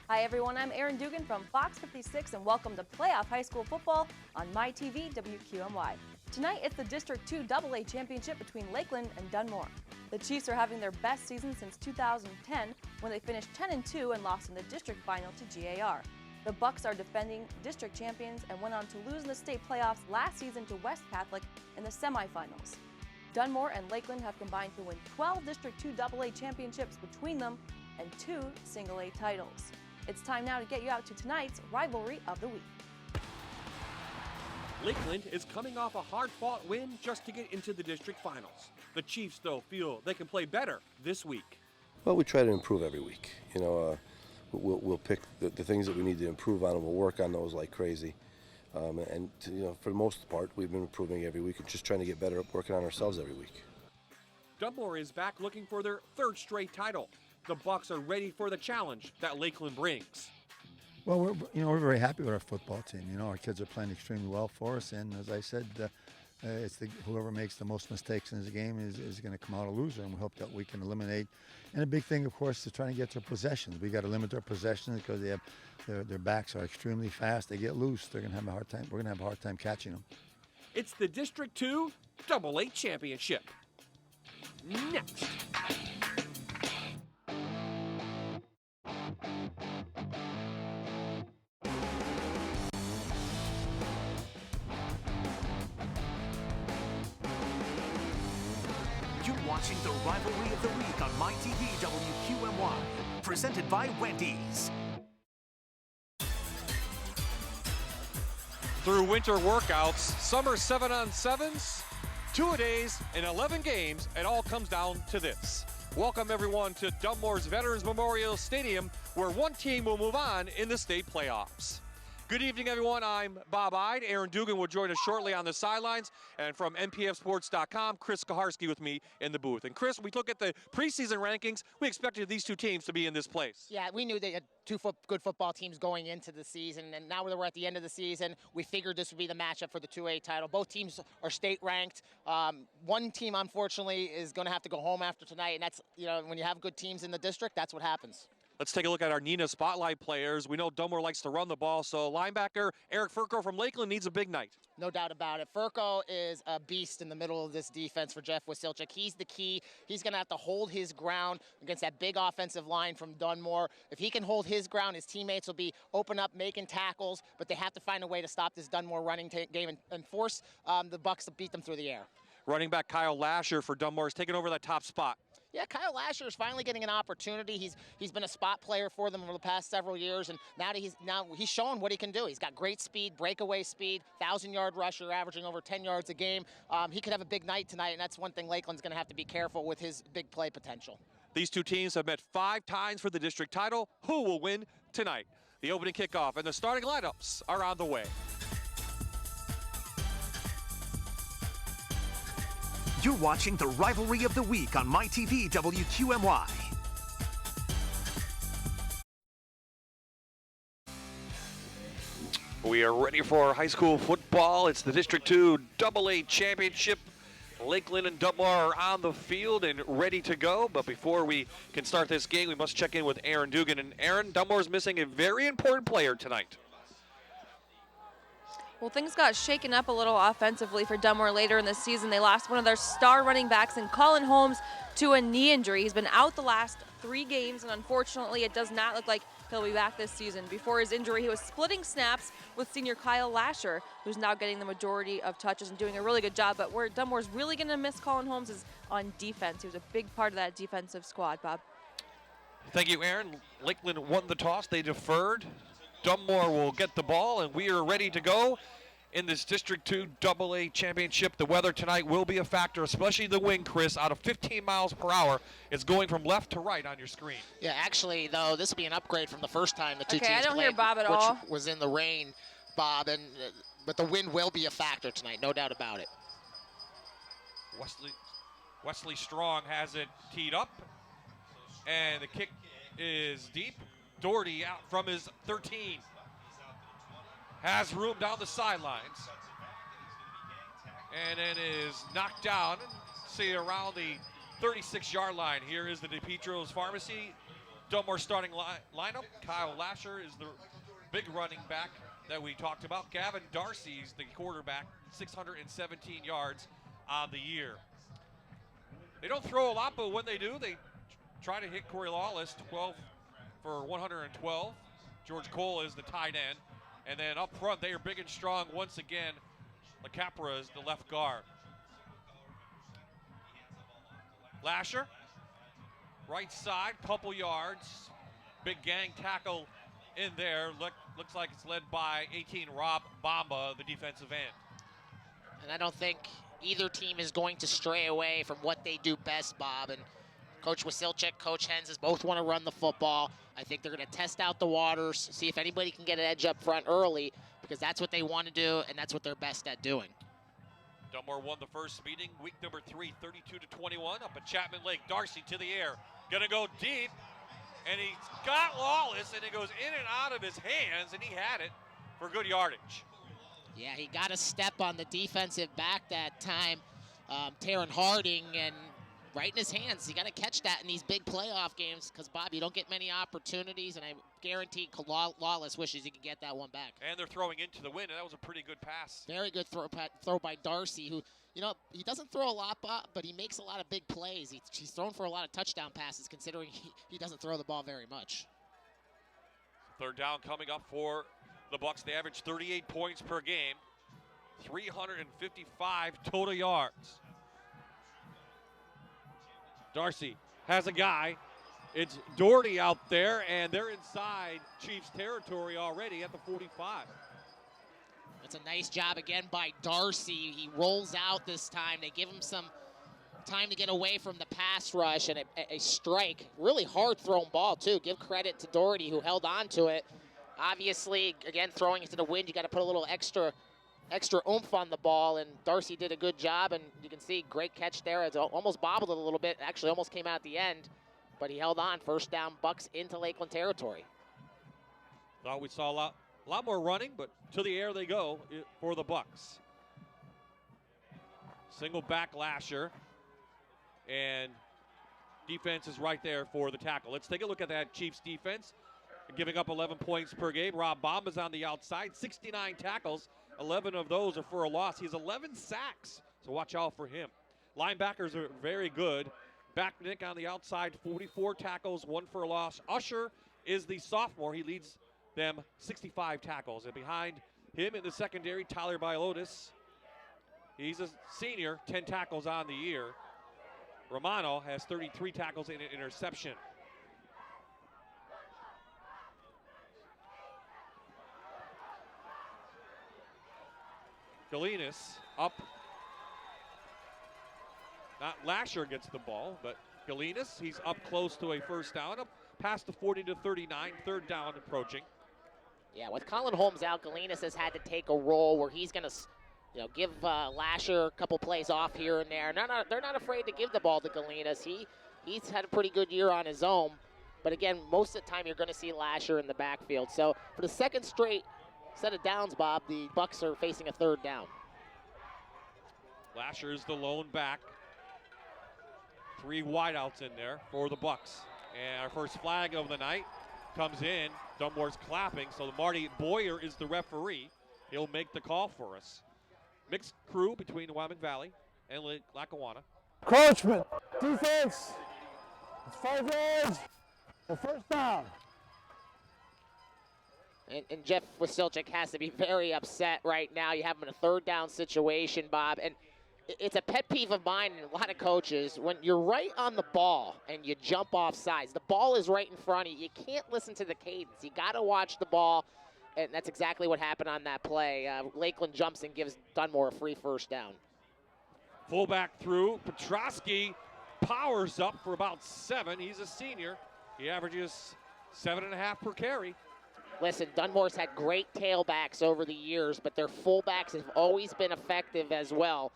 Hi everyone, I'm Erin Dugan from Fox 56 and welcome to Playoff High School Football on MyTV WQMY. Tonight it's the District 2 AA Championship between Lakeland and Dunmore. The Chiefs are having their best season since 2010 when they finished 10-2 and lost in the district final to GAR. The Bucks are defending district champions and went on to lose in the state playoffs last season to West Catholic in the semifinals. Dunmore and Lakeland have combined to win 12 District 2 AA championships between them and 2 Single A titles. It's time now to get you out to tonight's rivalry of the week. Lakeland is coming off a hard-fought win just to get into the district finals. The Chiefs, though, feel they can play better this week. Well, we try to improve every week. We'll pick the things that we need to improve on, and we'll work on those like crazy. For the most part, we've been improving every week and just trying to get better at working on ourselves every week. Dunmore is back looking for their third straight title. The Bucks are ready for the challenge that Lakeland brings. Well, we're very happy with our football team. Our kids are playing extremely well for us, and as I said, it's whoever makes the most mistakes in this game is going to come out a loser, and we hope that we can eliminate. And a big thing, of course, is trying to get to possessions. We got to limit their possessions because they have their backs are extremely fast. They get loose. They're going to have a hard time. We're going to have a hard time catching them. It's the District 2 AA Championship. Next. You're watching the Rivalry of the Week on MyTV WQMY, presented by Wendy's. Through winter workouts, summer 7-on-7s, 2-a-days, and 11 games, it all comes down to this. Welcome everyone to Dunmore's Veterans Memorial Stadium, where one team will move on in the state playoffs. Good evening, everyone. I'm Bob Ide. Aaron Dugan will join us shortly on the sidelines. And from NPFsports.com, Chris Kaharski with me in the booth. And Chris, we look at the preseason rankings. We expected these two teams to be in this place. Yeah, we knew they had two good football teams going into the season. And now we're at the end of the season. We figured this would be the matchup for the 2A title. Both teams are state ranked. One team, unfortunately, is going to have to go home after tonight. And that's, when you have good teams in the district, that's what happens. Let's take a look at our Nina Spotlight players. We know Dunmore likes to run the ball, so linebacker Eric Furco from Lakeland needs a big night. No doubt about it. Furco is a beast in the middle of this defense for Jeff Wasilchuk. He's the key. He's going to have to hold his ground against that big offensive line from Dunmore. If he can hold his ground, his teammates will be open up, making tackles, but they have to find a way to stop this Dunmore running game and force the Bucks to beat them through the air. Running back Kyle Lasher for Dunmore is taking over that top spot. Yeah, Kyle Lasher is finally getting an opportunity. He's been a spot player for them over the past several years, and now he's showing what he can do. He's got great speed, breakaway speed, 1,000-yard rusher, averaging over 10 yards a game. He could have a big night tonight, and that's one thing Lakeland's going to have to be careful with his big play potential. These two teams have met 5 times for the district title. Who will win tonight? The opening kickoff and the starting lineups are on the way. You're watching the Rivalry of the Week on MyTV WQMY. We are ready for high school football. It's the District 2 AA Championship. Lakeland and Dunmore are on the field and ready to go. But before we can start this game, we must check in with Aaron Dugan. And Aaron, Dunmore is missing a very important player tonight. Well, things got shaken up a little offensively for Dunmore later in the season. They lost one of their star running backs in Colin Holmes to a knee injury. He's been out the last 3 games, and unfortunately it does not look like he'll be back this season. Before his injury, he was splitting snaps with senior Kyle Lasher, who's now getting the majority of touches and doing a really good job. But where Dunmore's really going to miss Colin Holmes is on defense. He was a big part of that defensive squad, Bob. Thank you, Aaron. Lakeland won the toss. They deferred. Dunmore will get the ball, and we are ready to go in this District 2 AA Championship. The weather tonight will be a factor, especially the wind, Chris. Out of 15 miles per hour, it's going from left to right on your screen. Yeah, actually, though, this will be an upgrade from the first time the two teams I don't played, hear Bob at all. which was in the rain, Bob, but the wind will be a factor tonight, no doubt about it. Wesley Strong has it teed up, and the kick is deep. Doherty out from his 13. Has room down the sidelines. And then is knocked down, see around the 36-yard line. Here is the DePietro's Pharmacy Dunmore starting lineup. Kyle Lasher is the big running back that we talked about. Gavin Darcy's the quarterback, 617 yards on the year. They don't throw a lot, but when they do, they try to hit Corey Lawless, 12 for 112. George Cole is the tight end. And then up front, they are big and strong once again. LaCapra is the left guard. Lasher, right side, couple yards. Big gang tackle in there. Looks like it's led by 18 Rob Bamba, the defensive end. And I don't think either team is going to stray away from what they do best, Bob. And Coach Wasilchik, Coach Henses both want to run the football. I think they're going to test out the waters, see if anybody can get an edge up front early, because that's what they want to do, and that's what they're best at doing. Dunmore won the first meeting, week number 3, 32-21, up at Chapman Lake. Darcy to the air, gonna go deep, and he's got Lawless, and it goes in and out of his hands, and he had it for good yardage. Yeah, he got a step on the defensive back that time, Taryn Harding, and right in his hands. You got to catch that in these big playoff games because, Bob, you don't get many opportunities, and I guarantee Lawless wishes he could get that one back. And they're throwing into the wind, and that was a pretty good pass. Very good throw by Darcy, who, you know, he doesn't throw a lot, Bob, but he makes a lot of big plays. He's thrown for a lot of touchdown passes, considering he doesn't throw the ball very much. Third down coming up for the Bucks. They average 38 points per game, 355 total yards. Darcy has a guy. It's Doherty out there, and they're inside Chiefs territory already at the 45. It's a nice job again by Darcy. He rolls out this time. They give him some time to get away from the pass rush, and a strike. Really hard thrown ball, too. Give credit to Doherty, who held on to it. Obviously, again, throwing it to the wind, you got to put a little extra oomph on the ball, and Darcy did a good job, and you can see great catch there. It's almost bobbled it a little bit. Actually, almost came out at the end, but he held on. First down, Bucks into Lakeland territory. Thought we saw a lot more running, but to the air they go for the Bucks. Single back Lasher, and defense is right there for the tackle. Let's take a look at that Chiefs defense. Giving up 11 points per game. Rob Bomba's on the outside, 69 tackles. 11 of those are for a loss. He has 11 sacks, so watch out for him. Linebackers are very good. Back Nick on the outside, 44 tackles, 1 for a loss. Usher is the sophomore. He leads them 65 tackles. And behind him in the secondary, Tyler Bailotis. He's a senior, 10 tackles on the year. Romano has 33 tackles and an interception. Galinas up. Not Lasher gets the ball, but Galinas, he's up close to a first down, up past the 40 to 39, third down approaching. Yeah, with Colin Holmes out, Galinas has had to take a role where he's going to, give Lasher a couple plays off here and there. They're not afraid to give the ball to Galinas. He's had a pretty good year on his own, but again, most of the time you're going to see Lasher in the backfield. So for the second straight set of downs, Bob, the Bucks are facing a third down. Lasher's the lone back. 3 wideouts in there for the Bucks. And our first flag of the night comes in. Dunmore's clapping, so Marty Boyer is the referee. He'll make the call for us. Mixed crew between Wyoming Valley and Lackawanna. Encroachment, defense, it's 5 yards, the first down. And Jeff Wasilchik has to be very upset right now. You have him in a third down situation, Bob. And it's a pet peeve of mine and a lot of coaches. When you're right on the ball and you jump off sides, the ball is right in front of you. You can't listen to the cadence. You got to watch the ball. And that's exactly what happened on that play. Lakeland jumps and gives Dunmore a free first down. Fullback through. Petrosky powers up for about 7. He's a senior. He averages 7.5 per carry. Listen, Dunmore's had great tailbacks over the years, but their fullbacks have always been effective as well.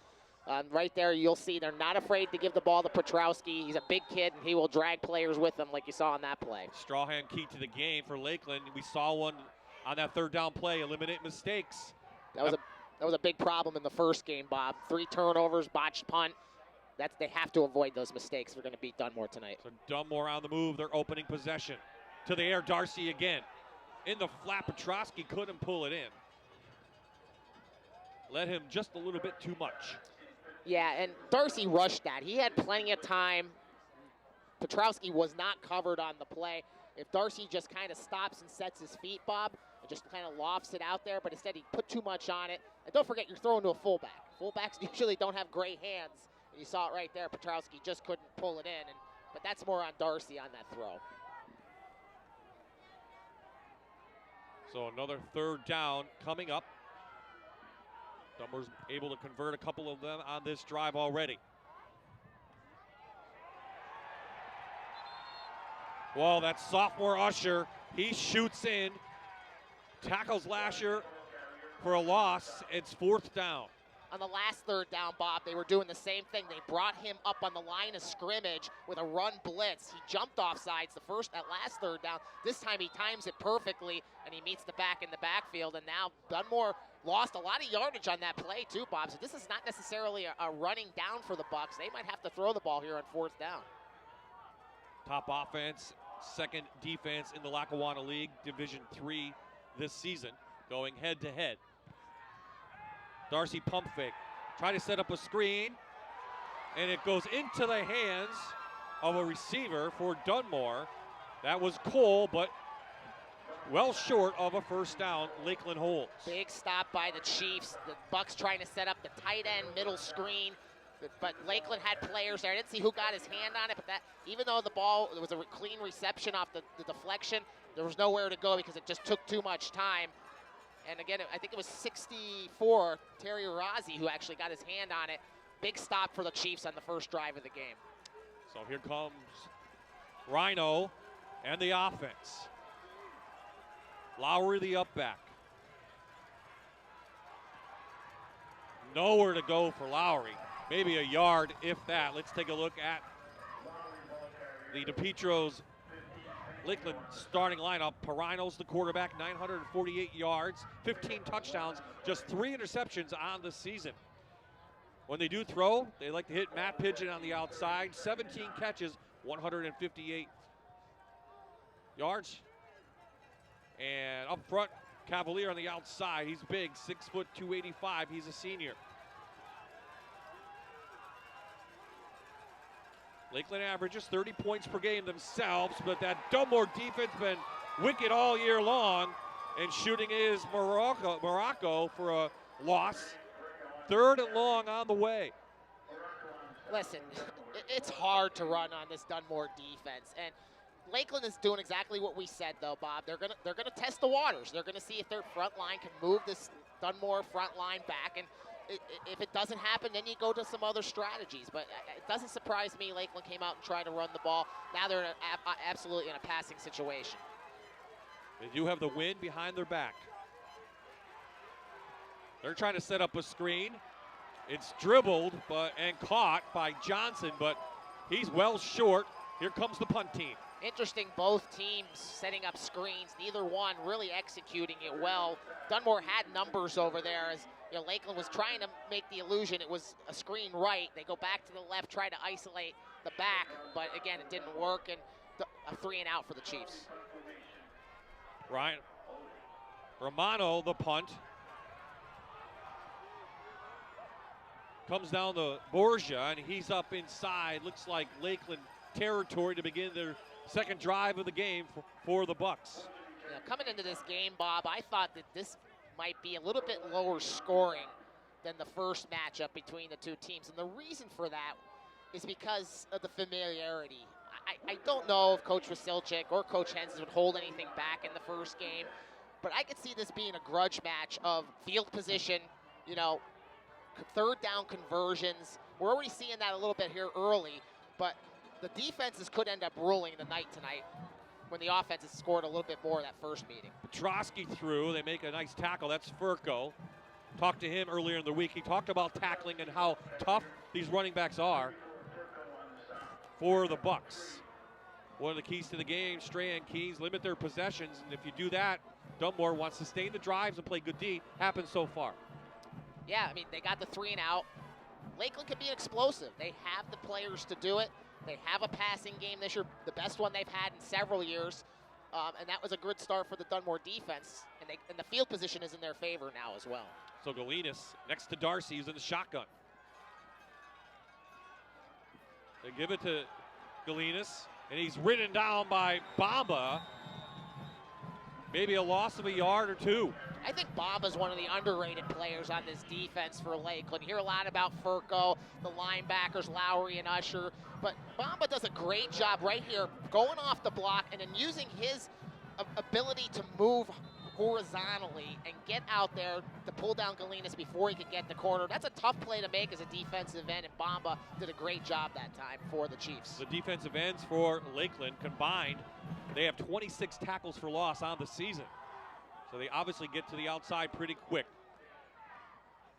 Right there, you'll see they're not afraid to give the ball to Petrowski. He's a big kid, and he will drag players with him like you saw on that play. Straw hand key to the game for Lakeland. We saw one on that third down play, eliminate mistakes. That was a big problem in the first game, Bob. 3 turnovers, botched punt. they have to avoid those mistakes if they're going to beat Dunmore tonight. So Dunmore on the move, their opening possession. To the air, Darcy again. In the flat, Petrosky couldn't pull it in. Let him just a little bit too much. Yeah, and Darcy rushed that. He had plenty of time. Petrowski was not covered on the play. If Darcy just kind of stops and sets his feet, Bob, and just kind of lofts it out there, but instead he put too much on it. And don't forget, you're throwing to a fullback. Fullbacks usually don't have great hands. And you saw it right there. Petrowski just couldn't pull it in. But that's more on Darcy on that throw. So another third down coming up. Dunmore's able to convert a couple of them on this drive already. Well, that sophomore Usher, he shoots in, tackles Lasher for a loss. It's fourth down. On the last third down, Bob, they were doing the same thing. They brought him up on the line of scrimmage with a run blitz. He jumped off sides that last third down. This time he times it perfectly, and he meets the back in the backfield. And now Dunmore lost a lot of yardage on that play too, Bob. So this is not necessarily a running down for the Bucks. They might have to throw the ball here on fourth down. Top offense, second defense in the Lackawanna League, Division III this season, going head to head. Darcy pump fake, try to set up a screen, and it goes into the hands of a receiver for Dunmore. That was Cole, but well short of a first down. Lakeland holds. Big stop by the Chiefs. The Bucks trying to set up the tight end middle screen, but Lakeland had players there. I didn't see who got his hand on it, but that, even though the ball, there was a clean reception off the deflection, there was nowhere to go because it just took too much time. And again, I think it was 64, Terry Razi, who actually got his hand on it. Big stop for the Chiefs on the first drive of the game. So here comes Rhino and the offense. Lowry, the up back. Nowhere to go for Lowry. Maybe a yard, if that. Let's take a look at the DePietro's Lakeland starting lineup. Perino's the quarterback, 948 yards, 15 touchdowns, just 3 interceptions on the season. When they do throw, they like to hit Matt Pigeon on the outside, 17 catches, 158 yards. And up front, Cavalier on the outside. He's big, 6 foot 285. He's a senior. Lakeland averages 30 points per game themselves, but that Dunmore defense been wicked all year long, and shooting is Morocco for a loss. 3rd and long on the way. Listen, it's hard to run on this Dunmore defense, and Lakeland is doing exactly what we said, though, Bob. They're gonna test the waters. They're gonna see if their front line can move this Dunmore front line back, and if it doesn't happen, then you go to some other strategies. But it doesn't surprise me Lakeland came out and tried to run the ball. Now they're absolutely in a passing situation. They do have the wind behind their back. They're trying to set up a screen. It's dribbled and caught by Johnson, but he's well short. Here comes the punt team. Interesting, both teams setting up screens, neither one really executing it well. Dunmore had numbers over there as Lakeland was trying to make the illusion it was a screen right. They go back to the left, try to isolate the back, but again, it didn't work, and a 3 and out for the Chiefs. Ryan Romano, the punt. Comes down to Borgia, and he's up inside. Looks like Lakeland territory to begin their second drive of the game for the Bucks. Coming into this game, Bob, I thought that this might be a little bit lower scoring than the first matchup between the two teams. And the reason for that is because of the familiarity. I don't know if Coach Wasilchik or Coach Henson would hold anything back in the first game, but I could see this being a grudge match of field position, third down conversions. We're already seeing that a little bit here early, but the defenses could end up ruling the night tonight when the offense has scored a little bit more that first meeting. Petrosky through. They make a nice tackle. That's Furco. Talked to him earlier in the week. He talked about tackling and how tough these running backs are for the Bucks. One of the keys to the game, Strahan Keys, limit their possessions. And if you do that, Dunmore wants to sustain the drives and play good D. Happens so far. Yeah, I mean, they got the 3 and out. Lakeland can be explosive. They have the players to do it. They have a passing game this year, the best one they've had in several years. And that was a good start for the Dunmore defense. And the field position is in their favor now as well. So Galinas next to Darcy, who's in the shotgun. They give it to Galinas, and he's ridden down by Bamba. Maybe a loss of a yard or two. I think Bamba's one of the underrated players on this defense for Lakeland. You hear a lot about Furco, the linebackers, Lowry and Usher, but Bamba does a great job right here going off the block and then using his ability to move horizontally and get out there to pull down Galinas before he could get the corner. That's a tough play to make as a defensive end, and Bamba did a great job that time for the Chiefs. The defensive ends for Lakeland combined, they have 26 tackles for loss on the season. So they obviously get to the outside pretty quick.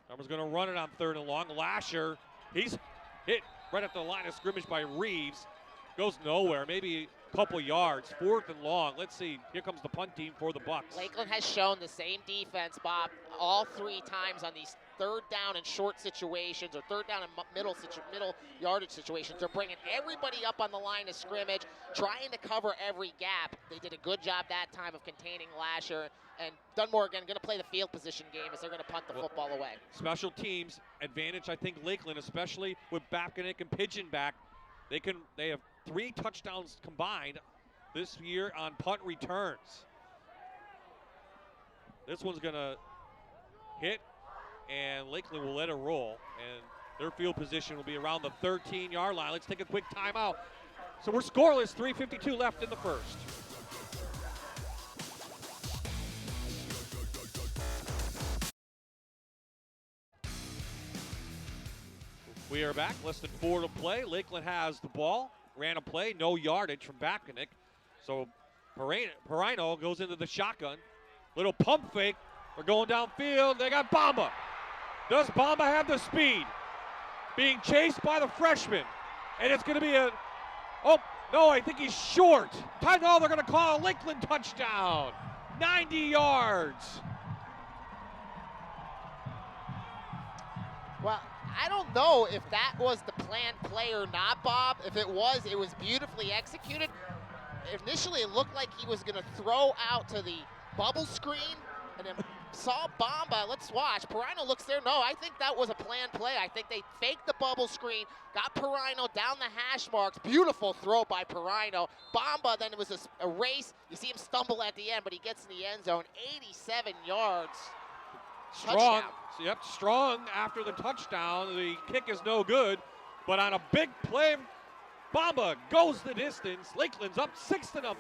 Dunmore's going to run it on 3rd and long. Lasher, he's hit right at the line of scrimmage by Reeves. Goes nowhere, maybe a couple yards. 4th and long. Let's see. Here comes the punt team for the Bucks. Lakeland has shown the same defense, Bob, all 3 times on these 3rd down and short situations or 3rd down and middle yardage situations. They're bringing everybody up on the line of scrimmage, trying to cover every gap. They did a good job that time of containing Lasher. And Dunmore, again, going to play the field position game as they're going to punt the football away. Special teams advantage, I think, Lakeland, especially with Bapkinick and Pigeon back. They have 3 touchdowns combined this year on punt returns. This one's going to hit, and Lakeland will let it roll. And their field position will be around the 13-yard line. Let's take a quick timeout. So we're scoreless, 3:52 left in the first. We are back, less than 4 to play. Lakeland has the ball, ran a play, no yardage from Bapkinick. So Perino goes into the shotgun. Little pump fake. We're going downfield. They got Bamba. Does Bamba have the speed? Being chased by the freshman. And it's going to be oh, no, I think he's short. No, they're going to call a Lakeland touchdown. 90 yards. Well, I don't know if that was the planned play or not, Bob. If it was beautifully executed. Initially, it looked like he was going to throw out to the bubble screen, and then saw Bamba. Let's watch. Perino looks there. No, I think that was a planned play. I think they faked the bubble screen, got Perino down the hash marks. Beautiful throw by Perino. Bamba, then it was a race. You see him stumble at the end, but he gets in the end zone. 87 yards. Strong. Touchdown. Yep, strong after the touchdown. The kick is no good, but on a big play, Bamba goes the distance. Lakeland's up 6-0.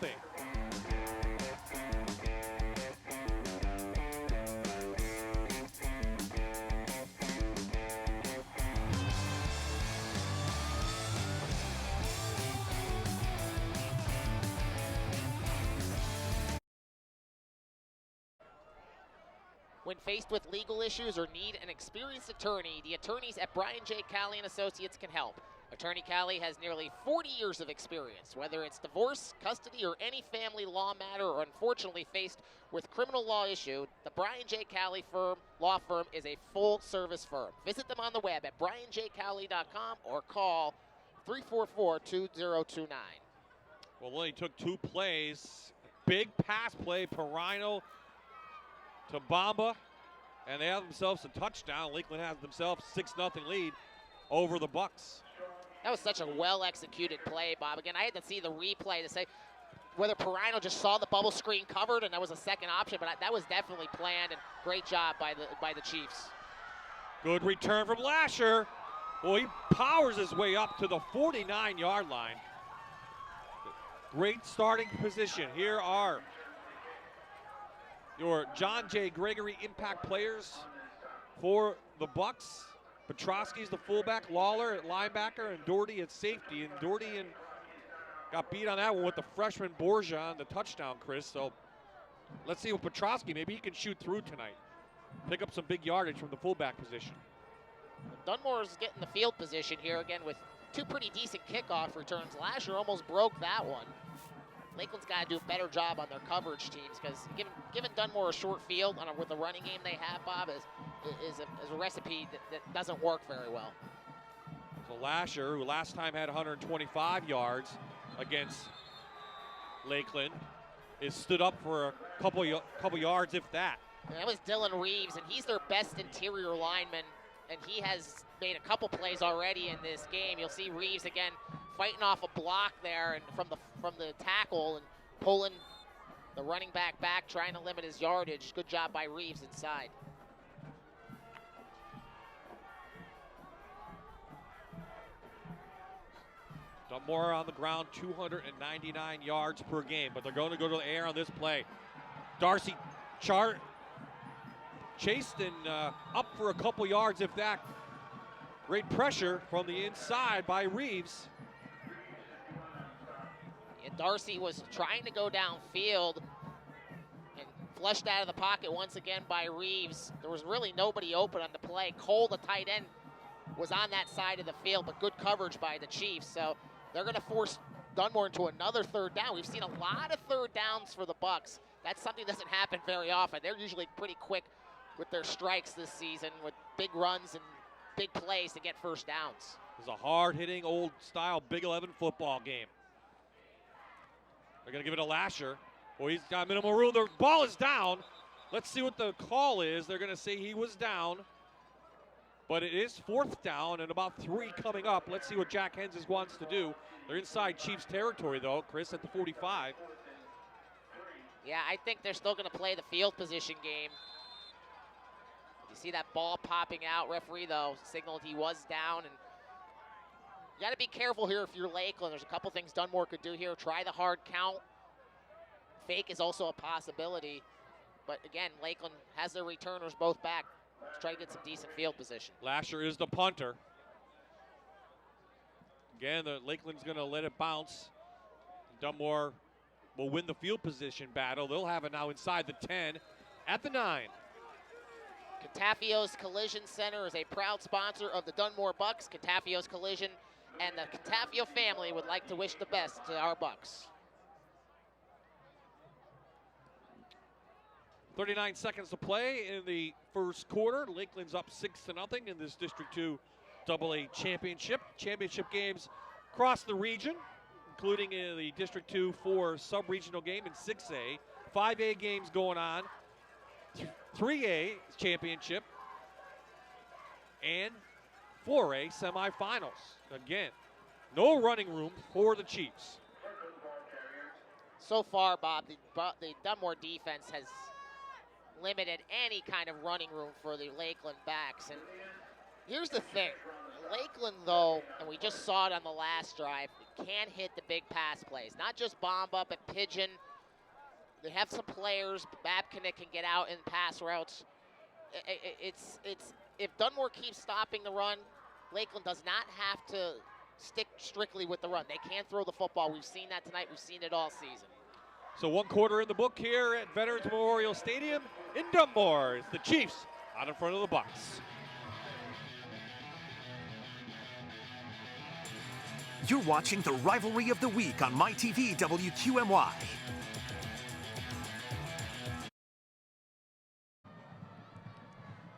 When faced with legal issues or need an experienced attorney, the attorneys at Brian J. Calley & Associates can help. Attorney Calley has nearly 40 years of experience, whether it's divorce, custody, or any family law matter, or unfortunately faced with criminal law issue. The Brian J. Calley law firm is a full-service firm. Visit them on the web at brianjcalley.com or call 344-2029. Well, only took 2 plays. Big pass play, Perino to Bamba, and they have themselves a touchdown. Lakeland has themselves 6-0 lead over the Bucks. That was such a well-executed play, Bob. Again, I had to see the replay to say whether Perino just saw the bubble screen covered and that was a second option, but that was definitely planned, and great job by the Chiefs. Good return from Lasher. Well, he powers his way up to the 49-yard line. Great starting position. Here are your John J. Gregory impact players for the Bucks. Petrosky's the fullback, Lawler at linebacker, and Doherty at safety. And Doherty got beat on that one with the freshman Borgia on the touchdown, Chris. So let's see with Petrosky. Maybe he can shoot through tonight. Pick up some big yardage from the fullback position. Dunmore's getting the field position here again with 2 pretty decent kickoff returns. Lasher almost broke that one. Lakeland's got to do a better job on their coverage teams, because giving Dunmore a short field with the running game they have, Bob, is a recipe that doesn't work very well. So Lasher, who last time had 125 yards against Lakeland, is stood up for a couple yards, if that. And that was Dylan Reeves, and he's their best interior lineman, and he has made a couple plays already in this game. You'll see Reeves again fighting off a block there and from the tackle and pulling the running back, trying to limit his yardage. Good job by Reeves inside. Dunmore on the ground, 299 yards per game, but they're going to go to the air on this play. Darcy chased and up for a couple yards, if that. Great pressure from the inside by Reeves. And Darcy was trying to go downfield and flushed out of the pocket once again by Reeves. There was really nobody open on the play. Cole, the tight end, was on that side of the field, but good coverage by the Chiefs. So they're going to force Dunmore into another third down. We've seen a lot of third downs for the Bucks. That's something that doesn't happen very often. They're usually pretty quick with their strikes this season, with big runs and big plays to get first downs. It's a hard-hitting, old-style Big 11 football game. They're going to give it to Lasher. Well, he's got minimal room. The ball is down. Let's see what the call is. They're going to say he was down. But it is fourth down and about 3 coming up. Let's see what Jack Henses wants to do. They're inside Chiefs territory, though, Chris, at the 45. Yeah, I think they're still going to play the field position game. You see that ball popping out. Referee, though, signaled he was down. And you got to be careful here if you're Lakeland. There's a couple things Dunmore could do here. Try the hard count. Fake is also a possibility. But, again, Lakeland has their returners both back. Let's try to get some decent field position. Lasher is the punter. Again, the Lakeland's going to let it bounce. Dunmore will win the field position battle. They'll have it now inside the 10 at the 9. Catafio's Collision Center is a proud sponsor of the Dunmore Bucks. Catafio's Collision and the Catafio family would like to wish the best to our Bucks. 39 seconds to play in the first quarter. Lakeland's up 6-0 in this District 2 AA championship. Championship games across the region, including in the District 2 4 sub-regional game in 6A. 5A games going on. 3A championship and 4A semifinals. Again, no running room for the Chiefs. So far, Bob, the Dunmore defense has limited any kind of running room for the Lakeland backs. And here's the thing. Lakeland, though, and we just saw it on the last drive, can hit the big pass plays. Not just bomb up at Pigeon. They have some players. Babcock can get out in pass routes. It's if Dunmore keeps stopping the run, Lakeland does not have to stick strictly with the run. They can throw the football. We've seen that tonight. We've seen it all season. So 1 quarter in the book here at Veterans Memorial Stadium in Dunmore. It's the Chiefs out in front of the Bucks. You're watching the Rivalry of the Week on MyTV WQMY.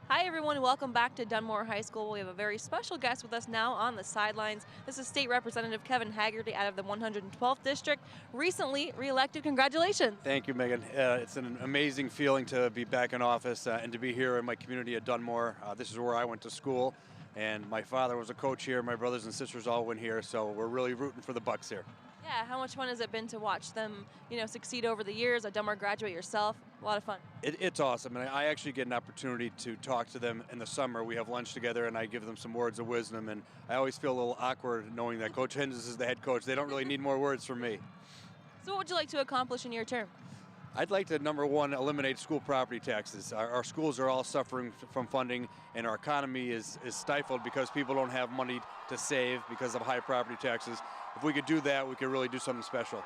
Hi everyone, welcome back to Dunmore High School. We have a very special guest with us now on the sidelines. This is State Representative Kevin Haggerty out of the 112th District, recently re-elected. Congratulations. Thank you, Megan. It's an amazing feeling to be back in office and to be here in my community at Dunmore. This is where I went to school, and my father was a coach here. My brothers and sisters all went here, so we're really rooting for the Bucks here. Yeah, how much fun has it been to watch them, succeed over the years? A Dunmore graduate yourself, a lot of fun. It's awesome, and I actually get an opportunity to talk to them in the summer. We have lunch together, and I give them some words of wisdom, and I always feel a little awkward knowing that Coach Henses is the head coach. They don't really need more words from me. So what would you like to accomplish in your term? I'd like to, number one, eliminate school property taxes. Our schools are all suffering from funding, and our economy is stifled because people don't have money to save because of high property taxes. If we could do that, we could really do something special.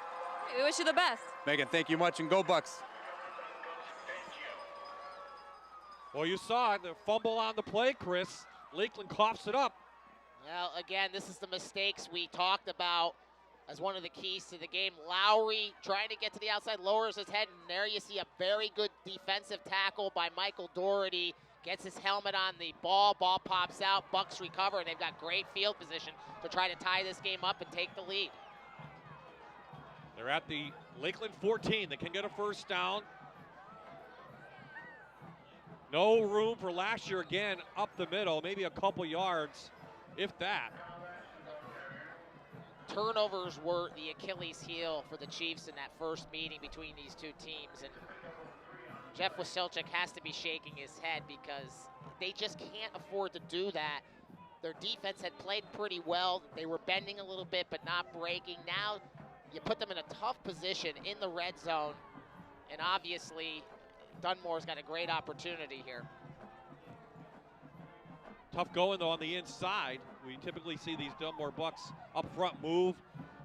We wish you the best. Megan, thank you much, and go Bucks. Well, you saw it, the fumble on the play, Chris. Lakeland coughs it up. Well, again, this is the mistakes we talked about as one of the keys to the game. Lowry trying to get to the outside, lowers his head, and there you see a very good defensive tackle by Michael Doherty. Gets his helmet on the ball. Ball pops out. Bucks recover, and they've got great field position to try to tie this game up and take the lead. They're at the Lakeland 14. They can get a first down. No room for Lasher again up the middle, maybe a couple yards, if that. Turnovers were the Achilles heel for the Chiefs in that first meeting between these two teams, and Jeff Wasilchuk has to be shaking his head because they just can't afford to do that. Their defense had played pretty well. They were bending a little bit but not breaking. Now you put them in a tough position in the red zone, and obviously Dunmore's got a great opportunity here. Tough going though on the inside. We typically see these Dunmore Bucks up front move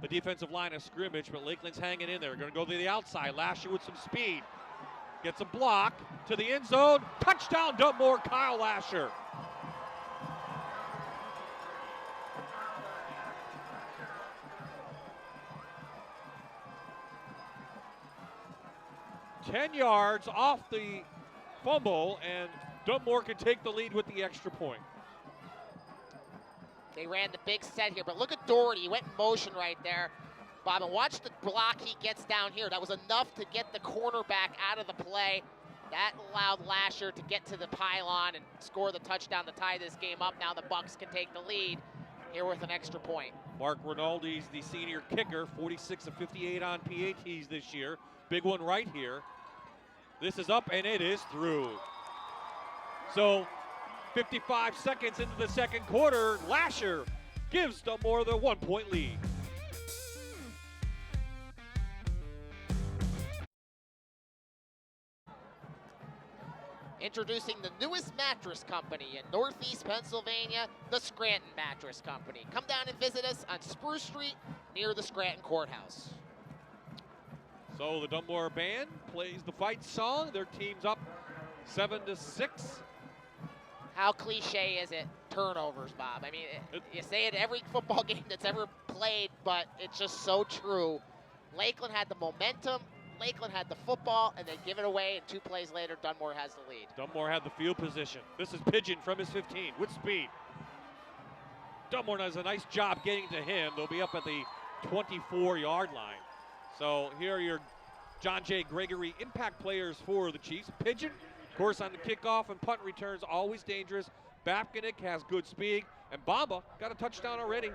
the defensive line of scrimmage, but Lakeland's hanging in there. Going to go to the outside. Lasher with some speed. Gets a block to the end zone. Touchdown Dunmore, Kyle Lasher. "10 yards off the fumble, and Dunmore can take the lead with the extra point." They ran the big set here, but look at Doherty. He went in motion right there, Bob, and watch the block he gets down here. That was enough to get the cornerback out of the play. That allowed Lasher to get to the pylon and score the touchdown to tie this game up. Now the Bucks can take the lead here with an extra point. Mark Rinaldi's the senior kicker, 46 of 58 on PATs this year. Big one right here. This is up, and it is through. So 55 seconds into the second quarter, Lasher gives Dunmore the 1-point lead. Introducing the newest mattress company in Northeast Pennsylvania, the Scranton Mattress Company. Come down and visit us on Spruce Street near the Scranton Courthouse. So the Dunmore band plays the fight song. Their team's up 7-6. How cliche is it? Turnovers, Bob. I mean, you say it every football game that's ever played, but it's just so true. Lakeland had the momentum. Lakeland had the football, and they give it away, and 2 plays later, Dunmore has the lead. Dunmore had the field position. This is Pigeon from his 15 with speed. Dunmore does a nice job getting to him. They'll be up at the 24-yard line. So here are your John J. Gregory impact players for the Chiefs. Pigeon, of course, on the kickoff and punt returns, always dangerous. Babkinik has good speed, and Bamba got a touchdown already.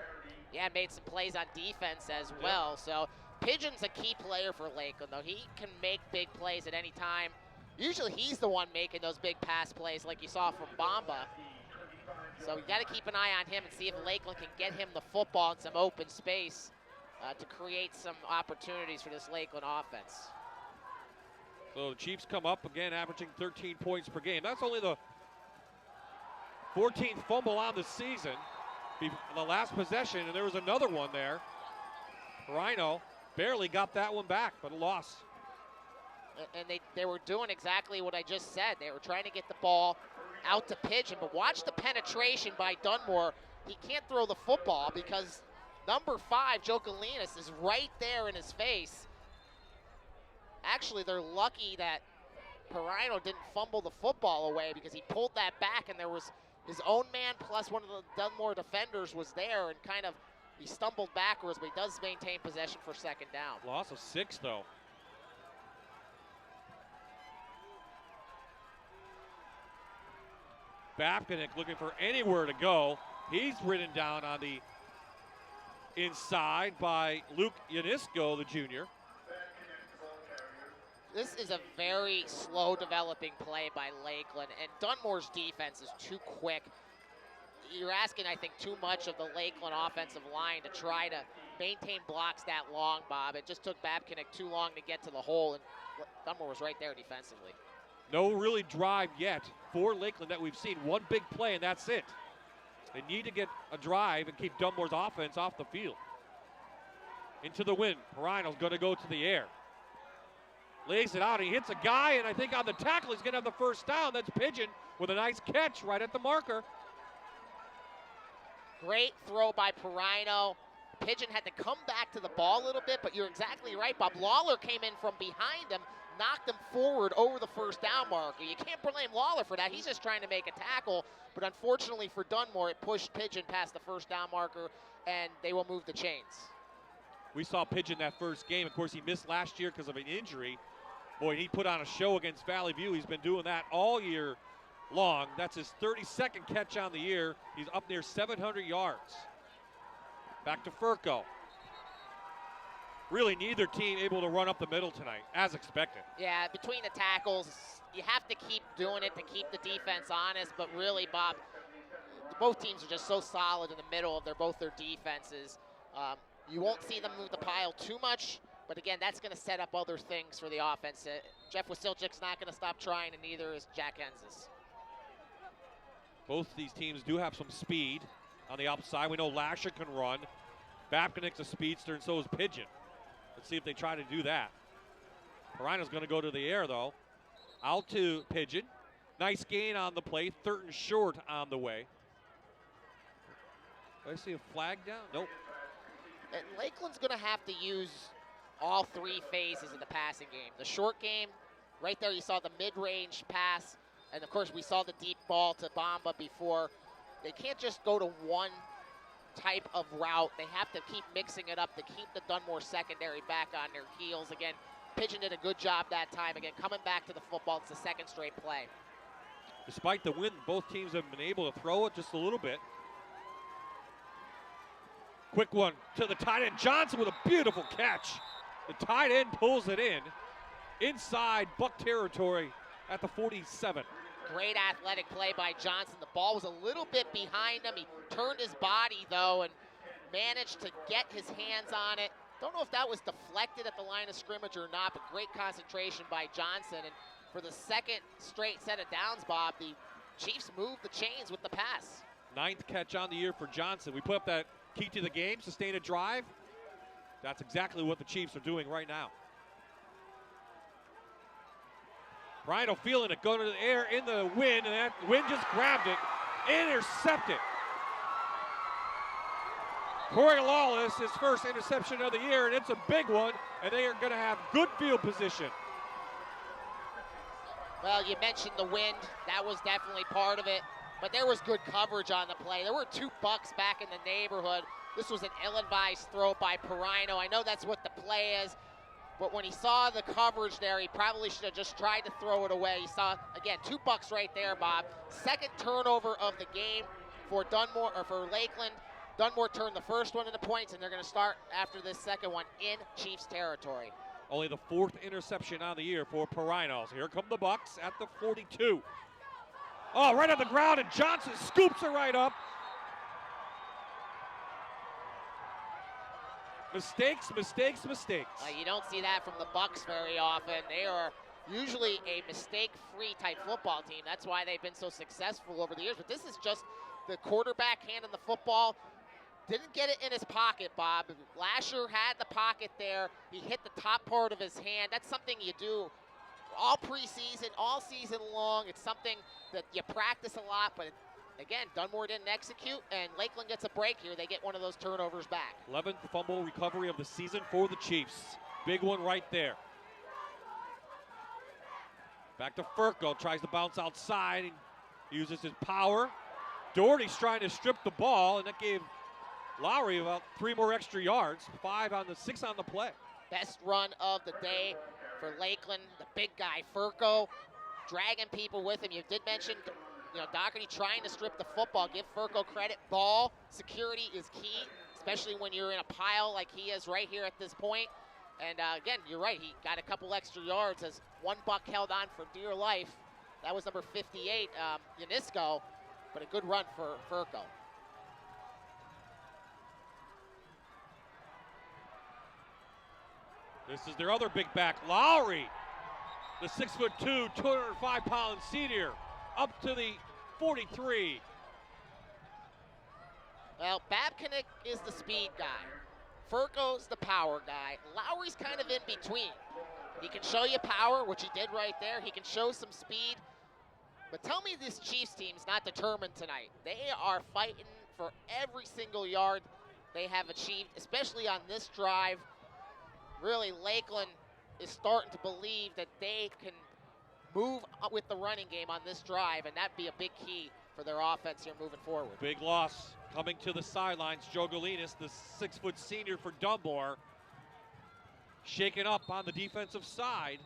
Yeah, made some plays on defense as well. So Pigeon's a key player for Lakeland, though. He can make big plays at any time. Usually he's the one making those big pass plays like you saw from Bamba. So you got to keep an eye on him and see if Lakeland can get him the football in some open space to create some opportunities for this Lakeland offense. So the Chiefs come up again, averaging 13 points per game. That's only the 14th fumble on the season. The last possession, and there was another one there. Rhino barely got that one back, but a loss. And they were doing exactly what I just said. They were trying to get the ball out to Pigeon, but watch the penetration by Dunmore. He can't throw the football because number 5, Joe Galinas, is right there in his face. Actually, they're lucky that Perino didn't fumble the football away because he pulled that back, and there was his own man plus one of the Dunmore defenders was there, and kind of he stumbled backwards, but he does maintain possession for second down. Loss of 6, though. Babkinik looking for anywhere to go. He's ridden down on the inside by Luke Yanisco, the junior. This is a very slow developing play by Lakeland, and Dunmore's defense is too quick. You're asking, I think, too much of the Lakeland offensive line to try to maintain blocks that long, Bob. It just took Babkinik too long to get to the hole, and Dunmore was right there defensively. No really drive yet for Lakeland that we've seen. One big play, and that's it. They need to get a drive and keep Dunmore's offense off the field. Into the wind. Perino's going to go to the air. Lays it out. He hits a guy, and I think on the tackle he's going to have the first down. That's Pigeon with a nice catch right at the marker. Great throw by Perino. Pigeon had to come back to the ball a little bit, but you're exactly right, Bob. Lawler came in from behind him, knocked him forward over the first down marker. You can't blame Lawler for that. He's just trying to make a tackle, but unfortunately for Dunmore, it pushed Pigeon past the first down marker, and they will move the chains. We saw Pigeon that first game. Of course, he missed last year because of an injury. Boy, he put on a show against Valley View. He's been doing that all year long. That's his 32nd catch on the year. He's up near 700 yards. Back to Furco. Really neither team able to run up the middle tonight, as expected. Yeah, between the tackles, you have to keep doing it to keep the defense honest, but really, Bob, both teams are just so solid in the middle of both their defenses. You won't see them move the pile too much, but again, that's going to set up other things for the offense. Jeff Wasilchik's not going to stop trying, and neither is Jack Henzes. Both these teams do have some speed on the outside. We know Lasher can run. Babcock's a speedster, and so is Pigeon. Let's see if they try to do that. Perino's going to go to the air, though. Out to Pigeon. Nice gain on the play. Third and short on the way. Do I see a flag down? Nope. And Lakeland's going to have to use all three phases of the passing game. The short game, right there you saw the mid-range pass, and of course we saw the deep ball to Bamba before. They can't just go to one type of route. They have to keep mixing it up to keep the Dunmore secondary back on their heels. Again, Pigeon did a good job that time. Again, coming back to the football, it's the second straight play. Despite the win, both teams have been able to throw it just a little bit. Quick one to the tight end. Johnson with a beautiful catch. The tight end pulls it in. Inside Buck territory at the 47. Great athletic play by Johnson. The ball was a little bit behind him. He turned his body, though, and managed to get his hands on it. Don't know if that was deflected at the line of scrimmage or not, but great concentration by Johnson. And for the second straight set of downs, Bob, the Chiefs moved the chains with the pass. 9th catch on the year for Johnson. We put up that key to the game, sustain a drive. That's exactly what the Chiefs are doing right now. Rhino feeling it, going to the air in the wind, and that wind just grabbed it, intercepted. Corey Lawless, his first interception of the year, and it's a big one, and they are going to have good field position. Well, you mentioned the wind. That was definitely part of it, but there was good coverage on the play. There were 2 Bucks back in the neighborhood. This was an ill-advised throw by Perino. I know that's what the play is, but when he saw the coverage there, he probably should have just tried to throw it away. He saw, again, 2 Bucks right there, Bob. Second turnover of the game for Dunmore, or for Lakeland. Dunmore turned the first one into points, and they're going to start after this second one in Chiefs territory. Only the 4th interception on the year for Perinos. Here come the Bucks at the 42. Oh, right on the ground, and Johnson scoops it right up. Mistakes, mistakes, mistakes. You don't see that from the Bucks very often. They are usually a mistake-free type football team. That's why they've been so successful over the years. But this is just the quarterback handing the football. Didn't get it in his pocket, Bob. Lasher had the pocket there. He hit the top part of his hand. That's something you do all preseason, all season long. It's something that you practice a lot, but again, Dunmore didn't execute, and Lakeland gets a break here. They get one of those turnovers back. 11th fumble recovery of the season for the Chiefs. Big one right there. Back to Furco, tries to bounce outside and uses his power. Doherty's trying to strip the ball, and that gave Lowry about 3 more extra yards. 6 on the play. Best run of the day for Lakeland. The big guy, Furco, dragging people with him. You did mention, Doherty trying to strip the football. Give Furco credit. Ball security is key, especially when you're in a pile like he is right here at this point. And again, you're right. He got a couple extra yards as 1 Buck held on for dear life. That was number 58, Unisco, but a good run for Furco. This is their other big back, Lowry, the 6'2", 205-pound senior, up to the 43. Well, Babcock is the speed guy. Furco's the power guy. Lowry's kind of in between. He can show you power, which he did right there. He can show some speed. But tell me this Chiefs team's not determined tonight. They are fighting for every single yard they have achieved, especially on this drive. Really, Lakeland is starting to believe that they can move with the running game on this drive, and that'd be a big key for their offense here moving forward. Big loss coming to the sidelines. Joe Galinas, the 6-foot senior for Dunmore, shaken up on the defensive side.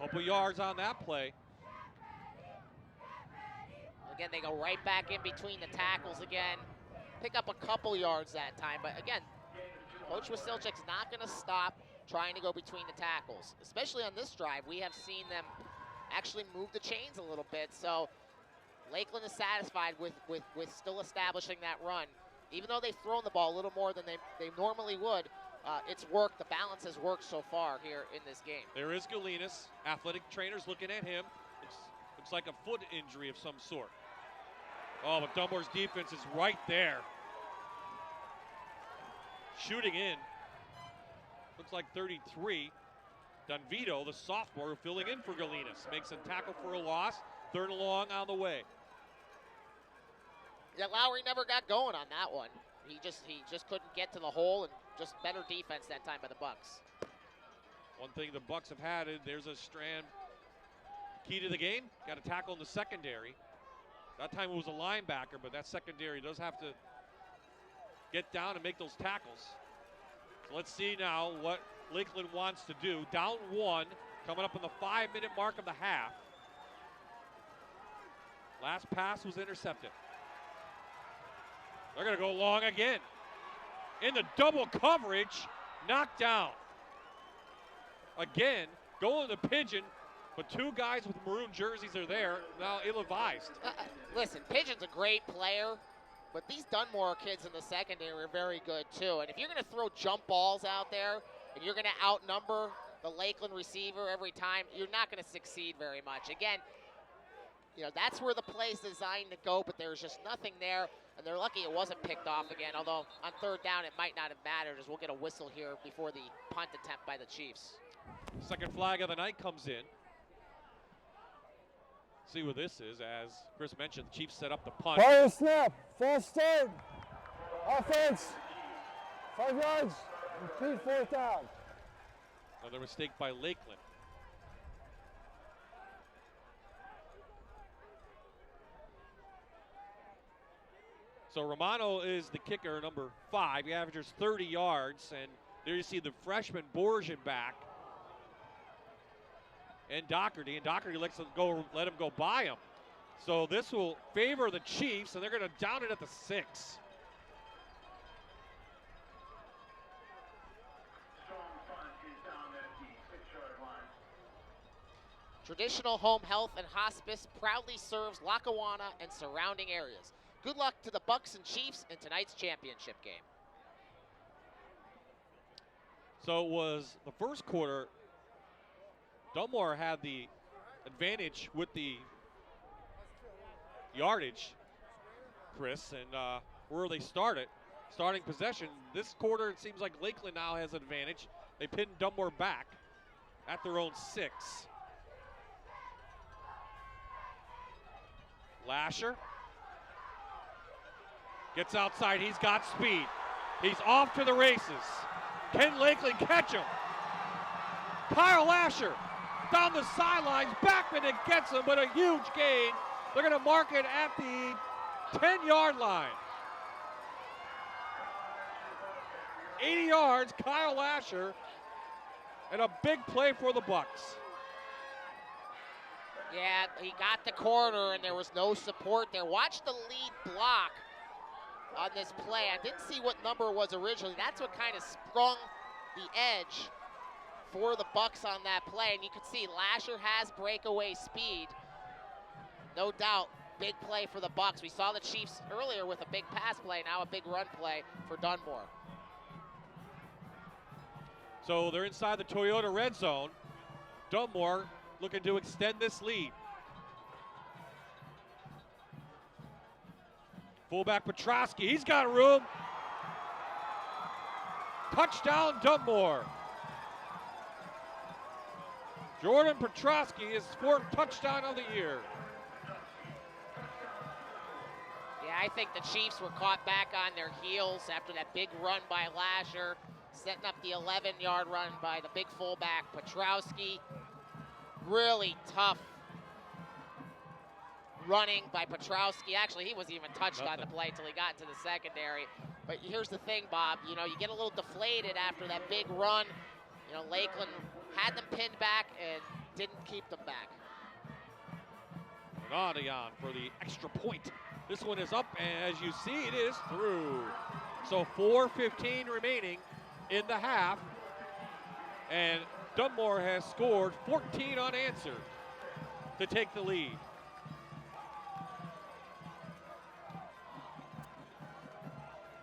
Couple yards on that play. Again, they go right back in between the tackles again. Pick up a couple yards that time, but again, Coach Wasilchik's not going to stop trying to go between the tackles. Especially on this drive, we have seen them actually move the chains a little bit, so Lakeland is satisfied with still establishing that run. Even though they've thrown the ball a little more than they normally would, it's worked. The balance has worked so far here in this game. There is Galinas. Athletic trainers looking at him. Looks like a foot injury of some sort. Oh, but Dunmore's defense is right there. Shooting in. Looks like 33. Dunvito, the sophomore, filling in for Galinas. Makes a tackle for a loss. 3rd and long on the way. Yeah, Lowry never got going on that one. He just couldn't get to the hole, and just better defense that time by the Bucks. One thing the Bucks have had, there's a strand key to the game. Got a tackle in the secondary. That time it was a linebacker, but that secondary does have to get down and make those tackles. So let's see now what Lakeland wants to do. Down 1, coming up on the 5-minute mark of the half. Last pass was intercepted. They're going to go long again. In the double coverage, knocked down. Again, going to Pigeon, but 2 guys with maroon jerseys are there, now ill-advised. Listen, Pigeon's a great player, but these Dunmore kids in the secondary are very good too. And if you're going to throw jump balls out there, and you're going to outnumber the Lakeland receiver every time, you're not going to succeed very much. Again, you know, that's where the play's designed to go, but there's just nothing there. And they're lucky it wasn't picked off again, although on 3rd down it might not have mattered, as we'll get a whistle here before the punt attempt by the Chiefs. Second flag of the night comes in. See what this is. As Chris mentioned, the Chiefs set up the punt. Fire snap, false start, offense, 5 yards, repeat 4th down. Another mistake by Lakeland. So Romano is the kicker, number 5. He averages 30 yards, and there you see the freshman Borgian back. And Doherty let him go by him. So this will favor the Chiefs, and they're going to down it at the 6. Traditional Home Health and Hospice proudly serves Lackawanna and surrounding areas. Good luck to the Bucks and Chiefs in tonight's championship game. So it was the first quarter. Dunmore had the advantage with the yardage, Chris, and where they starting possession. This quarter, it seems like Lakeland now has an advantage. They pinned Dunmore back at their own 6. Lasher gets outside. He's got speed. He's off to the races. Can Lakeland catch him? Kyle Lasher down the sidelines. Backman and gets him, but a huge gain. They're going to mark it at the 10-yard line. 80 yards, Kyle Lasher, and a big play for the Bucks. Yeah, he got the corner, and there was no support there. Watch the lead block on this play. I didn't see what number it was originally. That's what kind of sprung the edge for the Bucks on that play. And you can see Lasher has breakaway speed. No doubt, big play for the Bucks. We saw the Chiefs earlier with a big pass play, now a big run play for Dunmore. So they're inside the Toyota red zone. Dunmore looking to extend this lead. Fullback Petrosky, he's got room. Touchdown Dunmore. Jordan Petrosky, his 4th touchdown of the year. Yeah, I think the Chiefs were caught back on their heels after that big run by Lasher. setting up the 11-yard run by the big fullback, Petrowski. Really tough running by Petrowski. Actually, he wasn't even touched on the play until he got into the secondary. But here's the thing, Bob. You know, you get a little deflated after that big run. You know, Lakeland had them pinned back and didn't keep them back. Nadian for the extra point. This one is up, and as you see, it is through. So 4:15 remaining in the half, and Dunmore has scored 14 unanswered to take the lead.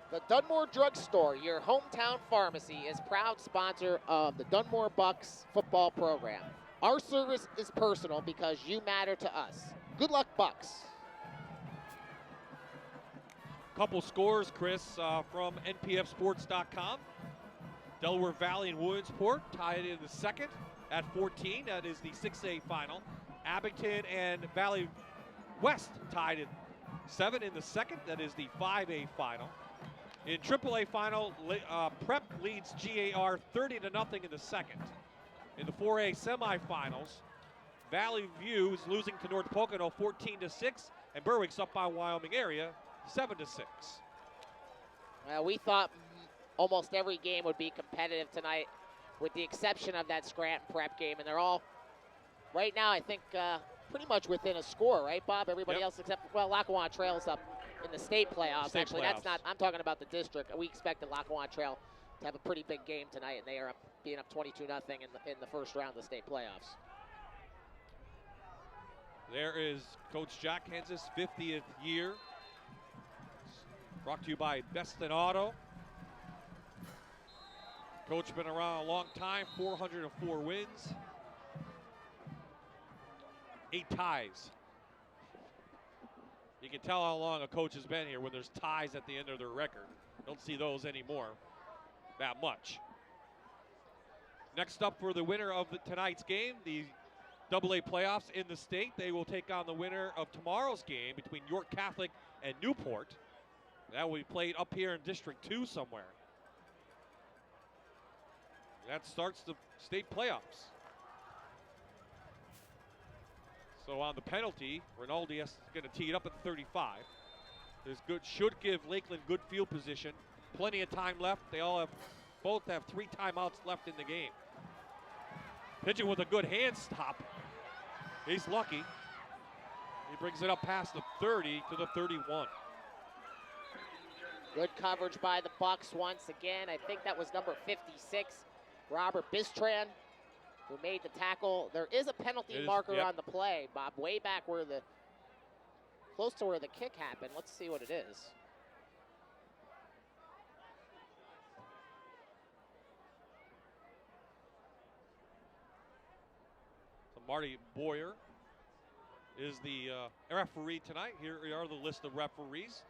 The Dunmore Drugstore, your hometown pharmacy, is proud sponsor of the Dunmore Bucks football program. Our service is personal because you matter to us. Good luck, Bucks. Couple scores, Chris, from NPFsports.com. Delaware Valley and Williamsport tied in the second at 14. That is the 6A final. Abington and Valley West tied in 7 in the second. That is the 5A final. In AAA final, Prep leads GAR 30-0 in the second. In the 4A semifinals, Valley View is losing to North Pocono 14-6, and Berwick's up by Wyoming area 7-6. Well, we thought almost every game would be competitive tonight, with the exception of that Scranton Prep game, and they're all right now, I think, pretty much within a score, right, Bob? Everybody else except, well, Lackawanna Trail's up in the state playoffs. Actually, that's not, I'm talking about the district. We expected Lackawanna Trail to have a pretty big game tonight, and they are being up 22-0 in the first round of the state playoffs. There is Coach Jack Hens's 50th year. Brought to you by Best in Auto. Coach been around a long time, 404 wins, 8 ties. You can tell how long a coach has been here when there's ties at the end of their record. Don't see those anymore that much. Next up for the winner of tonight's game, the AA playoffs in the state. They will take on the winner of tomorrow's game between York Catholic and Newport. That will be played up here in District 2 somewhere. That starts the state playoffs. So on the penalty, Rinaldi is going to tee it up at the 35. There's good, should give Lakeland good field position. Plenty of time left. They both have 3 timeouts left in the game. Pitching with a good hand stop. He's lucky. He brings it up past the 30 to the 31. Good coverage by the Bucks once again. I think that was number 56, Robert Bistran, who made the tackle. There is a penalty marker on the play, Bob, way back where close to where the kick happened. Let's see what it is. So Marty Boyer is the referee tonight. Here are the list of referees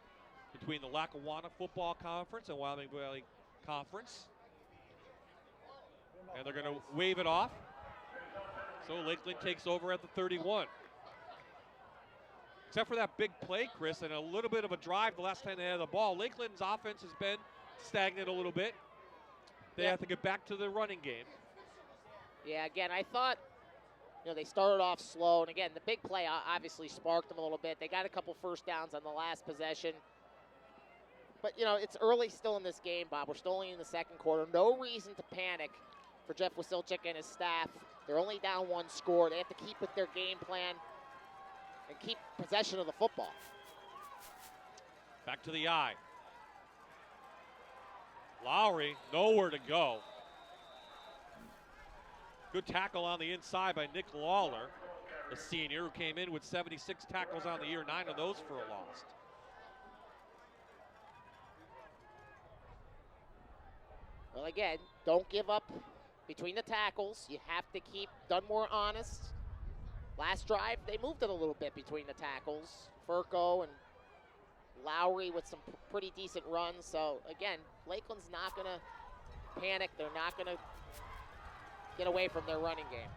between the Lackawanna Football Conference and Wyoming Valley Conference. And they're going to wave it off. So Lakeland takes over at the 31. Except for that big play, Chris, and a little bit of a drive the last time they had the ball. Lakeland's offense has been stagnant a little bit. They have to get back to the running game. Yeah, again, I thought, they started off slow. And again, the big play obviously sparked them a little bit. They got a couple first downs on the last possession. But, it's early still in this game, Bob. We're still only in the second quarter. No reason to panic for Jeff Wasilchik and his staff. They're only down 1 score. They have to keep with their game plan and keep possession of the football. Back to the eye. Lowry, nowhere to go. Good tackle on the inside by Nick Lawler, the senior, who came in with 76 tackles on the year, 9 of those for a loss. Well, again, don't give up between the tackles. You have to keep Dunmore honest. Last drive, they moved it a little bit between the tackles. Furco and Lowry with some pretty decent runs. So, again, Lakeland's not going to panic. They're not going to get away from their running game.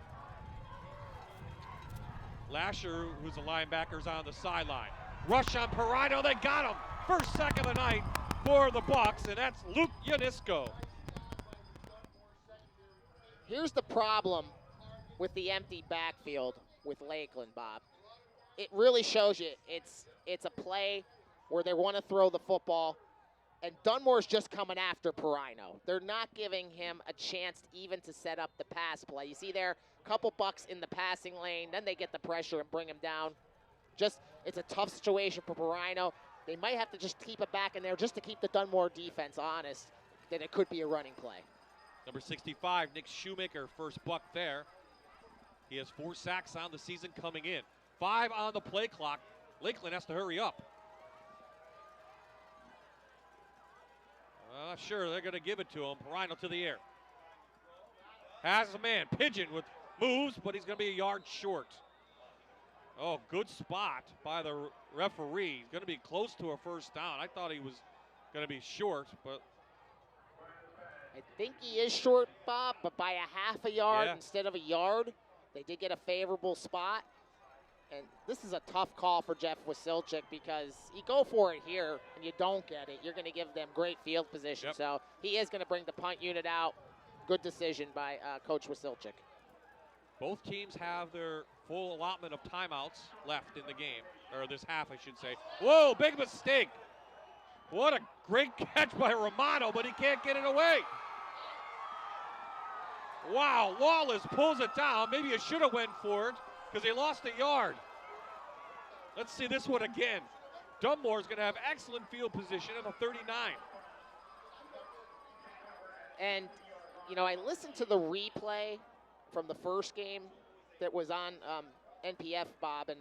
Lasher, who's a linebacker, is on the sideline. Rush on Perino, they got him. First sack of the night for the Bucks, and that's Luke Yanisco. Here's the problem with the empty backfield with Lakeland, Bob. It really shows you it's a play where they want to throw the football, and Dunmore's just coming after Perino. They're not giving him a chance even to set up the pass play. You see there, a couple bucks in the passing lane, then they get the pressure and bring him down. It's a tough situation for Perino. They might have to just keep it back in there just to keep the Dunmore defense honest that it could be a running play. Number 65, Nick Shoemaker, first buck there. He has 4 sacks on the season coming in. 5 on the play clock. Lakeland has to hurry up. I'm not sure they're going to give it to him. Perino to the air. Has a man. Pigeon with moves, but he's going to be a yard short. Oh, good spot by the referee. He's going to be close to a first down. I thought he was going to be short, but I think he is short, Bob, but by a half a yard instead of a yard. They did get a favorable spot. And this is a tough call for Jeff Wasilchik because you go for it here and you don't get it. You're going to give them great field position. Yep. So he is going to bring the punt unit out. Good decision by Coach Wasilchik. both teams have their full allotment of timeouts left in the game, or this half, I should say. Whoa, big mistake. What a great catch by Romano, but he can't get it away. Wow, Wallace pulls it down. Maybe he should have went for it because he lost a yard. Let's see this one again. Dunmore's going to have excellent field position at the 39. And, you know, I listened to the replay from the first game that was on NPF, Bob, and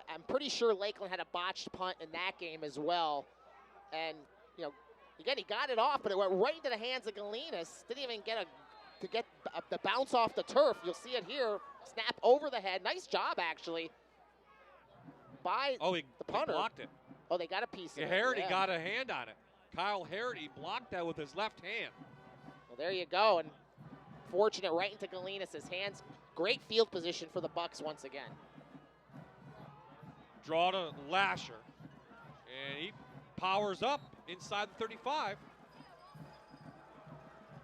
I'm pretty sure Lakeland had a botched punt in that game as well. And, you know, again, he got it off, but it went right into the hands of Galinas. Didn't even get the bounce off the turf. You'll see it here. Snap over the head. Nice job, actually, by the punter. He blocked it. Oh, they got a piece of it. Harrity got a hand on it. Kyle Harrity blocked that with his left hand. Well, there you go. And fortunate right into Galinas' hands. Great field position for the Bucks once again. Draw to Lasher. And he powers up inside the 35.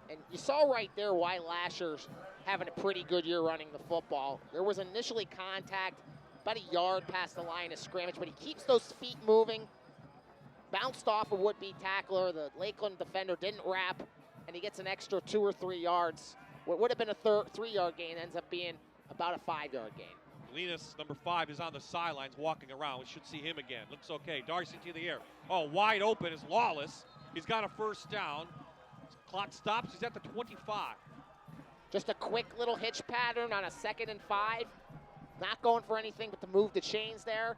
And you saw right there why Lasher's having a pretty good year running the football. There was initially contact about a yard past the line of scrimmage, but he keeps those feet moving. Bounced off a would-be tackler. The Lakeland defender didn't wrap, and he gets an extra 2 or 3 yards. What would have been a 3-yard gain ends up being about a 5-yard gain. Linus, number 5, is on the sidelines walking around. We should see him again. Looks okay. Darcy to the air. Oh, wide open is Lawless. He's got a first down. Clock stops. He's at the 25. Just a quick little hitch pattern on a 2nd and 5. Not going for anything but to move the chains there.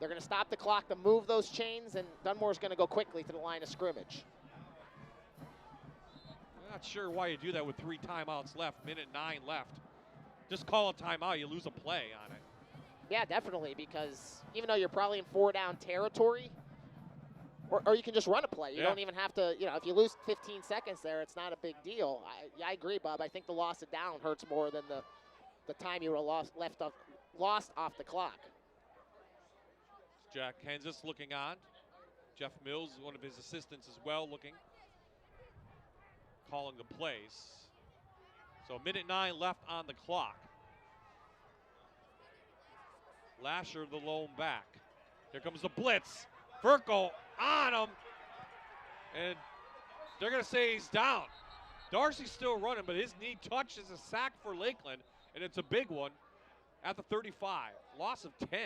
They're going to stop the clock to move those chains, and Dunmore's going to go quickly to the line of scrimmage. I'm not sure why you do that with 3 timeouts left, minute 9 left. Just call a timeout, you lose a play on it. Yeah, definitely, because even though you're probably in 4-down territory, or you can just run a play. You don't even have to, you know, if you lose 15 seconds there, it's not a big deal. I agree, Bob. I think the loss of down hurts more than the time you would have lost off the clock. Jack Kansas looking on. Jeff Mills, one of his assistants as well, looking. Calling the plays. So minute 9 left on the clock. Lasher, the lone back. Here comes the blitz. Verko on him. And they're going to say he's down. Darcy's still running, but his knee touches a sack for Lakeland, and it's a big one at the 35. Loss of 10.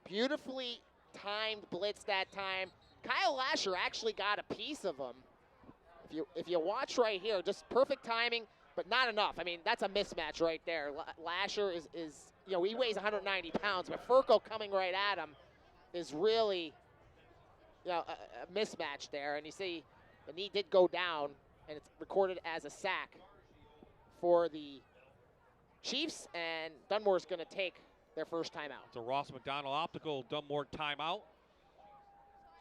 Beautifully timed blitz that time. Kyle Lasher actually got a piece of him. If you watch right here, just perfect timing, but not enough. I mean, that's a mismatch right there. Lasher is you know, he weighs 190 pounds, but Furco coming right at him is really, you know, a mismatch there. And you see the knee did go down, and it's recorded as a sack for the Chiefs, and Dunmore's going to take their first timeout. It's a Ross McDonald Optical Dunmore timeout.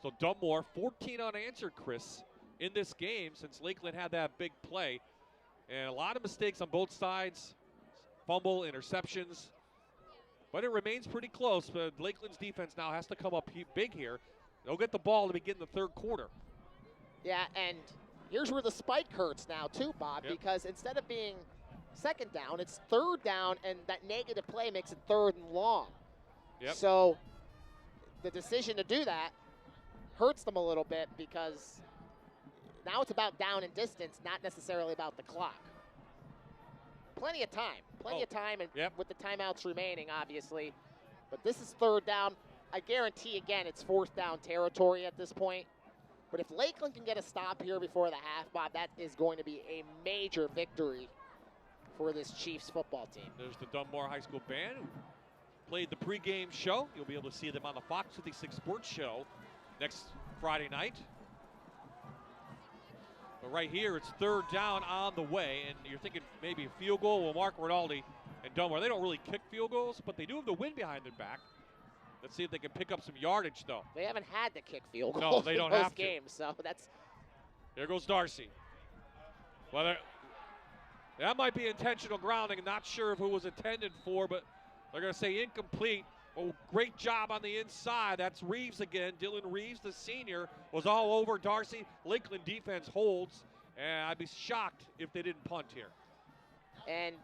So Dunmore, 14 unanswered, Chris, in this game since Lakeland had that big play. And a lot of mistakes on both sides, fumble, interceptions. But it remains pretty close. But Lakeland's defense now has to come up big here. They'll get the ball to begin the third quarter. Yeah, and here's where the spike hurts now too, Bob, Yep. because instead of being second down, it's third down, and that negative play makes it third and long. Yep. So the decision to do that hurts them a little bit because now it's about down and distance, not necessarily about the clock. Plenty of time, and Yep. with the timeouts remaining, obviously. But this is third down. I guarantee, again, it's fourth down territory at this point. But if Lakeland can get a stop here before the half, Bob, that is going to be a major victory for this Chiefs football team. There's the Dunmore High School band who played the pregame show. You'll be able to see them on the Fox 56 Sports Show next Friday night. But right here, it's third down on the way, and you're thinking maybe a field goal. Well, Mark Rinaldi and Dunmore, they don't really kick field goals, but they do have the wind behind their back. Let's see if they can pick up some yardage, though. They haven't had to kick field goals No, they don't in those have to. games, so that's... There goes Darcy. Well, that might be intentional grounding. Not sure of who was intended for, but they're going to say incomplete. Oh, great job on the inside. That's Reeves again. Dylan Reeves, the senior, was all over Darcy. Lakeland defense holds, and I'd be shocked if they didn't punt here. And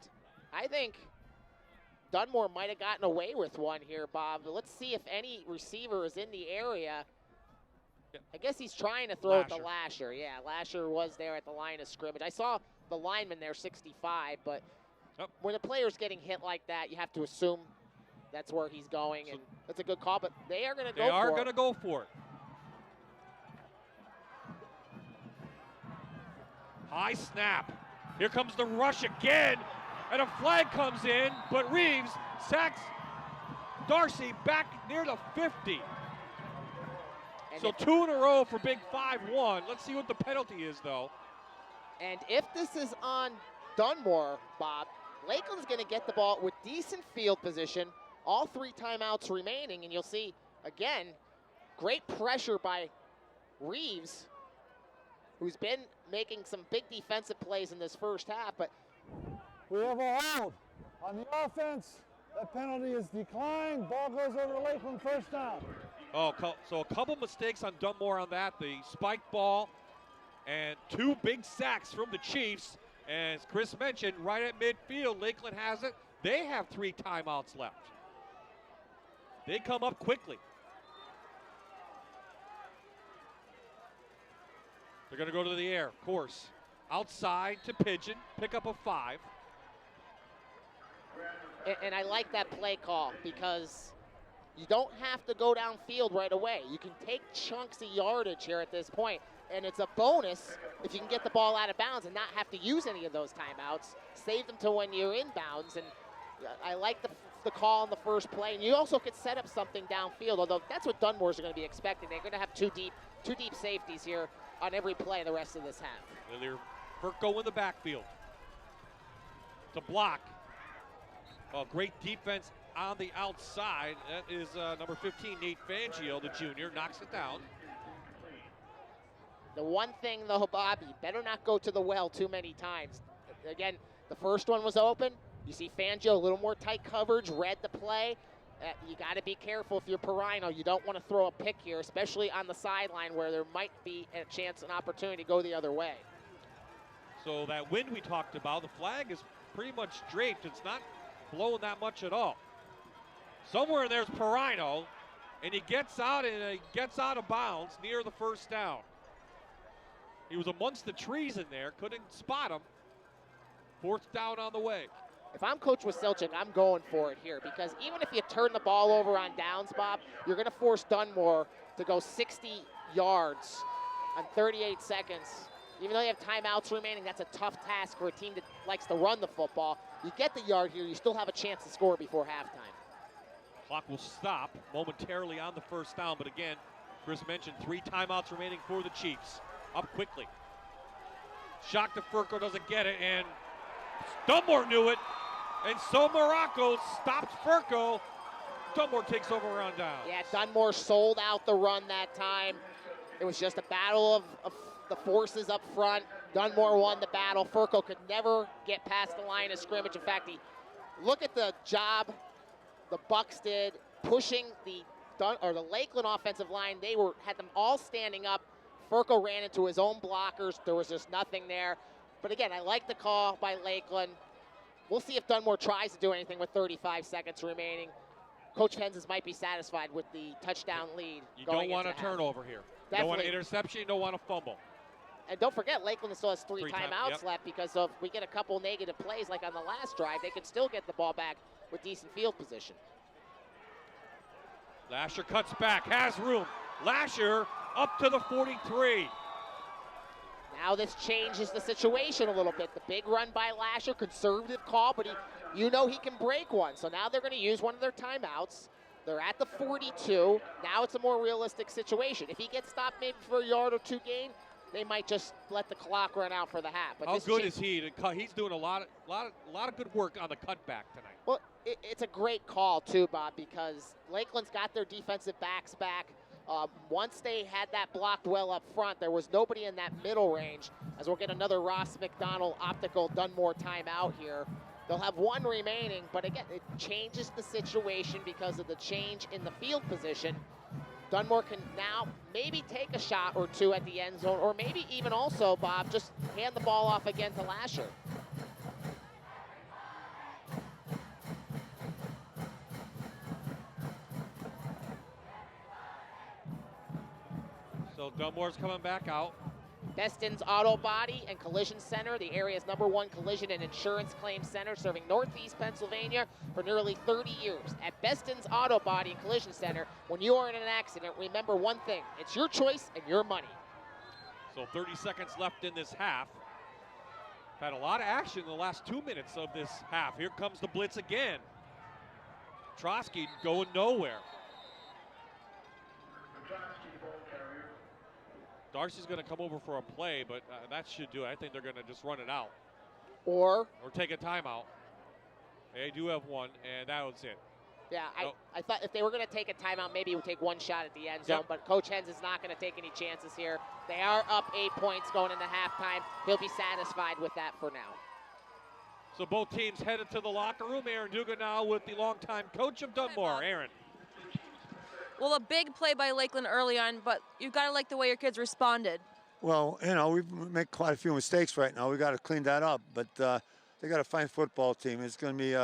I think Dunmore might have gotten away with one here, Bob. But let's see if any receiver is in the area. Yep. I guess he's trying to throw it to Lasher. Lasher. Yeah, Lasher was there at the line of scrimmage. I saw the lineman there, 65, but Yep. when a player's getting hit like that, you have to assume that's where he's going, and that's a good call, but they are going to go for it. They are going to go for it. High snap. Here comes the rush again, and a flag comes in, but Reeves sacks Darcy back near the 50. And So if- 2 in a row for Big 5-1. Let's see what the penalty is, though. And if this is on Dunmore, Bob, Lakeland's going to get the ball with decent field position, all 3 timeouts remaining, and you'll see, again, great pressure by Reeves, who's been making some big defensive plays in this first half, but We have a hold on the offense. That penalty is declined. Ball goes over to Lakeland, first down. So a couple mistakes on Dunmore on that. The spike ball and 2 big sacks from the Chiefs. And as Chris mentioned, right at midfield, Lakeland has it. They have 3 timeouts left. They come up quickly. They're going to go to the air, of course. Outside to Pigeon, pick up a 5. and I like that play call because you don't have to go downfield right away. You can take chunks of yardage here at this point, and it's a bonus if you can get the ball out of bounds and not have to use any of those timeouts. Save them to when you're inbounds, and I like the call on the first play. And you also could set up something downfield, although that's what Dunmore's are going to be expecting. They're going to have two deep safeties here on every play the rest of this half. They're Furco in the backfield to block. Oh, great defense on the outside. That is number 15, Nate Fangio, the junior, knocks it down. The one thing, though, Bobby, better not go to the well too many times. Again, the first one was open. You see Fangio, a little more tight coverage, read the play. You got to be careful if you're Perino. You don't want to throw a pick here, especially on the sideline where there might be a chance, an opportunity to go the other way. So that wind we talked about, the flag is pretty much draped. It's not blowing that much at all. Somewhere there's Perino, and he gets out of bounds near the first down. He was amongst the trees in there, couldn't spot him. Fourth down on the way. If I'm Coach Wasilchik, I'm going for it here because even if you turn the ball over on downs, Bob, you're going to force Dunmore to go 60 yards on 38 seconds. Even though you have timeouts remaining, that's a tough task for a team that likes to run the football. You get the yard here, you still have a chance to score before halftime. Clock will stop momentarily on the first down, but again, Chris mentioned 3 timeouts remaining for the Chiefs. Up quickly. Shock to Furco, doesn't get it, and Dunmore knew it, and so Morocco stops Furco. Dunmore takes over on down. Yeah, Dunmore sold out the run that time. It was just a battle of the forces up front. Dunmore won the battle. Furco could never get past the line of scrimmage. In fact, look at the job the Bucks did pushing the Lakeland offensive line. They had them all standing up. Furco ran into his own blockers. There was just nothing there. But again, I like the call by Lakeland. We'll see if Dunmore tries to do anything with 35 seconds remaining. Coach Hens might be satisfied with the touchdown lead. You don't want a turnover here. You don't want an interception. You don't want a fumble. And don't forget, Lakeland still has three timeouts yep. left, because if we get a couple negative plays like on the last drive, they can still get the ball back with decent field position. Lasher cuts back, has room. Lasher up to the 43. Now this changes the situation a little bit. The big run by Lasher, conservative call, but you know he can break one. So now they're going to use one of their timeouts. They're at the 42. Now it's a more realistic situation. If he gets stopped maybe for a yard or two gain, they might just let the clock run out for the half. But how good is he? He's doing a lot of good work on the cutback tonight. Well, it's a great call too, Bob, because Lakeland's got their defensive backs back. Once they had that blocked well up front, there was nobody in that middle range. As we'll get another Ross McDonald optical Dunmore timeout here. They'll have one remaining, but again, it changes the situation because of the change in the field position. Dunmore can now maybe take a shot or two at the end zone, or maybe even also, Bob, just hand the ball off again to Lasher. So Dunmore's coming back out. Beston's Auto Body and Collision Center, the area's #1 collision and insurance claim center, serving Northeast Pennsylvania for nearly 30 years. At Beston's Auto Body and Collision Center, when you are in an accident, remember one thing: it's your choice and your money. So 30 seconds left in this half. Had a lot of action in the last 2 minutes of this half. Here comes the blitz again. Trotsky going nowhere. Darcy's going to come over for a play, but that should do it. I think they're going to just run it out. Or take a timeout. They do have one, and that was it. Yeah, I thought if they were going to take a timeout, maybe it would take one shot at the end zone, but Coach Hens is not going to take any chances here. They are up 8 points going into halftime. He'll be satisfied with that for now. So both teams headed to the locker room. Aaron Dugan now with the longtime coach of Dunmore. Aaron. Well, a big play by Lakeland early on, but you've got to like the way your kids responded. Well, you know, we've made quite a few mistakes right now. We got to clean that up, but they got a fine football team. It's going to be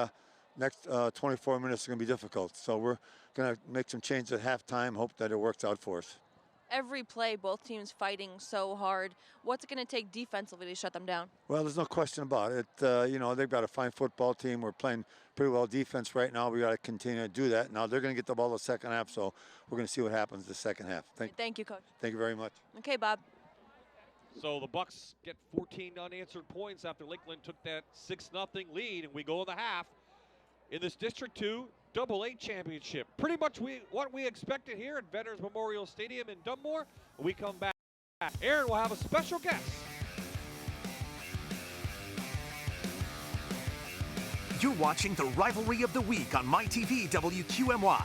next 24 minutes is going to be difficult. So we're going to make some changes at halftime, hope that it works out for us. Every play, both teams fighting so hard. What's it going to take defensively to shut them down? Well, there's no question about it. You know, they've got a fine football team. We're playing pretty well defense right now. We got to continue to do that. Now they're going to get the ball the second half, so we're going to see what happens the second half. Thank you, Coach. Thank you very much. Okay, Bob. So the Bucks get 14 unanswered points after Lakeland took that 6-0 lead, and we go in the half in this District 2 AA championship. Pretty much what we expected here at Veterans Memorial Stadium in Dunmore. When we come back, Aaron will have a special guest. You're watching the Rivalry of the Week on MyTV WQMY.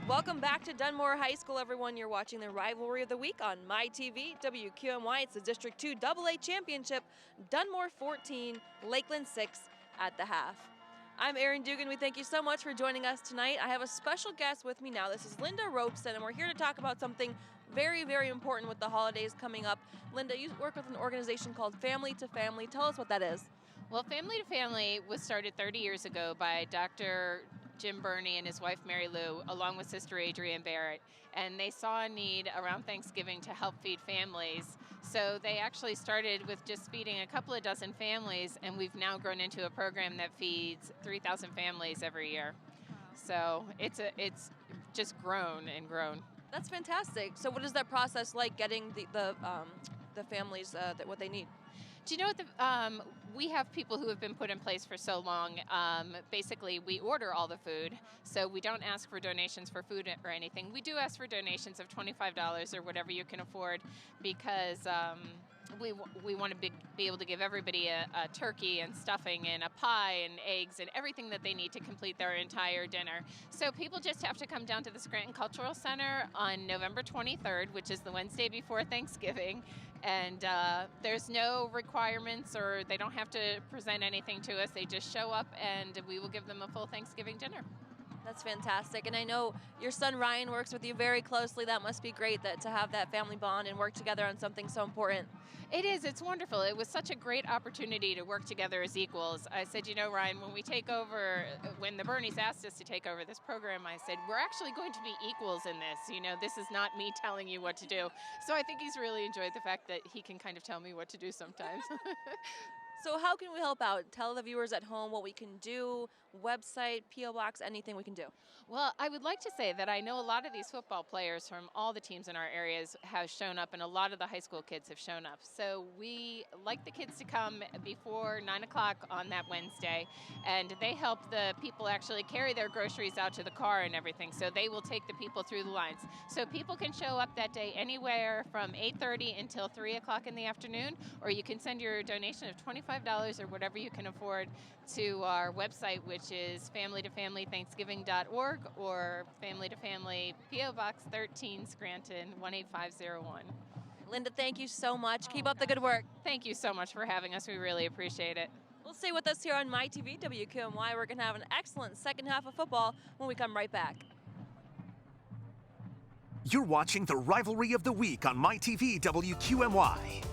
Welcome back to Dunmore High School, everyone. You're watching the Rivalry of the Week on MyTV WQMY. It's the District 2 AA Championship. Dunmore 14, Lakeland 6 at the half. I'm Erin Dugan. We thank you so much for joining us tonight. I have a special guest with me now. This is Linda Robeson, and we're here to talk about something very, very important with the holidays coming up. Linda, you work with an organization called Family to Family. Tell us what that is. Well, Family to Family was started 30 years ago by Dr. Jim Burney and his wife Mary Lou, along with Sister Adrienne Barrett, and they saw a need around Thanksgiving to help feed families. So they actually started with just feeding a couple of dozen families, and we've now grown into a program that feeds 3,000 families every year. So it's just grown and grown. That's fantastic. So what is that process like, getting the families what they need? Do you know what we have people who have been put in place for so long. Basically, we order all the food, so we don't ask for donations for food or anything. We do ask for donations of $25 or whatever you can afford, because we want to be able to give everybody a turkey and stuffing and a pie and eggs and everything that they need to complete their entire dinner. So people just have to come down to the Scranton Cultural Center on November 23rd, which is the Wednesday before Thanksgiving. And there's no requirements, or they don't have to present anything to us. They just show up and we will give them a full Thanksgiving dinner. That's fantastic. And I know your son Ryan works with you very closely. That must be great to have that family bond and work together on something so important. It is. It's wonderful. It was such a great opportunity to work together as equals. I said, you know, Ryan, when we take over, when the Bernies asked us to take over this program, I said, we're actually going to be equals in this. You know, this is not me telling you what to do. So I think he's really enjoyed the fact that he can kind of tell me what to do sometimes. So how can we help out? Tell the viewers at home what we can do, website, P.O. Box, anything we can do. Well, I would like to say that I know a lot of these football players from all the teams in our areas have shown up, and a lot of the high school kids have shown up. So we like the kids to come before 9 o'clock on that Wednesday, and they help the people actually carry their groceries out to the car and everything. So they will take the people through the lines. So people can show up that day anywhere from 8:30 until 3 o'clock in the afternoon, or you can send your donation of $25 or whatever you can afford to our website, which is familytofamilythanksgiving.org or Family to Family, P.O. Box 13, Scranton, 18501. Linda, thank you so much. Keep up the good work. Thank you so much for having us. We really appreciate it. Well, stay with us here on MyTV WQMY. We're going to have an excellent second half of football when we come right back. You're watching the Rivalry of the Week on MyTV WQMY.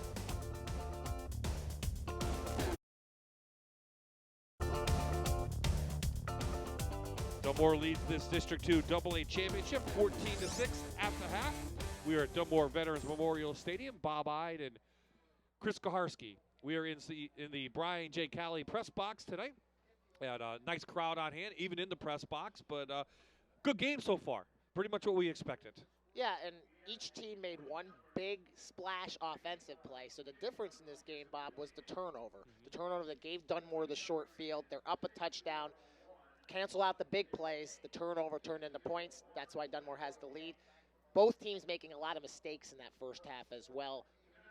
Dunmore leads this District 2 AA championship 14-6 at the half. We are at Dunmore Veterans Memorial Stadium. Bob Ide and Chris Kaharski. We are in the Brian J. Cali press box tonight. We had a nice crowd on hand, even in the press box, but good game so far. Pretty much what we expected. Yeah, and each team made one big splash offensive play. So the difference in this game, Bob, was the turnover. The turnover that gave Dunmore the short field. They're up a touchdown. Cancel out the big plays. The turnover turned into points. That's why Dunmore has the lead. Both teams making a lot of mistakes in that first half as well.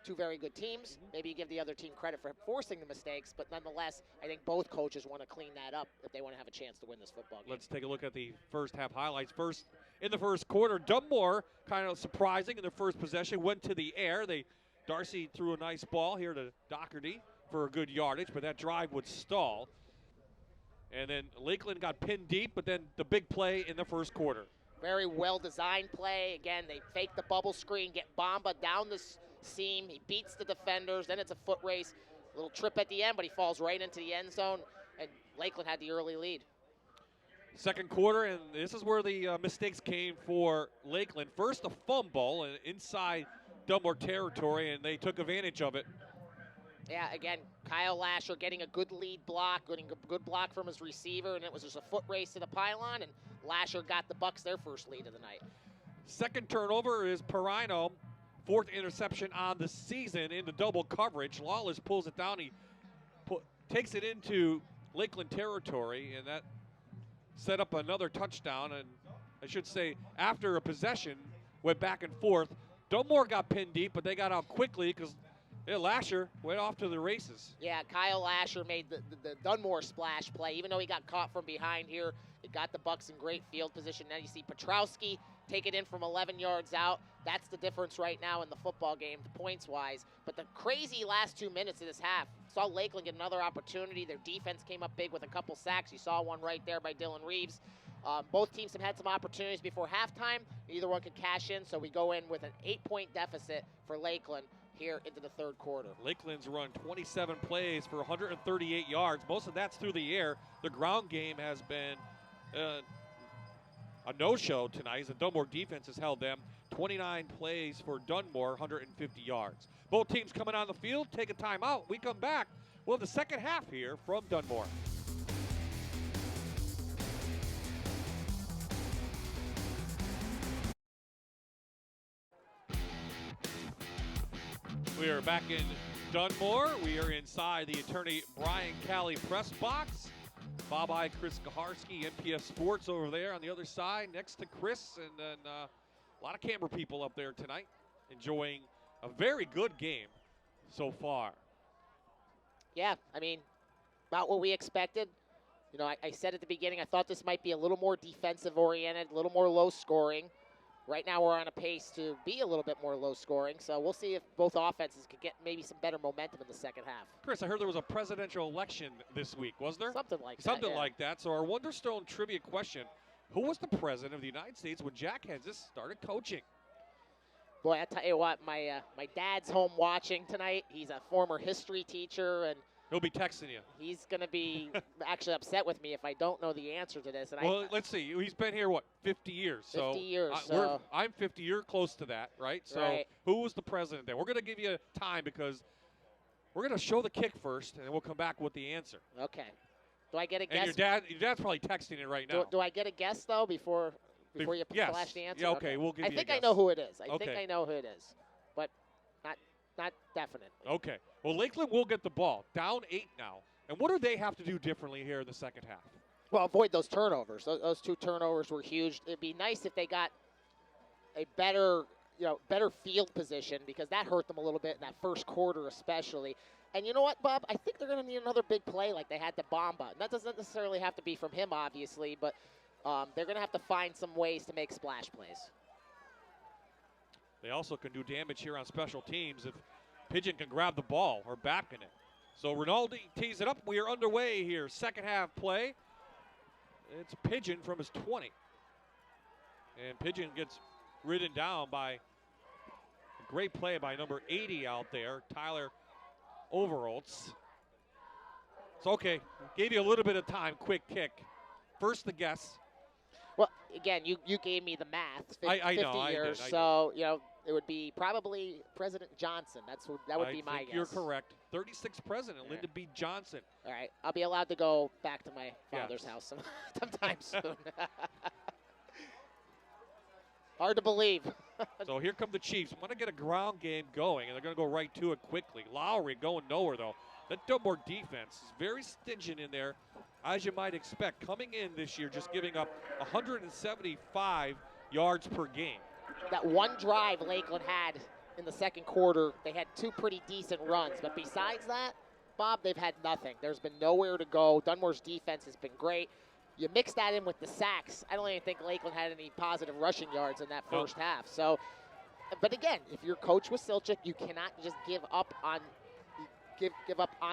Two very good teams. Maybe you give the other team credit for forcing the mistakes, but nonetheless, I think both coaches want to clean that up if they want to have a chance to win this football game. Let's take a look at the first half highlights. First, in the first quarter, Dunmore, kind of surprising in their first possession, went to the air. Darcy threw a nice ball here to Doherty for a good yardage, but that drive would stall. And then Lakeland got pinned deep, but then the big play in the first quarter. Very well-designed play. Again, they fake the bubble screen, get Bamba down the seam. He beats the defenders. Then it's a foot race. A little trip at the end, but he falls right into the end zone. And Lakeland had the early lead. Second quarter, and this is where the mistakes came for Lakeland. First, a fumble inside Dunmore territory, and they took advantage of it. Yeah, again, Kyle Lasher getting a good lead block, getting a good block from his receiver, and it was just a foot race to the pylon, and Lasher got the Bucks their first lead of the night. Second turnover is Perino. Fourth interception on the season into double coverage. Lawless pulls it down. He takes it into Lakeland territory, and that set up another touchdown. And I should say, after a possession, went back and forth. Dunmore got pinned deep, but they got out quickly because Lasher went off to the races. Yeah, Kyle Lasher made the Dunmore splash play. Even though he got caught from behind here, it got the Bucks in great field position. Now you see Petrowski take it in from 11 yards out. That's the difference right now in the football game, points-wise. But the crazy last 2 minutes of this half, saw Lakeland get another opportunity. Their defense came up big with a couple sacks. You saw one right there by Dylan Reeves. Both teams have had some opportunities before halftime. Neither one could cash in, so we go in with an 8-point deficit for Lakeland here into the third quarter. Lakeland's run 27 plays for 138 yards. Most of that's through the air. The ground game has been a no-show tonight as the Dunmore defense has held them. 29 plays for Dunmore, 150 yards. Both teams coming on the field, take a timeout. We come back. We'll have the second half here from Dunmore. We are back in Dunmore. We are inside the attorney Brian Cali press box. Bob I, Chris Kaharski, NPS Sports over there on the other side next to Chris. And then a lot of camera people up there tonight enjoying a very good game so far. Yeah, I mean, about what we expected. You know, I said at the beginning, I thought this might be a little more defensive-oriented, a little more low-scoring. Right now we're on a pace to be a little bit more low-scoring, so we'll see if both offenses could get maybe some better momentum in the second half. Chris, I heard there was a presidential election this week, was there? Something like that. Something yeah. like that. So our Wonderstone trivia question, who was the president of the United States when Jack Henzis started coaching? Boy, I tell you what, my dad's home watching tonight. He's a former history teacher, and He'll be texting you. he's going to be actually upset with me if I don't know the answer to this. And Well, let's see. He's been here, 50 years? 50 years. I'm 50. You're close to that, right? So Right. who was the president then? We're going to give you time because we're going to show the kick first, and then we'll come back with the answer. Okay. Do I get a And guess? your dad's probably texting it right now. Do I get a guess, though, before you yes. flash the answer? Yeah, okay, we'll give you a I think I guess. know who it is. I Okay. think I know who it is, but not definite. Okay. Well, Lakeland will get the ball. Down 8 now. And what do they have to do differently here in the second half? Well, avoid those turnovers. Those 2 turnovers were huge. It'd be nice if they got a better field position, because that hurt them a little bit in that first quarter especially. And you know what, Bob? I think they're going to need another big play like they had to Bamba. And that doesn't necessarily have to be from him, obviously, but they're going to have to find some ways to make splash plays. They also can do damage here on special teams if Pigeon can grab the ball or back in it. So Rinaldi tees it up. We are underway here. Second half play. It's Pigeon from his 20. And Pigeon gets ridden down by a great play by number 80 out there, Tyler Overholtz. It's okay. Gave you a little bit of time. Quick kick. First the guess. Well, again, you gave me the math. 50 I know, years, I did. so it would be probably President Johnson. That would be my guess. You're correct. 36th president, Lyndon B. Johnson. All right, I'll be allowed to go back to my father's house sometime soon. Hard to believe. So here come the Chiefs. Want to get a ground game going, and they're going to go right to it quickly. Lowry going nowhere, though. The Dunmore defense is very stingent in there, as you might expect. Coming in this year, just giving up 175 yards per game. That one drive Lakeland had in the second quarter, they had 2 pretty decent runs. But besides that, Bob, they've had nothing. There's been nowhere to go. Dunmore's defense has been great. You mix that in with the sacks. I don't even think Lakeland had any positive rushing yards in that first half. So, but again, if you're coach with Silchik, you cannot just give up on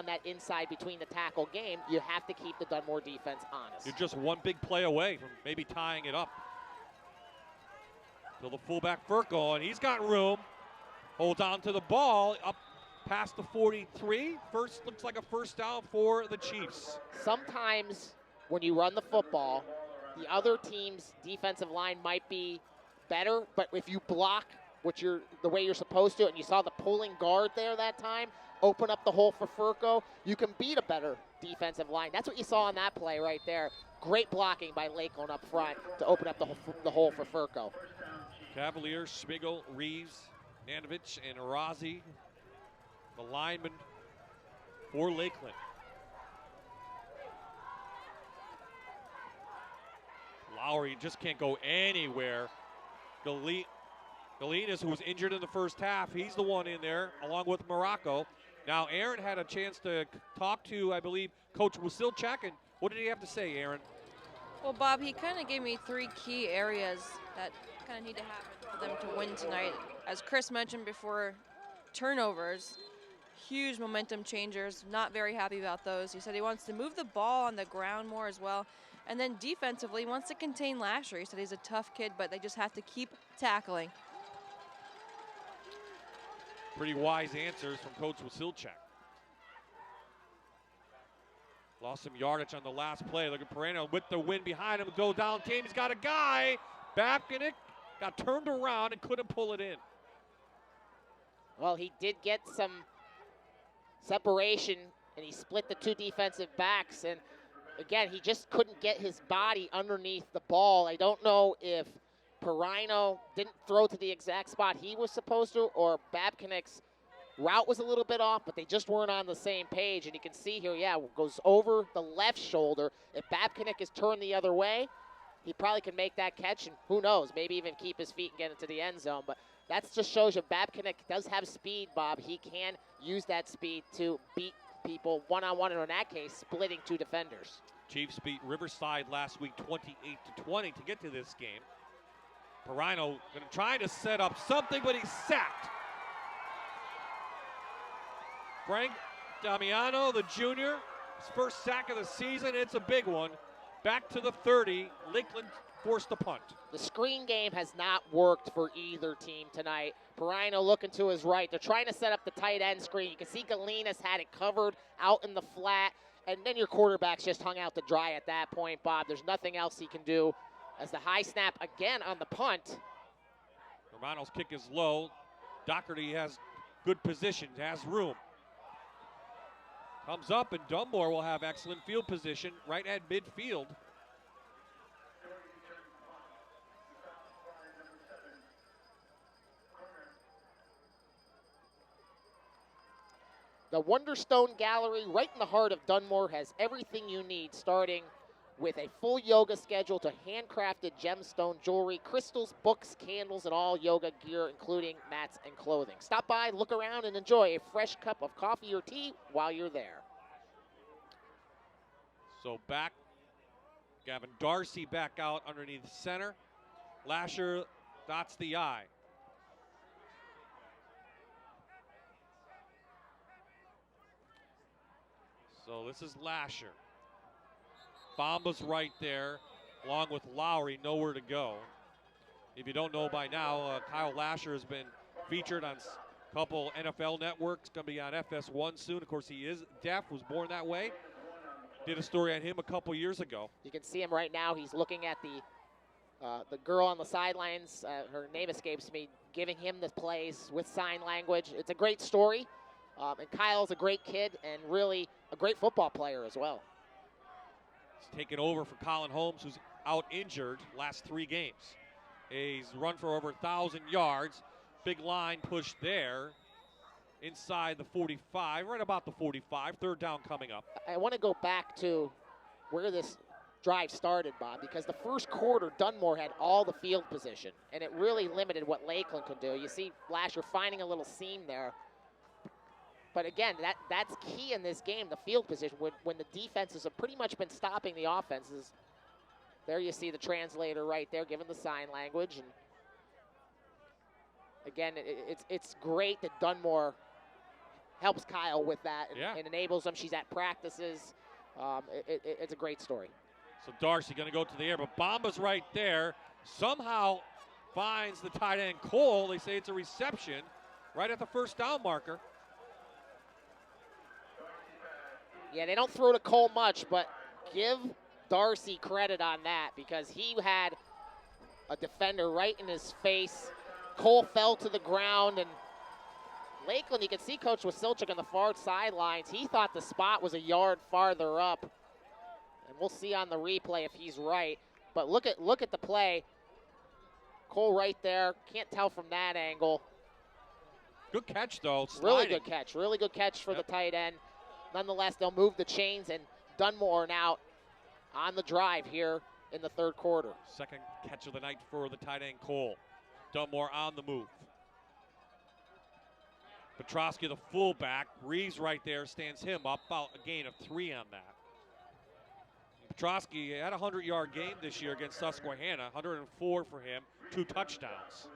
that inside between the tackle game. You have to keep the Dunmore defense honest. You're just one big play away from maybe tying it up. To the fullback Furco, and he's got room. Holds on to the ball up past the 43. First looks like a first down for the Chiefs. Sometimes when you run the football, the other team's defensive line might be better, but if you block the way you're supposed to, and you saw the pulling guard there that time, open up the hole for Furco, you can beat a better defensive line. That's what you saw on that play right there. Great blocking by Lakeland up front to open up the hole for Furco. Cavalier, Schmigel, Reeves, Nanovich, and Arazi, the lineman for Lakeland. Lowry just can't go anywhere. Galinas, who was injured in the first half, he's the one in there, along with Morocco. Now, Aaron had a chance to talk to, I believe, Coach Wasilchak, and what did he have to say, Aaron? Well, Bob, he kind of gave me 3 key areas that kind of need to happen for them to win tonight. As Chris mentioned before, turnovers, huge momentum changers, not very happy about those. He said he wants to move the ball on the ground more as well. And then defensively, he wants to contain Lasher. He said he's a tough kid, but they just have to keep tackling. Pretty wise answers from Coach Wasilchak. Lost some yardage on the last play. Look at Pereno with the wind behind him. Go down team. He's got a guy back in it. Got turned around and couldn't pull it in. Well, he did get some separation, and he split the 2 defensive backs. And again, he just couldn't get his body underneath the ball. I don't know if Perino didn't throw to the exact spot he was supposed to, or Babcock's route was a little bit off, but they just weren't on the same page. And you can see here, goes over the left shoulder. If Babcock is turned the other way, he probably can make that catch, and who knows, maybe even keep his feet and get into the end zone. But that just shows you Babcock does have speed, Bob. He can use that speed to beat people one-on-one, and in that case, splitting 2 defenders. Chiefs beat Riverside last week 28-20 to get to this game. Perino trying to set up something, but he's sacked. Frank Damiano, the junior, his first sack of the season. It's a big one. Back to the 30. Lakeland forced the punt. The screen game has not worked for either team tonight. Perino looking to his right. They're trying to set up the tight end screen. You can see Galinas had it covered out in the flat, and then your quarterback's just hung out to dry at that point, Bob. There's nothing else he can do as the high snap again on the punt. Romano's kick is low. Doherty has good position, has room. Comes up, and Dunmore will have excellent field position right at midfield. The Wonderstone Gallery, right in the heart of Dunmore, has everything you need, starting with a full yoga schedule to handcrafted gemstone jewelry, crystals, books, candles, and all yoga gear, including mats and clothing. Stop by, look around, and enjoy a fresh cup of coffee or tea while you're there. So back, Gavin Darcy back out underneath center. Lasher dots the I. So this is Lasher. Bomba's right there, along with Lowry, nowhere to go. If you don't know by now, Kyle Lasher has been featured on a couple NFL networks, going to be on FS1 soon. Of course, he is deaf, was born that way. Did a story on him a couple years ago. You can see him right now. He's looking at the girl on the sidelines. Her name escapes me, giving him the plays with sign language. It's a great story. And Kyle's a great kid and really a great football player as well. He's taken over for Colin Holmes, who's out injured last 3 games. He's run for over 1,000 yards. Big line push there. Inside the 45, right about the 45. 3rd down coming up. I want to go back to where this drive started, Bob, because the first quarter, Dunmore had all the field position, and it really limited what Lakeland could do. You see Lasher finding a little seam there. But again, that's key in this game, the field position, when the defenses have pretty much been stopping the offenses. There you see the translator right there giving the sign language. And again, it's great that Dunmore helps Kyle with that and enables them. She's at practices. It's a great story. So Darcy going to go to the air, but Bomba's right there. Somehow finds the tight end Cole. They say it's a reception right at the 1st down marker. Yeah, they don't throw to Cole much, but give Darcy credit on that because he had a defender right in his face. Cole fell to the ground, and Lakeland, you can see Coach Wasilchuk on the far sidelines. He thought the spot was a yard farther up, and we'll see on the replay if he's right. But look at the play. Cole right there. Can't tell from that angle. Good catch, though. Really good catch. Really good catch for the tight end. Nonetheless, they'll move the chains, and Dunmore now on the drive here in the 3rd quarter. 2nd catch of the night for the tight end Cole. Dunmore on the move. Petrosky, the fullback. Reeves right there stands him up. About a gain of 3 on that. Petrosky had a 100-yard game this year against Susquehanna. 104 for him. 2 touchdowns.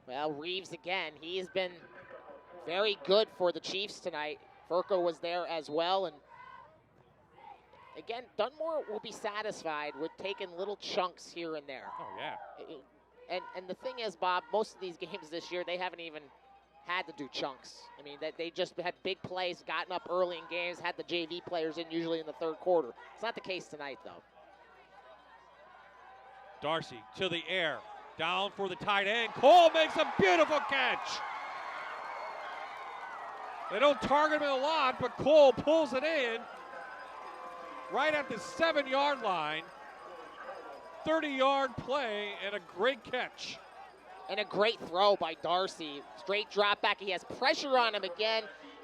Well, Reeves again. He has been very good for the Chiefs tonight. Furco was there as well. And again, Dunmore will be satisfied with taking little chunks here and there. Oh, yeah. And the thing is, Bob, most of these games this year, they haven't even had to do chunks. I mean, they just had big plays, gotten up early in games, had the JV players in usually in the 3rd quarter. It's not the case tonight, though. Darcy to the air. Down for the tight end. Cole makes a beautiful catch. They don't target him a lot, but Cole pulls it in right at the 7-yard line. 30-yard play and a great catch. And a great throw by Darcy. Straight drop back. He has pressure on him again.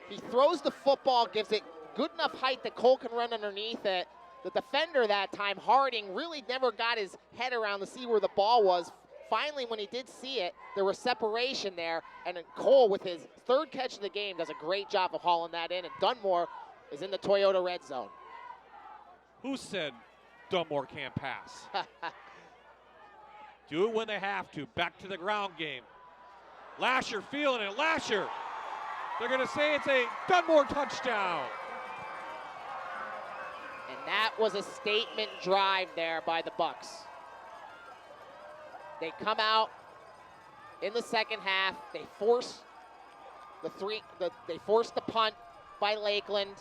He throws the football, gives it good enough height that Cole can run underneath it. The defender that time, Harding, really never got his head around to see where the ball was. Finally, when he did see it, there was separation there, and Cole, with his 3rd catch of the game, does a great job of hauling that in, and Dunmore is in the Toyota red zone. Who said Dunmore can't pass? Do it when they have to. Back to the ground game. Lasher feeling it. Lasher. They're going to say it's a Dunmore touchdown. And That was a statement drive there by the Bucks. They come out in the second half. They force the punt by Lakeland,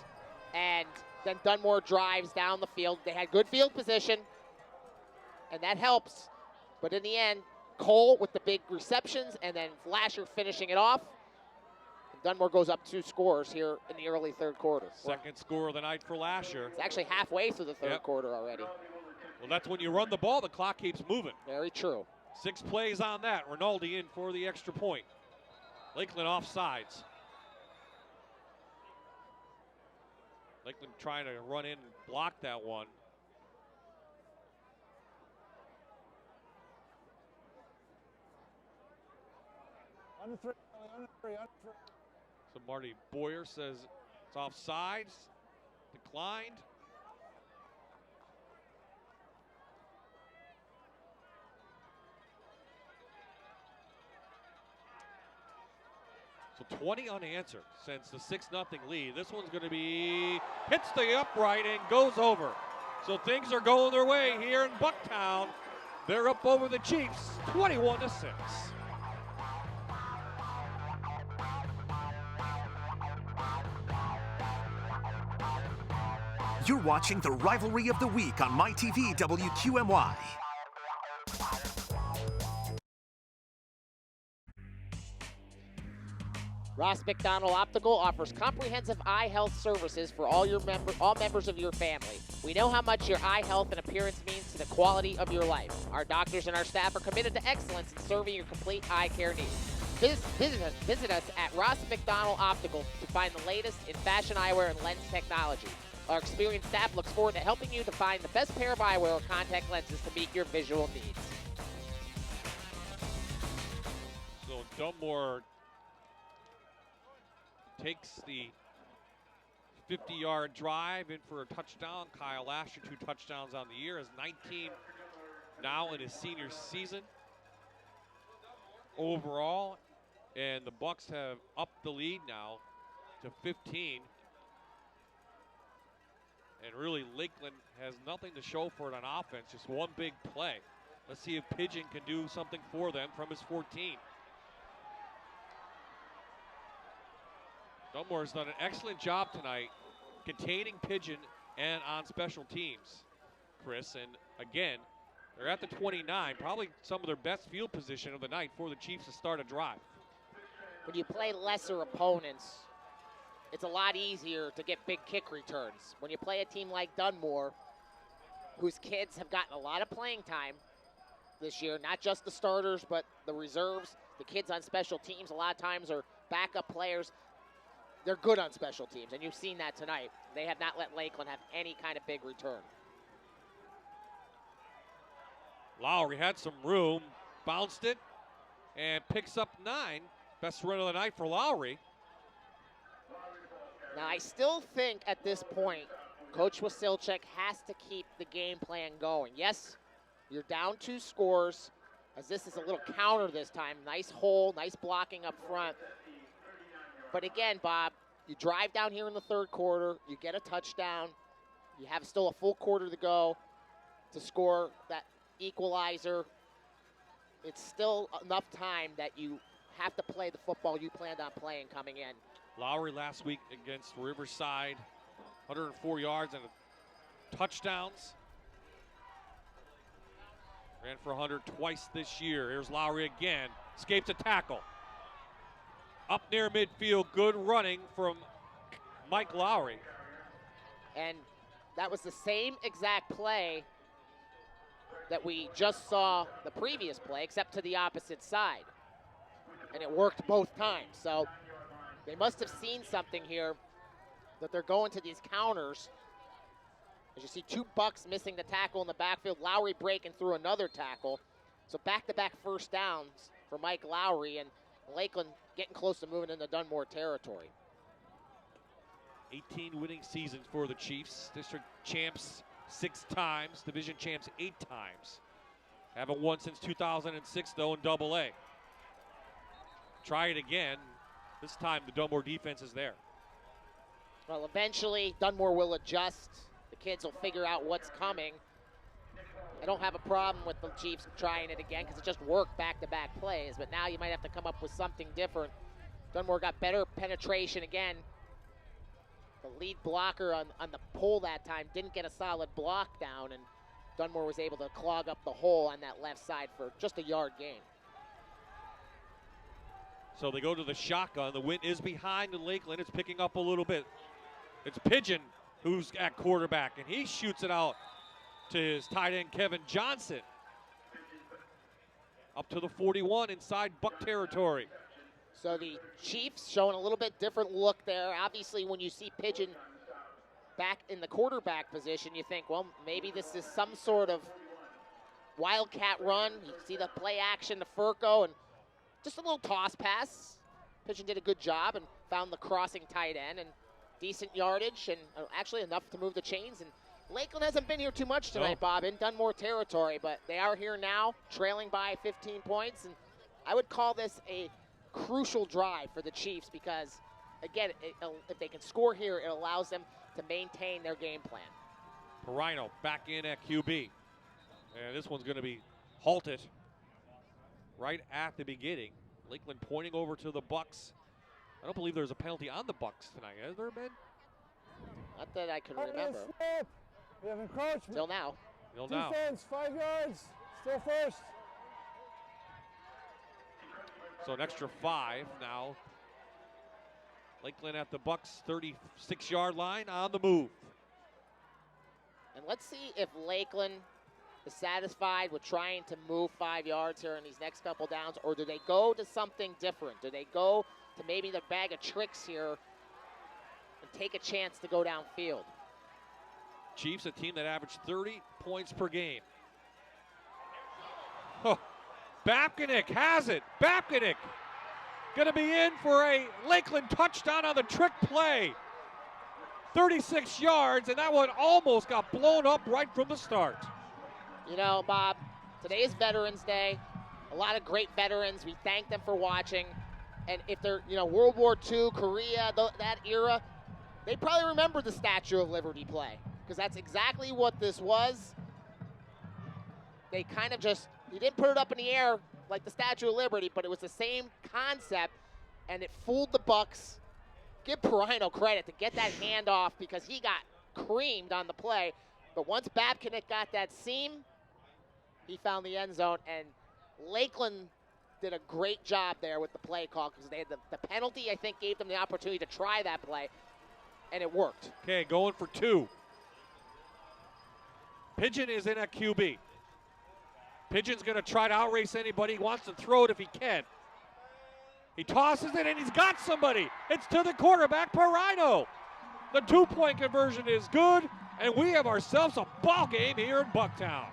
and then Dunmore drives down the field. They had good field position, and that helps. But in the end, Cole with the big receptions, and then Flasher finishing it off. Dunmore goes up 2 scores here in the early third quarter. Second score of the night for Lasher. It's actually halfway through the third quarter already. Well, that's when you run the ball, the clock keeps moving. Very true. 6 plays on that. Rinaldi in for the extra point. Lakeland offsides. Lakeland trying to run in and block that one. Under three. So Marty Boyer says it's offsides, declined. So 20 unanswered since the 6-0 lead. This one's going to be, hits the upright and goes over. So things are going their way here in Bucktown. They're up over the Chiefs, 21-6. You're watching the Rivalry of the Week on MyTV WQMY. Ross McDonald Optical offers comprehensive eye health services for all members of your family. We know how much your eye health and appearance means to the quality of your life. Our doctors and our staff are committed to excellence in serving your complete eye care needs. Visit us at Ross McDonald Optical to find the latest in fashion eyewear and lens technology. Our experienced staff looks forward to helping you to find the best pair of eyewear or contact lenses to meet your visual needs. So Dunmore takes the 50-yard drive in for a touchdown. Kyle Lasher, 2 touchdowns on the year, is 19 now in his senior season overall. And the Bucks have upped the lead now to 15. And really, Lakeland has nothing to show for it on offense, just one big play. Let's see if Pigeon can do something for them from his 14. Dunmore has done an excellent job tonight containing Pigeon and on special teams, Chris. And again, they're at the 29, probably some of their best field position of the night for the Chiefs to start a drive. When you play lesser opponents, it's a lot easier to get big kick returns. When you play a team like Dunmore, whose kids have gotten a lot of playing time this year, not just the starters, but the reserves, the kids on special teams, a lot of times are backup players. They're good on special teams, and you've seen that tonight. They have not let Lakeland have any kind of big return. Lowry had some room, bounced it, and picks up 9. Best run of the night for Lowry. Now, I still think at this point, Coach Wasilchik has to keep the game plan going. Yes, you're down 2 scores, as this is a little counter this time. Nice hole, nice blocking up front. But again, Bob, you drive down here in the third quarter, you get a touchdown, you have still a full quarter to go to score that equalizer. It's still enough time that you have to play the football you planned on playing coming in. Lowry last week against Riverside, 104 yards and touchdowns. Ran for 100 twice this year. Here's Lowry again, escapes a tackle. Up near midfield, good running from Mike Lowry. And that was the same exact play that we just saw the previous play, except to the opposite side. And it worked both times. So they must have seen something here that they're going to these counters. As you see, 2 Bucks missing the tackle in the backfield. Lowry breaking through another tackle. So back-to-back first downs for Mike Lowry, and Lakeland getting close to moving into Dunmore territory. 18 winning seasons for the Chiefs. District champs 6 times, division champs 8 times. Haven't won since 2006, though, in AA. Try it again. This time the Dunmore defense is there. Well, eventually Dunmore will adjust. the kids will figure out what's coming. I don't have a problem with the Chiefs trying it again because it just worked back-to-back plays, but now you might have to come up with something different. Dunmore got better penetration again. The lead blocker on the pull that time didn't get a solid block down, and Dunmore was able to clog up the hole on that left side for just a yard gain. So they go to the shotgun. The wind is behind, and Lakeland is picking up a little bit. It's Pigeon who's at quarterback, and he shoots it out to his tight end, Kevin Johnson. Up to the 41 inside Buck territory. So the Chiefs showing a little bit different look there. Obviously, when you see Pigeon back in the quarterback position, you think, well, maybe this is some sort of wildcat run. You see the play action to Furco, and just a little toss pass. Pigeon did a good job and found the crossing tight end, and decent yardage, and actually enough to move the chains. And Lakeland hasn't been here too much tonight, Bob, in Dunmore territory, but they are here now, trailing by 15 points. And I would call this a crucial drive for the Chiefs because, again, if they can score here, it allows them to maintain their game plan. Perino back in at QB. And this one's going to be halted right at the beginning. Lakeland pointing over to the Bucks. I don't believe there's a penalty on the Bucks tonight. Has there been? Not that I can remember. We have encroachment. Till now. Till now. Defense, 5 yards. Still first. So an extra 5 now. Lakeland at the Bucks 36-yard line on the move. And let's see if Lakeland is satisfied with trying to move 5 yards here in these next couple downs, or do they go to something different? Do they go to maybe the bag of tricks here and take a chance to go downfield? Chiefs, a team that averaged 30 points per game. Oh, Bapkinick has it. Bapkinick going to be in for a Lakeland touchdown on the trick play. 36 yards, and that one almost got blown up right from the start. You know, Bob, today is Veterans Day. A lot of great veterans. We thank them for watching. And if they're, World War II, Korea, that era, they probably remember the Statue of Liberty play, because that's exactly what this was. They kind of you didn't put it up in the air like the Statue of Liberty, but it was the same concept, and it fooled the Bucks. Give Perino credit to get that handoff because he got creamed on the play. But once Bapkinick got that seam, he found the end zone, and Lakeland did a great job there with the play call because they had the penalty, I think, gave them the opportunity to try that play, and it worked. Okay, going for 2. Pigeon is in at QB. Pigeon's going to try to outrace anybody. He wants to throw it if he can. He tosses it, and he's got somebody. It's to the quarterback, Perino. The 2-point conversion is good, and we have ourselves a ball game here in Bucktown.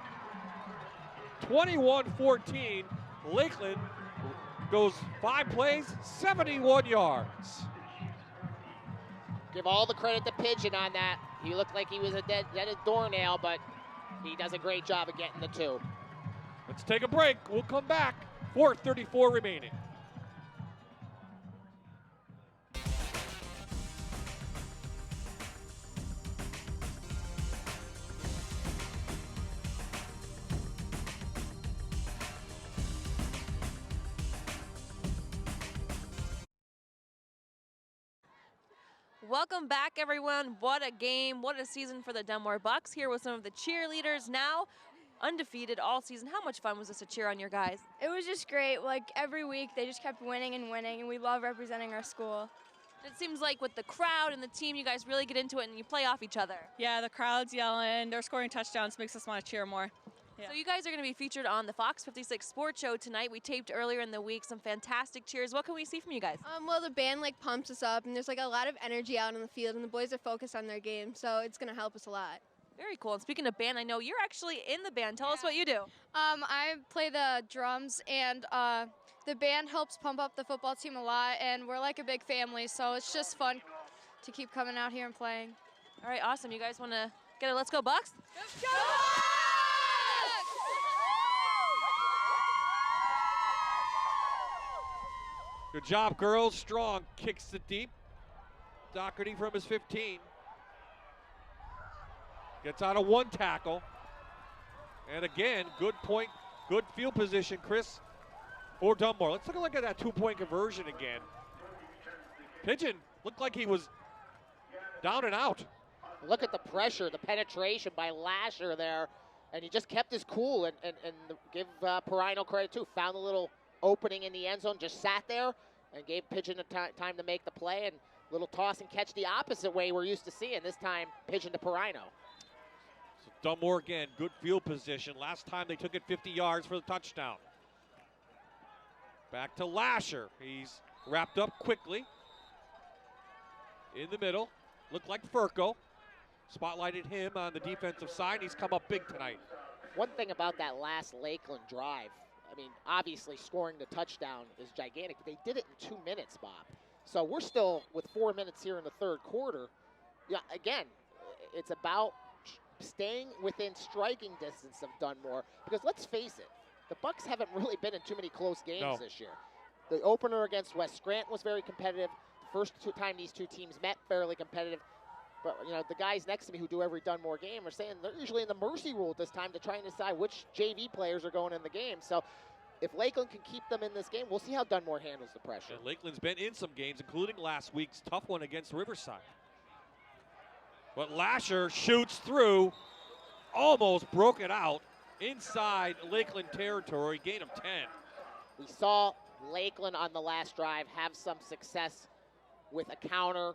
21-14. Lakeland goes 5 plays, 71 yards. Give all the credit to Pigeon on that. He looked like he was a dead doornail, but he does a great job of getting the 2. Let's take a break. We'll come back. 4:34 remaining. Welcome back, everyone. What a game, what a season for the Dunmore Bucks. Here with some of the cheerleaders now undefeated all season. How much fun was this to cheer on your guys? It was just great. Like every week they just kept winning and winning, and we love representing our school. It seems like with the crowd and the team, you guys really get into it and you play off each other. Yeah, the crowd's yelling, they're scoring touchdowns, makes us want to cheer more. Yeah. So you guys are going to be featured on the Fox 56 Sports Show tonight. We taped earlier in the week some fantastic cheers. What can we see from you guys? Well, the band pumps us up, and there's a lot of energy out on the field, and the boys are focused on their game, so it's going to help us a lot. Very cool. And speaking of band, I know you're actually in the band. Tell us what you do. I play the drums, and the band helps pump up the football team a lot, and we're like a big family, so it's just fun to keep coming out here and playing. All right, awesome. You guys want to get a Let's Go Bucks? Let's go! Good job, girls. Strong kicks it deep. Doherty from his 15. Gets out of one tackle. And again, good field position, Chris, for Dunmore. Let's take a look at that 2-point conversion again. Pigeon looked like he was down and out. Look at the pressure, the penetration by Lasher there. And he just kept his cool and give Perino credit too. Found a little opening in the end zone, just sat there and gave Pigeon time to make the play. And little toss and catch the opposite way we're used to seeing. This time, Pigeon to Perino. So Dunmore again, good field position. Last time they took it 50 yards for the touchdown. Back to Lasher. He's wrapped up quickly. In the middle, looked like Furco. Spotlighted him on the defensive side. He's come up big tonight. One thing about that last Lakeland drive, I mean, obviously scoring the touchdown is gigantic, but they did it in 2 minutes, Bob. So we're still with 4 minutes here in the third quarter. Yeah, again, it's about staying within striking distance of Dunmore, because let's face it, the Bucks haven't really been in too many close games this year. The opener against West Scranton was very competitive. The first time these two teams met, fairly competitive. But, you know, the guys next to me who do every Dunmore game are saying they're usually in the mercy rule at this time to try and decide which JV players are going in the game. So if Lakeland can keep them in this game, we'll see how Dunmore handles the pressure. And Lakeland's been in some games, including last week's tough one against Riverside. But Lasher shoots through, almost broke it out inside Lakeland territory, gain of 10. We saw Lakeland on the last drive have some success with a counter,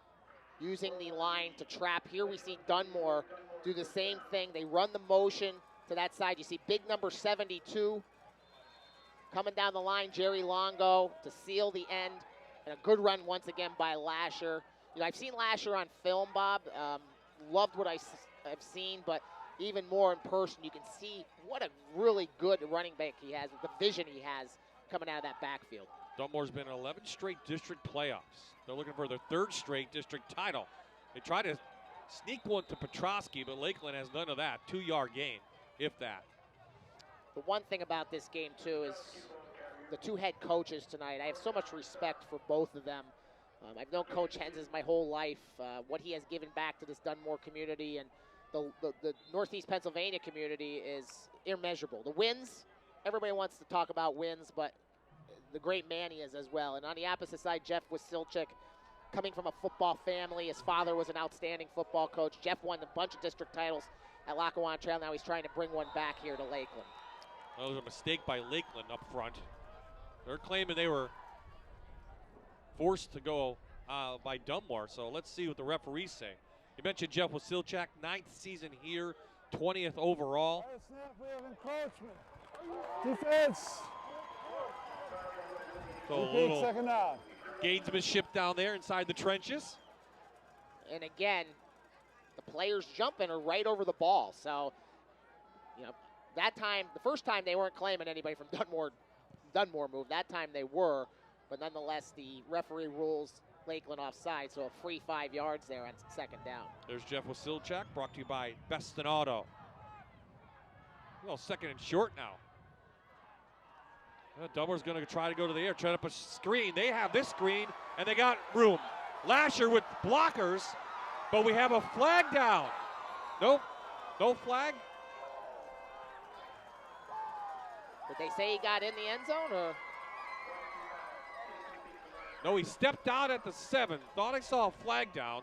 using the line to trap. Here we see Dunmore do the same thing. They run the motion to that side. You see big number 72 coming down the line, Jerry Longo, to seal the end. And a good run once again by Lasher. You know, I've seen Lasher on film, Bob. Loved what I've seen, but even more in person, you can see what a really good running back he has, the vision he has coming out of that backfield. Dunmore's been in 11 straight district playoffs. They're looking for their 3rd straight district title. They try to sneak one to Petrosky, but Lakeland has none of that. 2-yard gain, if that. The one thing about this game, too, is the two head coaches tonight. I have so much respect for both of them. I've known Coach Henses my whole life, what he has given back to this Dunmore community, and the Northeast Pennsylvania community is immeasurable. The wins, everybody wants to talk about wins, but the great man he is as well. And on the opposite side, Jeff Wasilchik, coming from a football family. His father was an outstanding football coach. Jeff won a bunch of district titles at Lackawanna Trail. Now he's trying to bring one back here to Lakeland. That was a mistake by Lakeland up front. They're claiming they were forced to go by Dunmore, so let's see what the referees say. You mentioned Jeff Wasilchak, 9th season here, 20th overall. We have encroachment. Defense. So a little second down. gamesmanship down there inside the trenches. And again, the players jumping are right over the ball. So, you know, that time, the first time they weren't claiming anybody from Dunmore move. That time they were, but nonetheless, the referee rules Lakeland offside, so a free 5 yards there on second down. There's Jeff Wasilchak, brought to you by Beston Auto. Well, 2nd and short now. Dunmore's going to try to go to the air, try to put a screen. They have this screen, and they got room. Lasher with blockers, but we have a flag down. Nope, no flag. Did they say he got in the end zone, or? No, he stepped out at the 7. Thought I saw a flag down.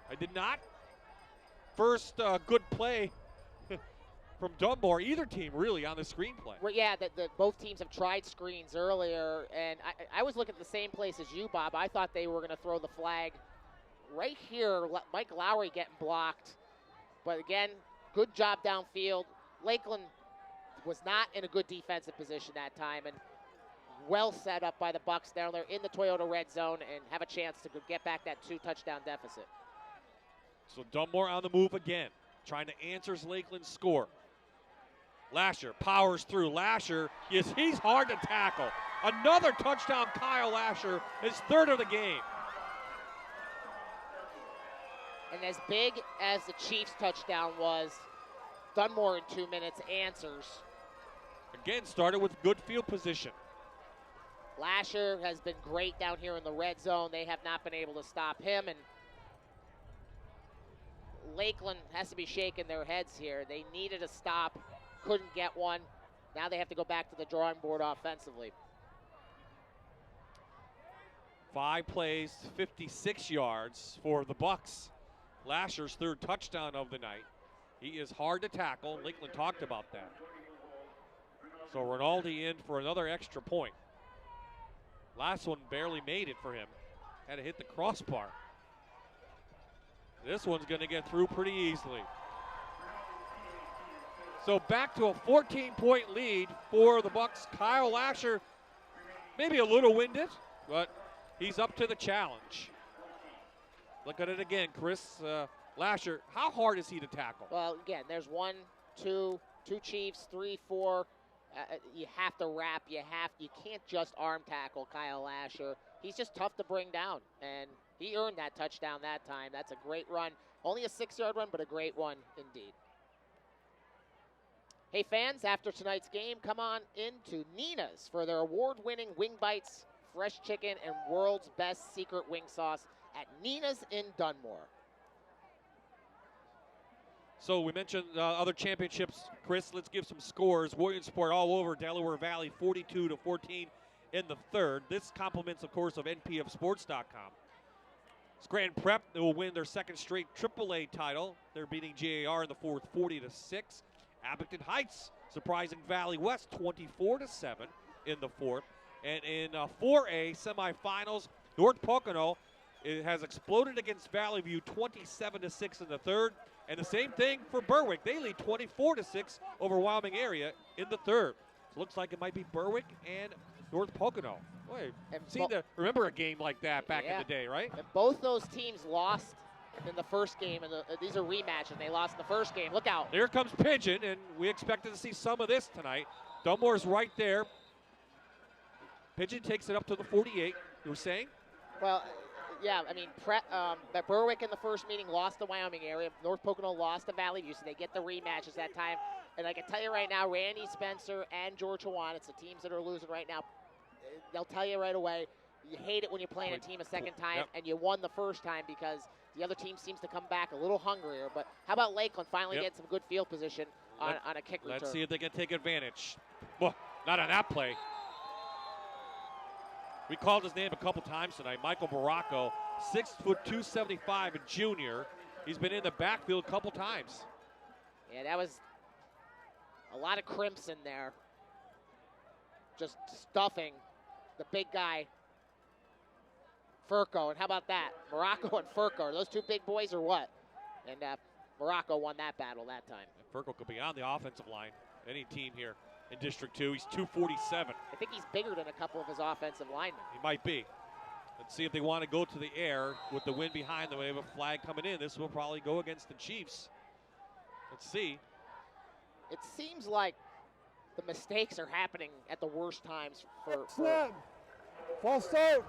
I did not. First good play from Dunmore, either team really, on the screenplay. Well, yeah, both teams have tried screens earlier, and I was looking at the same place as you, Bob. I thought they were going to throw the flag right here. Mike Lowry getting blocked. But again, good job downfield. Lakeland was not in a good defensive position that time, and well set up by the Bucks down there in the Toyota red zone and have a chance to get back that 2-touchdown deficit. So Dunmore on the move again, trying to answer Lakeland's score. Lasher powers through. Lasher, yes, he's hard to tackle. Another touchdown, Kyle Lasher, his 3rd of the game. And as big as the Chiefs' touchdown was, Dunmore in 2 minutes answers. Again, started with good field position. Lasher has been great down here in the red zone. They have not been able to stop him. And Lakeland has to be shaking their heads here. They needed a stop, couldn't get one. Now they have to go back to the drawing board offensively. 5 plays, 56 yards for the Bucks. Lasher's 3rd touchdown of the night. He is hard to tackle. Lakeland talked about that. So Rinaldi in for another extra point. Last one barely made it for him. Had to hit the crossbar. This one's going to get through pretty easily. So back to a 14-point lead for the Bucks. Kyle Lasher, maybe a little winded, but he's up to the challenge. Look at it again, Chris. Lasher, how hard is he to tackle? Well, again, there's 1, 2, 2 Chiefs, 3, 4. You have to wrap. You can't just arm tackle Kyle Lasher. He's just tough to bring down, and he earned that touchdown that time. That's a great run. Only a 6-yard run, but a great one indeed. Hey, fans, after tonight's game, come on into Nina's for their award-winning wing bites, fresh chicken, and world's best secret wing sauce at Nina's in Dunmore. So we mentioned other championships. Chris, let's give some scores. Williamsport all over Delaware Valley, 42-14 in the 3rd. This compliments, of course, of npfsports.com. Scranton Prep, they will win their 2nd straight AAA title. They're beating GAR in the 4th, 40-6. Abington Heights surprising Valley West 24-7 in the 4th. And in 4A semifinals, North Pocono has exploded against Valley View 27-6 in the 3rd. And the same thing for Berwick. They lead 24-6 over Wyoming area in the 3rd. So looks like it might be Berwick and North Pocono. Boy, remember a game like that back in the day, right? And both those teams lost in the first game, and these are rematches. They lost in the first game. Look out. Here comes Pigeon, and we expected to see some of this tonight. Dunmore's right there. Pigeon takes it up to the 48, you were saying? Well, yeah, I mean, Berwick in the first meeting lost the Wyoming area. North Pocono lost to Valley View, so they get the rematches that time. And I can tell you right now, Randy Spencer and George Hawan, it's the teams that are losing right now. They'll tell you right away, you hate it when you're playing a team a second time and you won the first time because the other team seems to come back a little hungrier. But how about Lakeland finally getting some good field position on a kick return? Let's see if they can take advantage. Well, not on that play. We called his name a couple times tonight. Michael Baracco, 6 foot 275, a junior. He's been in the backfield a couple times. Yeah, that was a lot of crimps in there. Just stuffing the big guy, Furco. And how about that? Morocco and Furco. Are those two big boys or what? And Morocco won that battle that time. And Furco could be on the offensive line. Any team here in District 2. He's 247. I think he's bigger than a couple of his offensive linemen. He might be. Let's see if they want to go to the air with the wind behind them. They have a flag coming in. This will probably go against the Chiefs. Let's see. It seems like the mistakes are happening at the worst times for Snap. False start.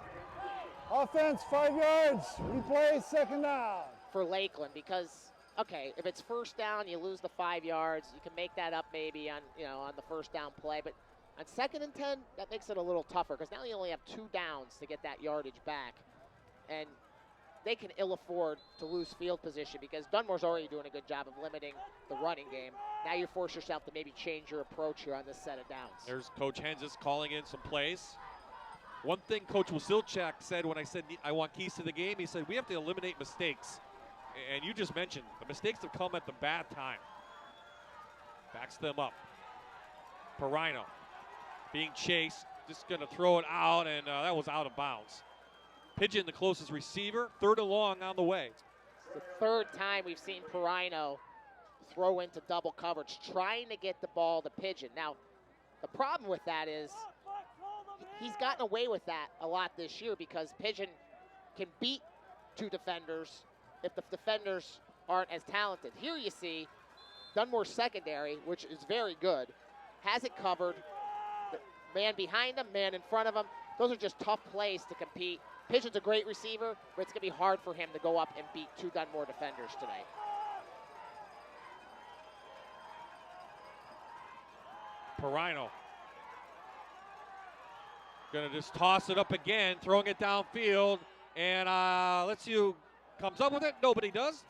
Offense, 5 yards. Replay, 2nd down. For Lakeland, because okay, if it's 1st down, you lose the 5 yards. You can make that up maybe on on the 1st down play, but on 2nd and 10, that makes it a little tougher because now you only have 2 downs to get that yardage back, and they can ill afford to lose field position because Dunmore's already doing a good job of limiting the running game. Now you force yourself to maybe change your approach here on this set of downs. There's Coach Henses calling in some plays. One thing Coach Wasilchak said when I said I want keys to the game, he said we have to eliminate mistakes. And you just mentioned the mistakes have come at the bad time. Backs them up. Perino being chased, just going to throw it out, and that was out of bounds. Pigeon, the closest receiver, 3rd and long on the way. It's the 3rd time we've seen Perino throw into double coverage, trying to get the ball to Pigeon. Now, the problem with that is he's gotten away with that a lot this year because Pigeon can beat 2 defenders if the defenders aren't as talented. Here you see Dunmore secondary, which is very good, has it covered. The man behind him, man in front of him. Those are just tough plays to compete. Pigeon's a great receiver, but it's going to be hard for him to go up and beat 2 Dunmore defenders tonight. Perino going to just toss it up again, throwing it downfield, and let's see who comes up with it. Nobody does.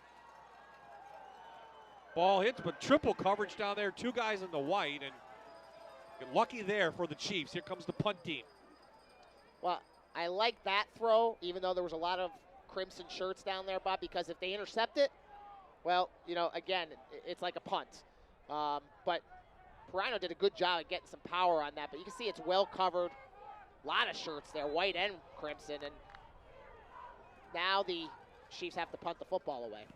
Ball hits, but triple coverage down there. Two guys in the white, and get lucky there for the Chiefs. Here comes the punt team. Well, I like that throw, even though there was a lot of crimson shirts down there, Bob, because if they intercept it, well, you know, again, it's like a punt. But Perino did a good job of getting some power on that, but you can see it's well covered. A lot of shirts there, white and crimson, and now the Chiefs have to punt the football away.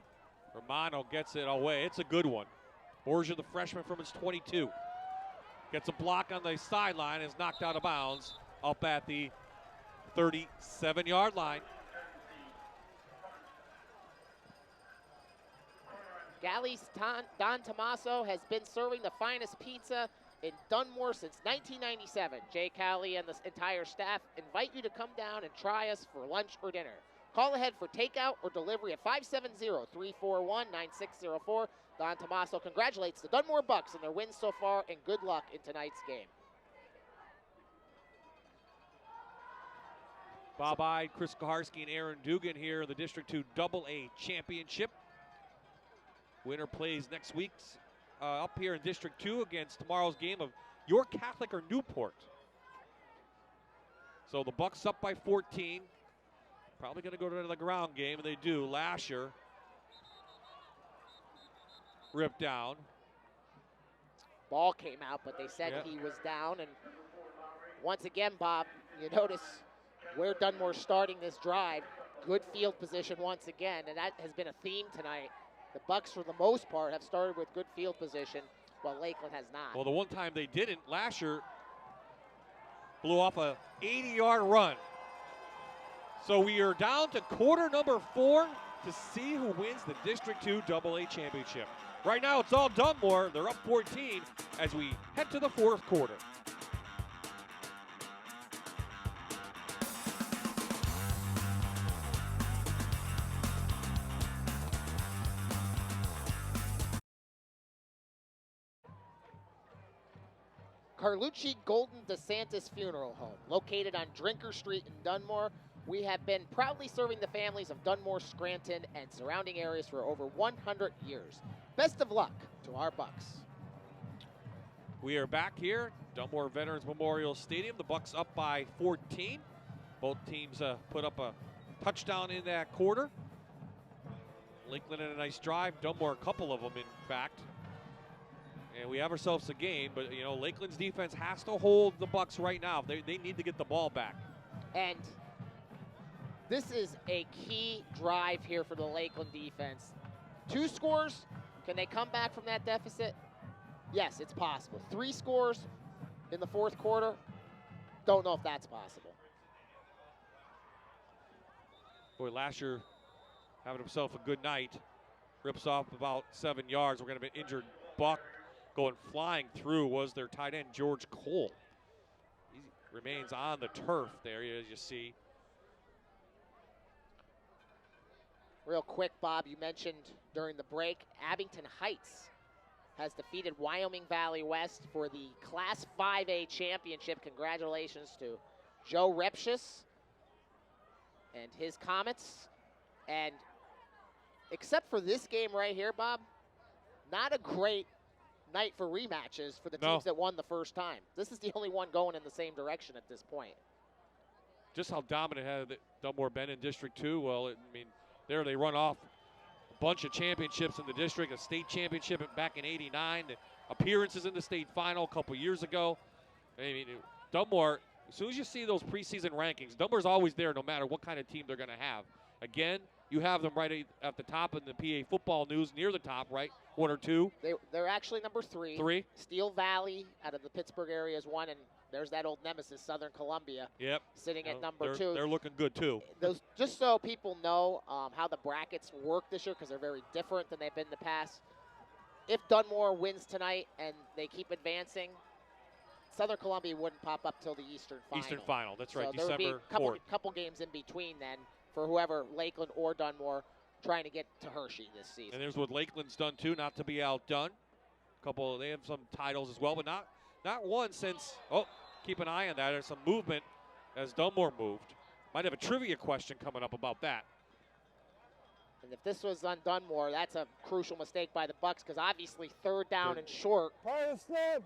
Romano gets it away. It's a good one. Borgia, the freshman from his 22. Gets a block on the sideline, is knocked out of bounds up at the 37-yard line. Galli's Don Tomaso has been serving the finest pizza in Dunmore since 1997. Jay Callie and the entire staff invite you to come down and try us for lunch or dinner. Call ahead for takeout or delivery at 570-341-9604. Don Tomaso congratulates the Dunmore Bucks on their wins so far, and good luck in tonight's game. Bob Ide, Chris Kaharski, and Aaron Dugan here in the District 2 AA Championship. Winner plays next week's up here in District 2 against tomorrow's game of York Catholic or Newport. So the Bucks up by 14. Probably going to go to the ground game, and they do. Lasher ripped down. Ball came out, but they said he was down. And once again, Bob, you notice where Dunmore's starting this drive. Good field position once again, and that has been a theme tonight. The Bucks, for the most part, have started with good field position, while Lakeland has not. Well, the one time they didn't, Lasher blew off a 80-yard run. So we are down to quarter number 4 to see who wins the District 2 AA Championship. Right now, it's all Dunmore. They're up 14 as we head to the fourth quarter. Carlucci Golden DeSantis Funeral Home, located on Drinker Street in Dunmore. We have been proudly serving the families of Dunmore, Scranton, and surrounding areas for over 100 years. Best of luck to our Bucks. We are back here, Dunmore Veterans Memorial Stadium. The Bucks up by 14. Both teams put up a touchdown in that quarter. Lakeland had a nice drive. Dunmore, a couple of them, in fact. And we have ourselves a game, but you know, Lakeland's defense has to hold the Bucks right now. They need to get the ball back. And this is a key drive here for the Lakeland defense. 2 scores, can they come back from that deficit? Yes, it's possible. 3 scores in the fourth quarter, don't know if that's possible. Boy, Lasher having himself a good night. Rips off about 7 yards. We're going to have an injured Buck. Going flying through was their tight end, George Cole. He remains on the turf there, as you see. Real quick, Bob, you mentioned during the break, Abington Heights has defeated Wyoming Valley West for the Class 5A championship. Congratulations to Joe Repshis and his Comets. And except for this game right here, Bob, not a great night for rematches for the teams that won the first time. This is the only one going in the same direction at this point. Just how dominant had Dunmore been in District 2? Well, I mean, there they run off a bunch of championships in the district, a state championship back in '89, appearances in the state final a couple years ago. I mean, Dunmore, as soon as you see those preseason rankings, Dunmore's always there no matter what kind of team they're going to have. Again, you have them right at the top in the PA football news, near the top, right? 1 or 2. They're actually number 3. 3. Steel Valley out of the Pittsburgh area is 1, and there's that old nemesis, Southern Columbia, sitting at number 2. They're looking good, too. Those, just so people know how the brackets work this year, because they're very different than they've been in the past. If Dunmore wins tonight and they keep advancing, Southern Columbia wouldn't pop up till the Eastern Final. Eastern Final, that's right, so there would be December 4th. a couple games in between then for whoever, Lakeland or Dunmore, trying to get to Hershey this season. And there's what Lakeland's done, too, not to be outdone. They have some titles as well, but not one since, keep an eye on that. There's some movement as Dunmore moved. Might have a trivia question coming up about that. And if this was on Dunmore, that's a crucial mistake by the Bucks because obviously 3rd down and short. Pilot snap,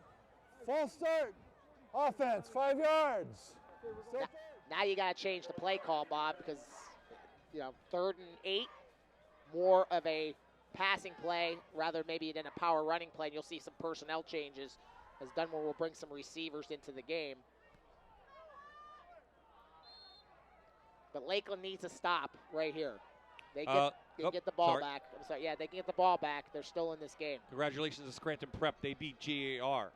false start, offense, 5 yards. Now you got to change the play call, Bob, because, 3rd and 8, more of a passing play rather maybe than a power running play. And you'll see some personnel changes as Dunmore will bring some receivers into the game. But Lakeland needs a stop right here. They get the ball back. I'm sorry, yeah, they can get the ball back. They're still in this game. Congratulations to Scranton Prep. They beat GAR.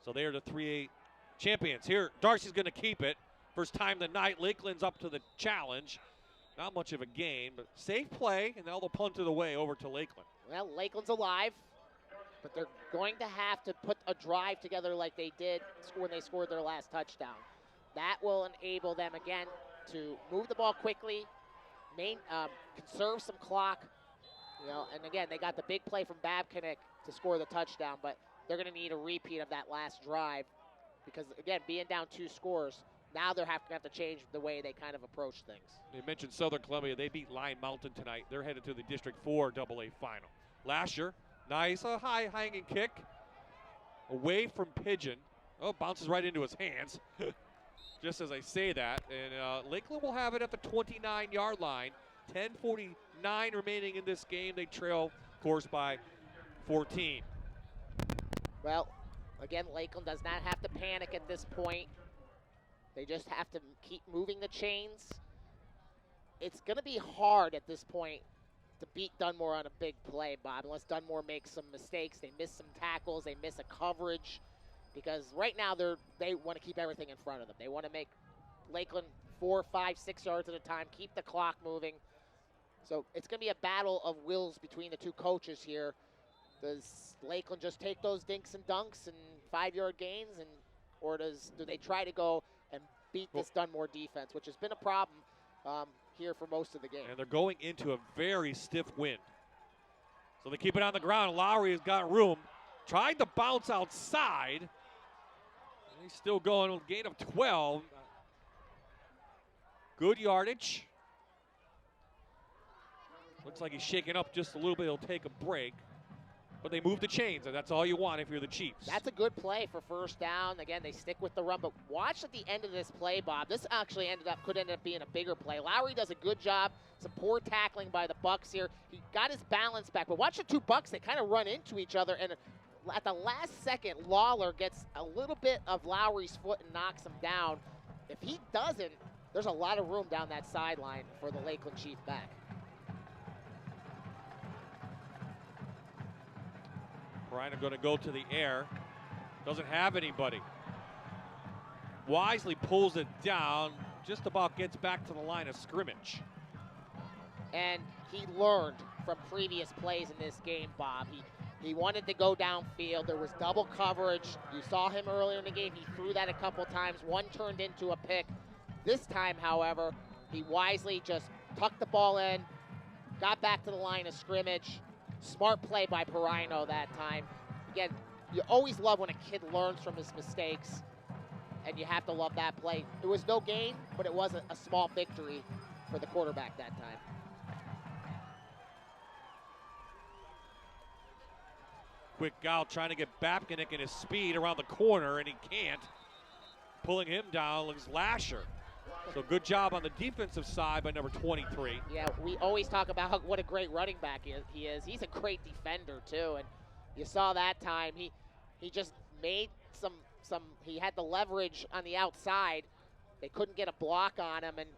So they are the 3A champions. Here, Darcy's going to keep it. First time tonight, Lakeland's up to the challenge. Not much of a gain, but safe play, and now they'll punt it away over to Lakeland. Well, Lakeland's alive, but they're going to have to put a drive together like they did when they scored their last touchdown. That will enable them, again, to move the ball quickly, conserve some clock, and again, they got the big play from Babcock to score the touchdown, but they're going to need a repeat of that last drive because, again, being down 2 scores, now they're going to have to change the way they kind of approach things. You mentioned Southern Columbia. They beat Lyon Mountain tonight. They're headed to the District 4 AA final. Lasher, nice, a high hanging kick away from Pigeon. Oh, bounces right into his hands. Just as I say that, and Lakeland will have it at the 29-yard line. 10:49 remaining in this game. They trail, of course, by 14. Well, again, Lakeland does not have to panic at this point. They just have to keep moving the chains. It's going to be hard at this point to beat Dunmore on a big play, Bob, unless Dunmore makes some mistakes. They miss some tackles. They miss a coverage. Because right now they want to keep everything in front of them. They want to make Lakeland 4, 5, 6 yards at a time, keep the clock moving. So it's going to be a battle of wills between the two coaches here. Does Lakeland just take those dinks and dunks and 5-yard gains, or do they try to go and beat this Dunmore defense, which has been a problem here for most of the game? And they're going into a very stiff wind. So they keep it on the ground. Lowry has got room. Tried to bounce outside. He's still going with a gain of 12. Good yardage. Looks like he's shaking up just a little bit. He'll take a break. But they move the chains, and that's all you want if you're the Chiefs. That's a good play for 1st down. Again, they stick with the run. But watch at the end of this play, Bob. This actually could end up being a bigger play. Lowry does a good job. Some poor tackling by the Bucks here. He got his balance back. But watch the 2 Bucks. They kind of run into each other. And at the last second, Lawler gets a little bit of Lowry's foot and knocks him down. If he doesn't, there's a lot of room down that sideline for the Lakeland Chief back. Ryan going to go to the air. Doesn't have anybody. Wisely pulls it down. Just about gets back to the line of scrimmage. And he learned from previous plays in this game, Bob. He wanted to go downfield. There was double coverage. You saw him earlier in the game. He threw that a couple times. One turned into a pick. This time, however, he wisely just tucked the ball in, got back to the line of scrimmage. Smart play by Perino that time. Again, you always love when a kid learns from his mistakes, and you have to love that play. It was no gain, but it was a small victory for the quarterback that time. Quick out trying to get Babcock in his speed around the corner, and he can't. Pulling him down is Lasher. So good job on the defensive side by number 23. Yeah, we always talk about what a great running back he is. He's a great defender too, and you saw that time he just made some he had the leverage on the outside. They couldn't get a block on him, and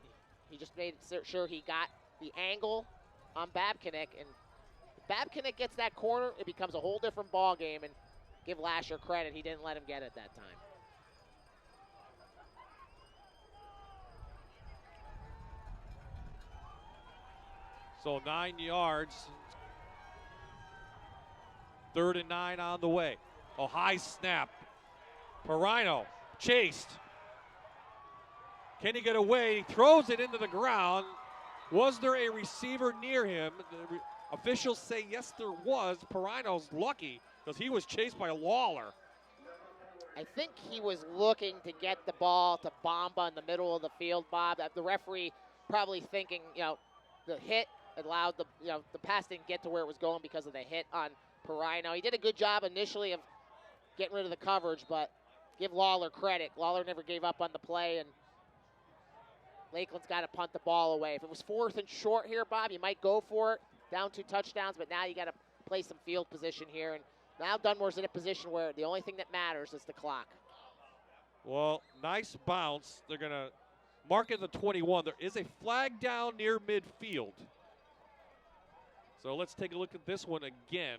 he just made sure he got the angle on Babcock. And if Babcock gets that corner, it becomes a whole different ball game. And give Lasher credit, he didn't let him get it that time. So 9 yards. 3rd and 9 on the way. A high snap. Perino chased. Can he get away? He throws it into the ground. Was there a receiver near him? The officials say yes, there was. Perino's lucky because he was chased by Lawler. I think he was looking to get the ball to Bamba in the middle of the field, Bob. The referee probably thinking, the hit allowed the pass didn't get to where it was going because of the hit on Perino. He did a good job initially of getting rid of the coverage, but give Lawler credit. Lawler never gave up on the play, and Lakeland's got to punt the ball away. If it was 4th and short here, Bob, you might go for it, down 2 touchdowns, but now you got to play some field position here. And now Dunmore's in a position where the only thing that matters is the clock. Well, nice bounce. They're going to mark it the 21. There is a flag down near midfield. So let's take a look at this one again.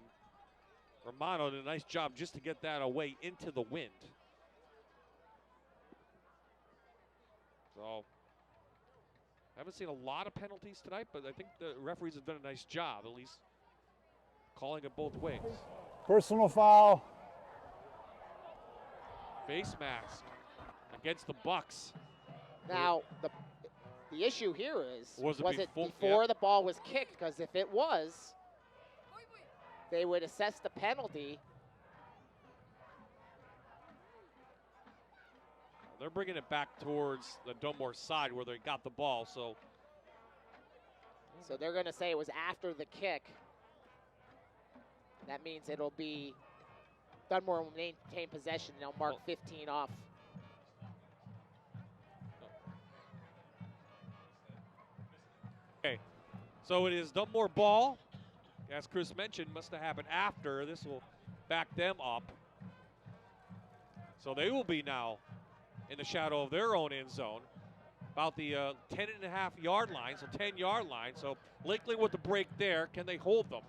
Romano did a nice job just to get that away into the wind. So, haven't seen a lot of penalties tonight, but I think the referees have done a nice job, at least calling it both ways. Personal foul. Face mask against the Bucks. Now, the issue here is, was it before yeah. the ball was kicked? Because if it was, they would assess the penalty. They're bringing it back towards the Dunmore side where they got the ball, so they're going to say it was after the kick. That means it'll be Dunmore will maintain possession. They'll mark 15 off. Okay, so it is Dunmore ball. As Chris mentioned, must have happened after. This will back them up. So they will be now in the shadow of their own end zone, about the 10.5-yard line, so 10-yard line. So Lakeland with the break there. Can they hold them?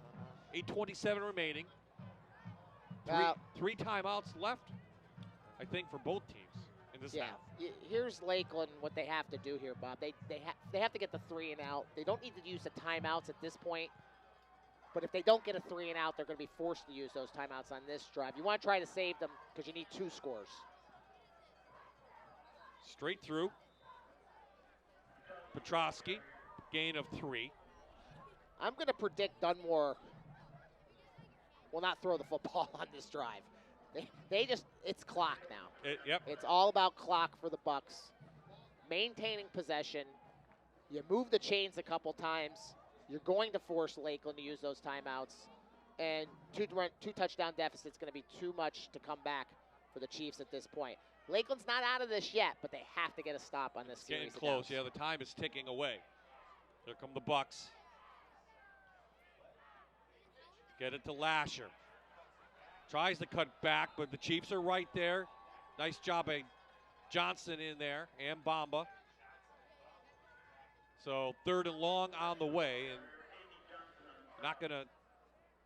8:27 remaining. Three timeouts left, I think, for both teams in this half. Here's Lakeland, what they have to do here, Bob. They have to get the 3 and out. They don't need to use the timeouts at this point. But if they don't get a 3 and out, they're going to be forced to use those timeouts on this drive. You want to try to save them because you need 2 scores. Straight through. Petrosky, gain of 3. I'm going to predict Dunmore will not throw the football on this drive. It's clock now. Yep. It's all about clock for the Bucks. Maintaining possession. You move the chains a couple times. You're going to force Lakeland to use those timeouts. And two touchdown deficit's going to be too much to come back for the Chiefs at this point. Lakeland's not out of this yet, but they have to get a stop on this series. Getting close, yeah, the time is ticking away. Here come the Bucks. Get it to Lasher. Tries to cut back, but the Chiefs are right there. Nice job by Johnson in there, and Bamba. So 3rd and long on the way, and not going to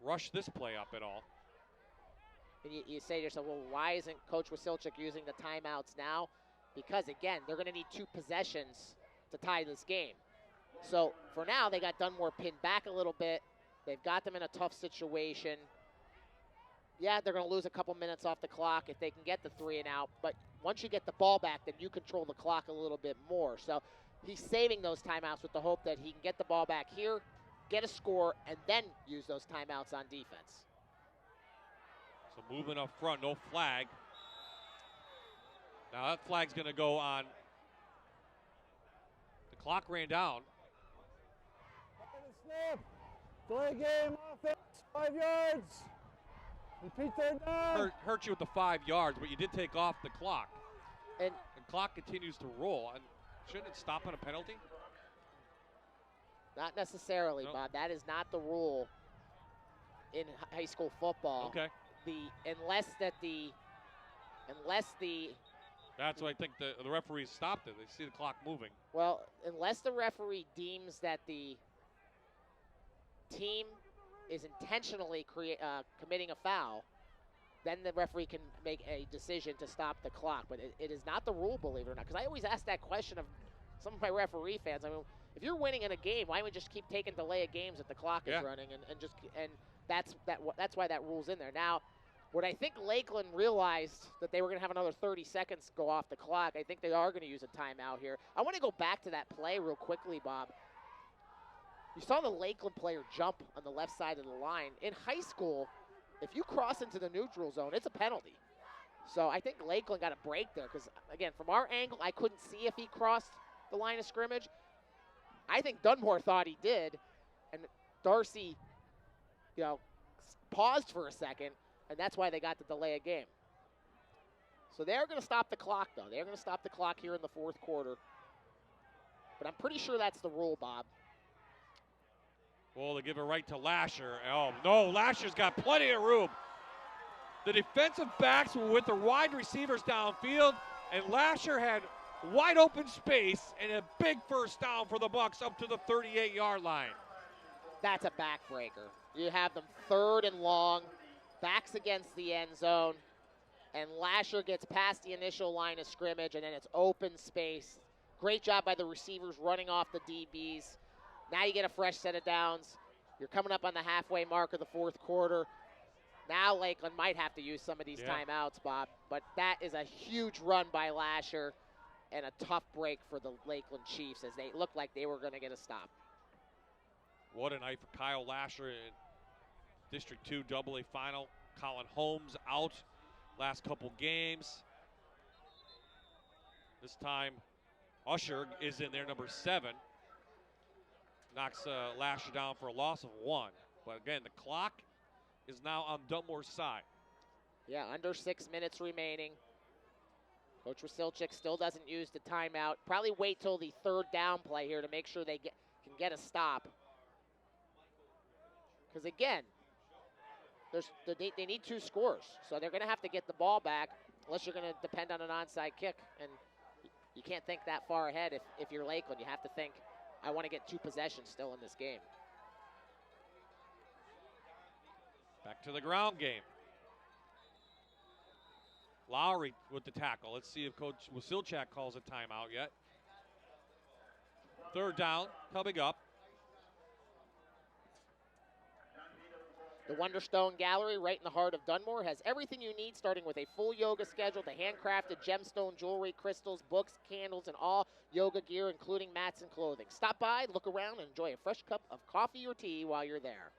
rush this play up at all. And you say to yourself, well, why isn't Coach Wasilchuk using the timeouts now? Because, again, they're going to need 2 possessions to tie this game. So for now, they got Dunmore pinned back a little bit. They've got them in a tough situation. Yeah, they're going to lose a couple minutes off the clock if they can get the 3 and out. But once you get the ball back, then you control the clock a little bit more. So he's saving those timeouts with the hope that he can get the ball back here, get a score, and then use those timeouts on defense. So moving up front, no flag. Now that flag's going to go on. The clock ran down. Snap. Delay game, offense, 5 yards. Repeat 3rd down. Hurt you with the 5 yards, but you did take off the clock. And the clock continues to roll. And shouldn't it stop on a penalty? Not necessarily, no. Bob. That is not the rule in high school football. Okay. Unless the That's why I think the referees stopped it. They see the clock moving. Well, unless the referee deems that the team is intentionally committing a foul, then the referee can make a decision to stop the clock. But it is not the rule, believe it or not. Because I always ask that question of some of my referee fans. I mean, if you're winning in a game, why don't we just keep taking delay of games if the clock is running? And that's why that rule's in there. Now, what I think Lakeland realized that they were going to have another 30 seconds go off the clock. I think they are going to use a timeout here. I want to go back to that play real quickly, Bob. You saw the Lakeland player jump on the left side of the line. In high school, if you cross into the neutral zone, it's a penalty. So I think Lakeland got a break there because, again, from our angle, I couldn't see if he crossed the line of scrimmage. I think Dunmore thought he did, And Darcy, paused for a second, and that's why they got the delay of game. So they're going to stop the clock, though. They're going to stop the clock here in the fourth quarter. But I'm pretty sure that's the rule, Bob. Well, they give it right to Lasher. Oh, no, Lasher's got plenty of room. The defensive backs were with their wide receivers downfield, and Lasher had wide open space and a big first down for the Bucks up to the 38-yard line. That's a backbreaker. You have them 3rd and long, backs against the end zone, and Lasher gets past the initial line of scrimmage, and then it's open space. Great job by the receivers running off the DBs. Now you get a fresh set of downs. You're coming up on the halfway mark of the fourth quarter. Now Lakeland might have to use some of these timeouts, Bob, but that is a huge run by Lasher and a tough break for the Lakeland Chiefs as they looked like they were going to get a stop. What a night for Kyle Lasher in District 2 AA final. Colin Holmes out last couple games. This time, Usher is in there, number 7. Knocks Lasher down for a loss of 1. But again, the clock is now on Dunmore's side. Yeah, under 6 minutes remaining. Coach Wasilchik still doesn't use the timeout. Probably wait till the 3rd down play here to make sure they can get a stop. Because again, they need 2 scores. So they're going to have to get the ball back unless you're going to depend on an onside kick. And you can't think that far ahead if you're Lakeland. You have to think, I want to get 2 possessions still in this game. Back to the ground game. Lowry with the tackle. Let's see if Coach Wasilchak calls a timeout yet. 3rd down coming up. The Wonderstone Gallery, right in the heart of Dunmore, has everything you need, starting with a full yoga schedule to handcrafted gemstone jewelry, crystals, books, candles, and all yoga gear, including mats and clothing. Stop by, look around, and enjoy a fresh cup of coffee or tea while you're there.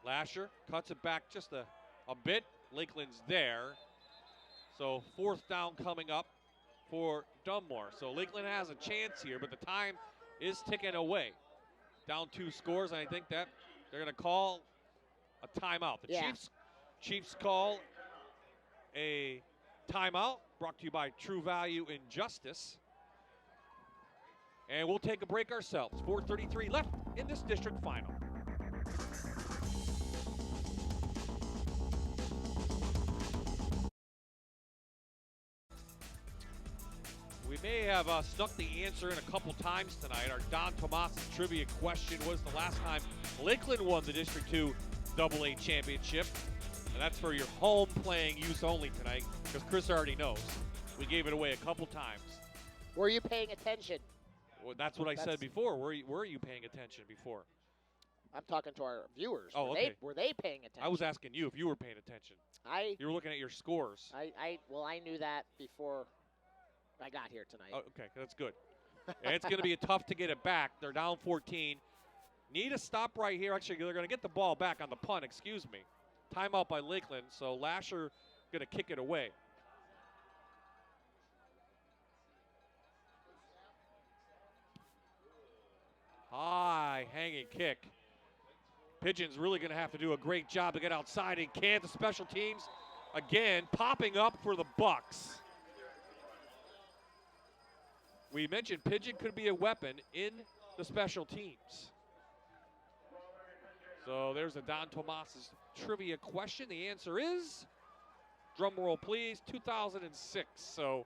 Lasher cuts it back just a bit. Lakeland's there. So 4th down coming up for Dunmore. So Lakeland has a chance here, but the time is ticking away. Down 2 scores, and I think that they're going to call a timeout. The Chiefs call a timeout, brought to you by True Value Injustice. And we'll take a break ourselves. 4:33 left in this district final. We may have snuck the answer in a couple times tonight. Our Don Tomas trivia question was the last time Lakeland won the District 2 AA championship. And that's for your home playing use only tonight, because Chris already knows. We gave it away a couple times. Were you paying attention? Well, that's what I said before. Were you paying attention before? I'm talking to our viewers. Oh, okay. Were they paying attention? I was asking you if you were paying attention. You were looking at your scores. I knew that before I got here tonight. Oh, okay, that's good. And it's going to be tough to get it back. They're down 14. Need a stop right here. Actually, they're going to get the ball back on the punt, excuse me. Timeout by Lakeland, so Lasher going to kick it away. High hanging kick. Pigeon's really going to have to do a great job to get outside and can. The special teams, again, popping up for the Bucks. We mentioned Pigeon could be a weapon in the special teams. So there's a Don Tomas's trivia question. The answer is, drum roll please, 2006. So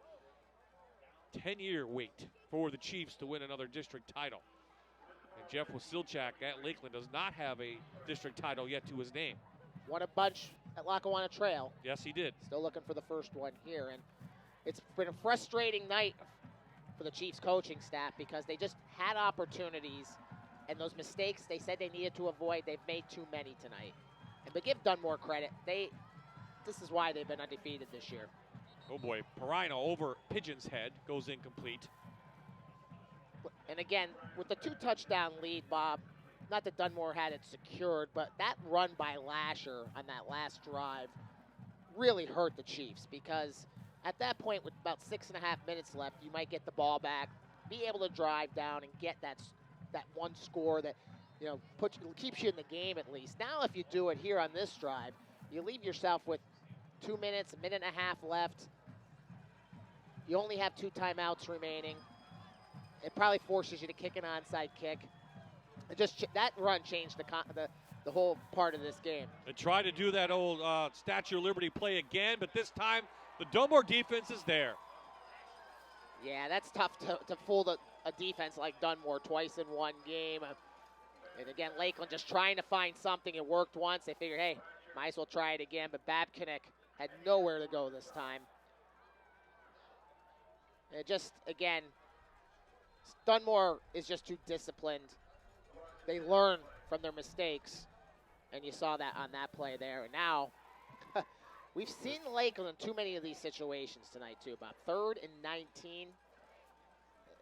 10-year wait for the Chiefs to win another district title. And Jeff Wasilchak at Lakeland does not have a district title yet to his name. Won a bunch at Lackawanna Trail. Yes, he did. Still looking for the first one here. And it's been a frustrating night for the Chiefs coaching staff because they just had opportunities, and those mistakes they said they needed to avoid, they've made too many tonight. And to give Dunmore credit, this is why they've been undefeated this year. Oh boy, Perino over Pigeon's head, goes incomplete. And again, with the 2-touchdown lead, Bob, not that Dunmore had it secured, but that run by Lasher on that last drive really hurt the Chiefs, because at that point, with about 6.5 minutes left, you might get the ball back, be able to drive down and get that one score that, you know, keeps you in the game at least. Now, if you do it here on this drive, you leave yourself with 2 minutes, 1.5 minutes left. You only have 2 timeouts remaining. It probably forces you to kick an onside kick. It just that run changed the whole part of this game. And try to do that old Statue of Liberty play again, but this time the Dunmore defense is there. Yeah, that's tough to fool a defense like Dunmore twice in one game. And again, Lakeland just trying to find something. It worked once. They figured, hey, might as well try it again. But Babcock had nowhere to go this time. And just, again, Dunmore is just too disciplined. They learn from their mistakes. And you saw that on that play there. And now, we've seen Lakeland in too many of these situations tonight, too. About 3rd and 19.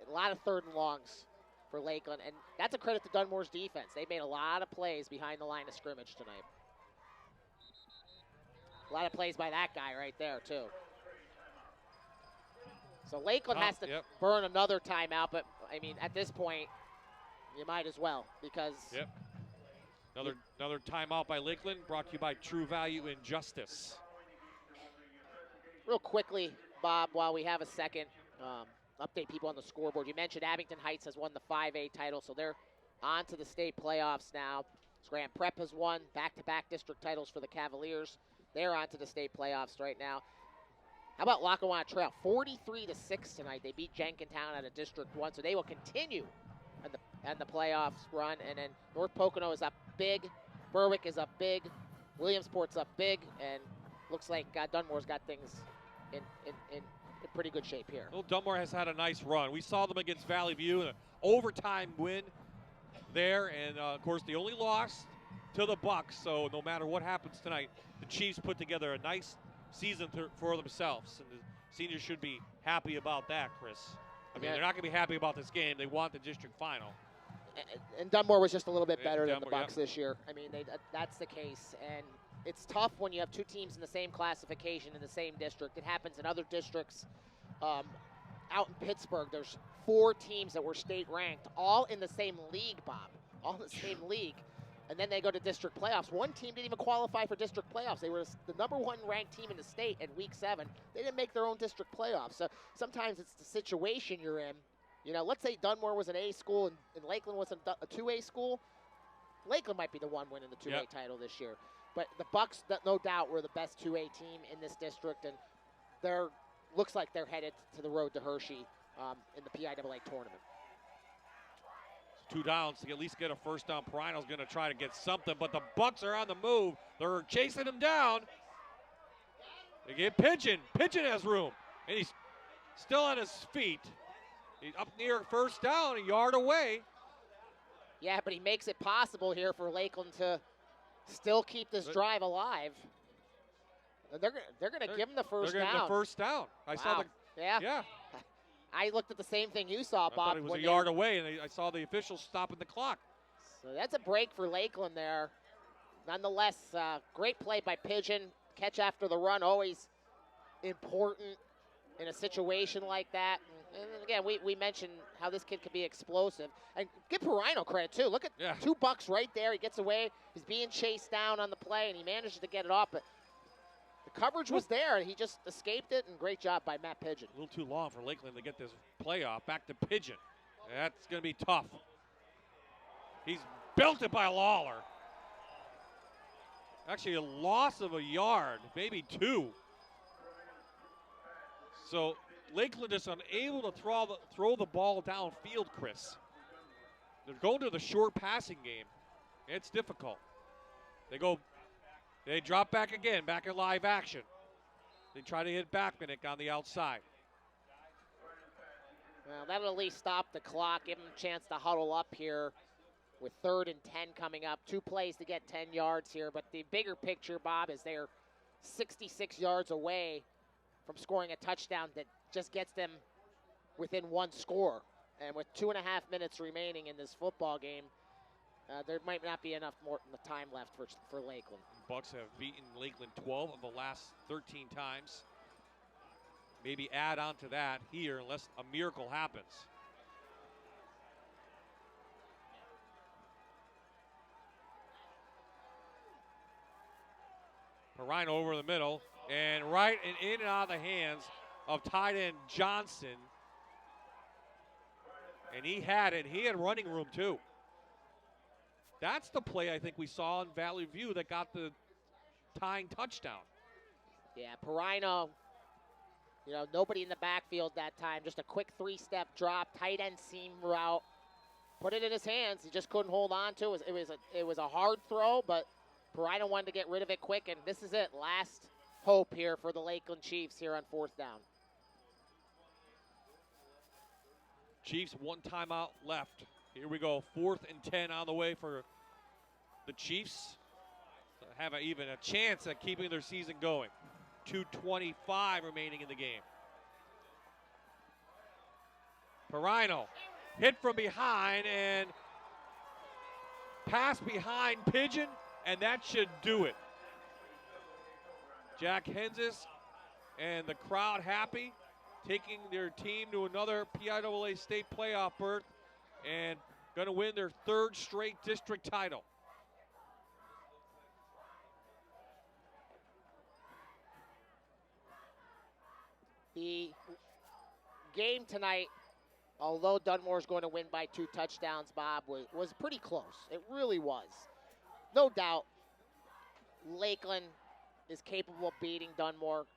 A lot of 3rd and longs for Lakeland. And that's a credit to Dunmore's defense. They made a lot of plays behind the line of scrimmage tonight. A lot of plays by that guy right there, too. So Lakeland has to burn another timeout, but, I mean, at this point, you might as well, because... Yep. Another timeout by Lakeland, brought to you by True Value and Justice. Real quickly, Bob, while we have a second, update people on the scoreboard. You mentioned Abington Heights has won the 5A title, so they're on to the state playoffs now. Grand Prep has won back-to-back district titles for the Cavaliers. They're on to the state playoffs right now. How about Lackawanna Trail? 43-6 tonight. They beat Jenkintown out of District 1, so they will continue on the playoffs run. And then North Pocono is up big. Berwick is up big. Williamsport's up big. And looks like Dunmore's got things in pretty good shape here. Well, Dunmore has had a nice run. We saw them against Valley View in an overtime win there. And, of course, they only lost to the Bucks. So no matter what happens tonight, the Chiefs put together a nice season for themselves. And the seniors should be happy about that, Chris. I mean, they're not going to be happy about this game. They want the district final. And Dunmore was just a little bit better than the Bucks this year. I mean, that's the case. And it's tough when you have 2 teams in the same classification in the same district. It happens in other districts. Out in Pittsburgh, there's 4 teams that were state ranked, all in the same league, Bob. All in the same league. And then they go to district playoffs. One team didn't even qualify for district playoffs. They were the #1 ranked team in the state in week 7. They didn't make their own district playoffs. So sometimes it's the situation you're in. You know, let's say Dunmore was an A school and Lakeland was a 2A school. Lakeland might be the one winning the 2A title this year. But the Bucks, no doubt, were the best 2A team in this district. And looks like they're headed to the road to Hershey in the PIAA tournament. 2 downs to at least get a first down. Perino's going to try to get something, but the Bucks are on the move. They're chasing him down. They get Pigeon. Pigeon has room, and he's still on his feet. He's up near first down, a yard away. Yeah, but he makes it possible here for Lakeland to still keep this drive alive. And they're going to give him the first down. They're getting the first down. I saw the. Yeah. I looked at the same thing you saw, Bob. I thought it was a yard away, and I saw the officials stopping the clock. So that's a break for Lakeland there. Nonetheless, great play by Pigeon. Catch after the run, always important in a situation like that. And again, we mentioned how this kid could be explosive. And give Perino credit, too. Look at 2 Bucks right there. He gets away. He's being chased down on the play, and he manages to get it off. But the coverage was there. He just escaped it, and great job by Matt Pigeon. A little too long for Lakeland to get this playoff. Back to Pigeon. That's going to be tough. He's belted by Lawler. Actually, a loss of a yard, maybe 2. So Lakeland is unable to throw the ball downfield, Chris. They're going to the short passing game. It's difficult. They drop back again, back in live action. They try to hit Backmanick on the outside. Well, that'll at least stop the clock, give them a chance to huddle up here with 3rd and 10 coming up. 2 plays to get 10 yards here, but the bigger picture, Bob, is they're 66 yards away from scoring a touchdown that just gets them within 1 score. And with 2.5 minutes remaining in this football game, there might not be enough more time left for Lakeland. Bucks have beaten Lakeland 12 of the last 13 times. Maybe add on to that here unless a miracle happens. Perrine over the middle, and right and in and out of the hands of tight end Johnson. And he had it. He had running room too. That's the play I think we saw in Valley View that got the tying touchdown. Yeah, Perrino, nobody in the backfield that time. Just a quick 3-step drop, tight end seam route. Put it in his hands. He just couldn't hold on to it. It was a hard throw, but Perrino wanted to get rid of it quick, and this is it. Last hope here for the Lakeland Chiefs here on 4th down. Chiefs 1 timeout left. Here we go, 4th and 10 on the way for the Chiefs to have even a chance at keeping their season going. 2:25 remaining in the game. Perrino hit from behind and pass behind Pigeon, and that should do it. Jack Henzis and the crowd happy, taking their team to another PIAA state playoff berth and going to win their 3rd straight district title. The game tonight, although Dunmore is going to win by 2 touchdowns, Bob, was pretty close. It really was. No doubt, Lakeland is capable of beating Dunmore.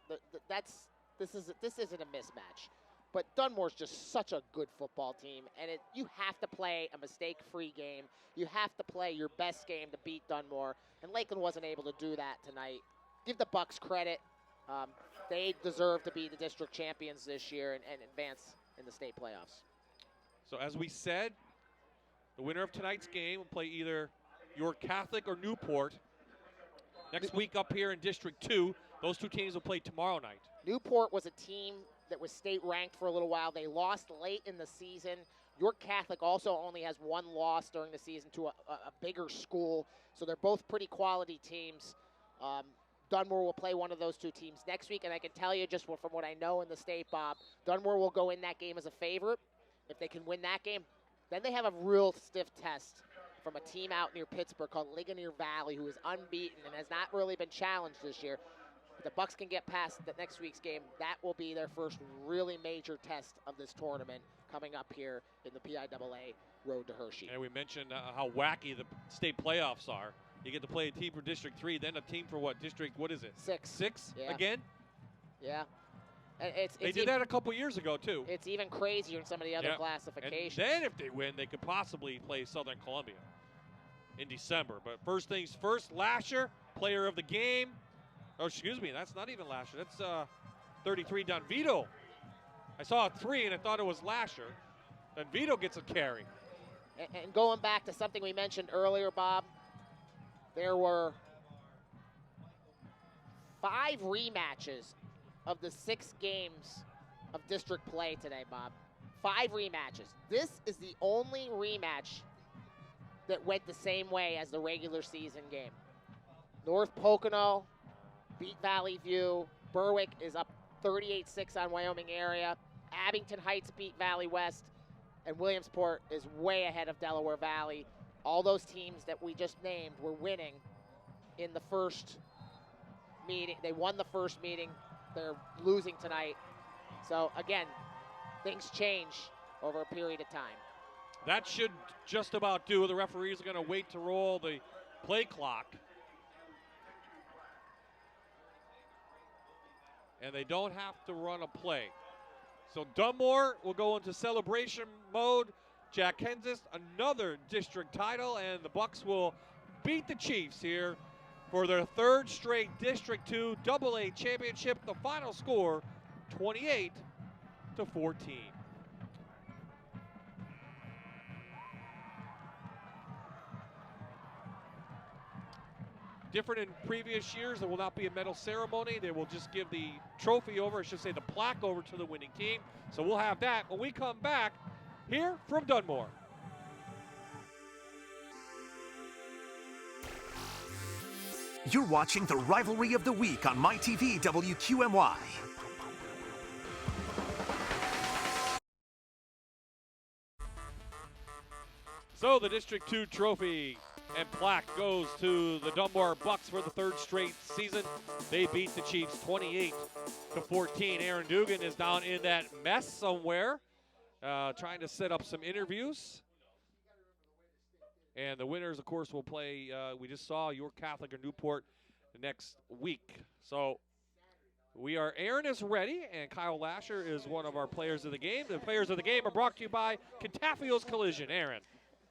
This isn't a mismatch. But Dunmore's just such a good football team, and you have to play a mistake-free game. You have to play your best game to beat Dunmore, and Lakeland wasn't able to do that tonight. Give the Bucks credit. They deserve to be the district champions this year and advance in the state playoffs. So as we said, the winner of tonight's game will play either York Catholic or Newport. Next week up here in District 2, those 2 teams will play tomorrow night. Newport was a team that was state ranked for a little while. They lost late in the season. York Catholic also only has 1 loss during the season to a bigger school. So they're both pretty quality teams. Dunmore will play one of those 2 teams next week, and I can tell you just from what I know in the state, Bob, Dunmore will go in that game as a favorite. If they can win that game, then they have a real stiff test from a team out near Pittsburgh called Ligonier Valley, who is unbeaten and has not really been challenged this year. If the Bucks can get past the next week's game, that will be their first really major test of this tournament coming up here in the PIAA Road to Hershey. And we mentioned how wacky the state playoffs are. You get to play a team for District 3, then a team for what? District, what is it? 6. 6 Yeah. again? Yeah. They did that a couple years ago, too. It's even crazier in some of the other classifications. And then if they win, they could possibly play Southern Columbia in December. But first things first, Lasher, player of the game. Oh, excuse me, that's not even Lasher. That's 33, Donvito. I saw a 3, and I thought it was Lasher. Donvito gets a carry. And going back to something we mentioned earlier, Bob, there were 5 rematches of the 6 games of district play today, Bob. 5 rematches. This is the only rematch that went the same way as the regular season game. North Pocono beat Valley View. Berwick is up 38-6 on Wyoming area. Abington Heights beat Valley West. And Williamsport is way ahead of Delaware Valley. All those teams that we just named were winning in the first meeting. They won the first meeting. They're losing tonight. So, again, things change over a period of time. That should just about do. The referees are going to wait to roll the play clock. And they don't have to run a play. So Dunmore will go into celebration mode. Jack Henzis, another district title, and the Bucks will beat the Chiefs here for their 3rd straight District 2 AA championship. The final score, 28-14. Different in previous years, there will not be a medal ceremony. They will just give the trophy over, I should say the plaque over to the winning team. So we'll have that when we come back here from Dunmore. You're watching the Rivalry of the Week on MyTV WQMY. So the District 2 trophy and plaque goes to the Dunmore Bucks for the third straight season. They beat the Chiefs 28-14. Aaron Dugan is down in that mess somewhere, trying to set up some interviews. And the winners, of course, will play, we just saw York Catholic or Newport next week. So Aaron is ready, and Kyle Lasher is one of our players of the game. The players of the game are brought to you by Contafio's Collision. Aaron.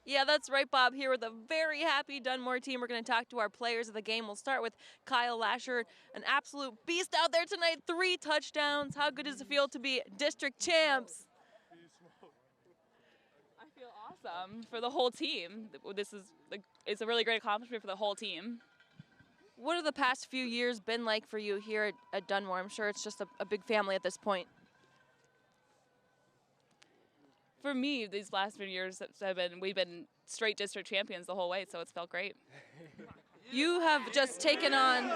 Yeah, that's right, Bob. Here with a very happy Dunmore team. We're going to talk to our players of the game. We'll start with Kyle Lasher, an absolute beast out there tonight. 3 touchdowns. How good does it feel to be district champs? I feel awesome for the whole team. It's a really great accomplishment for the whole team. What have the past few years been like for you here at Dunmore? I'm sure it's just a big family at this point. For me, these last few years we've been straight district champions the whole way, so it's felt great. You have just taken on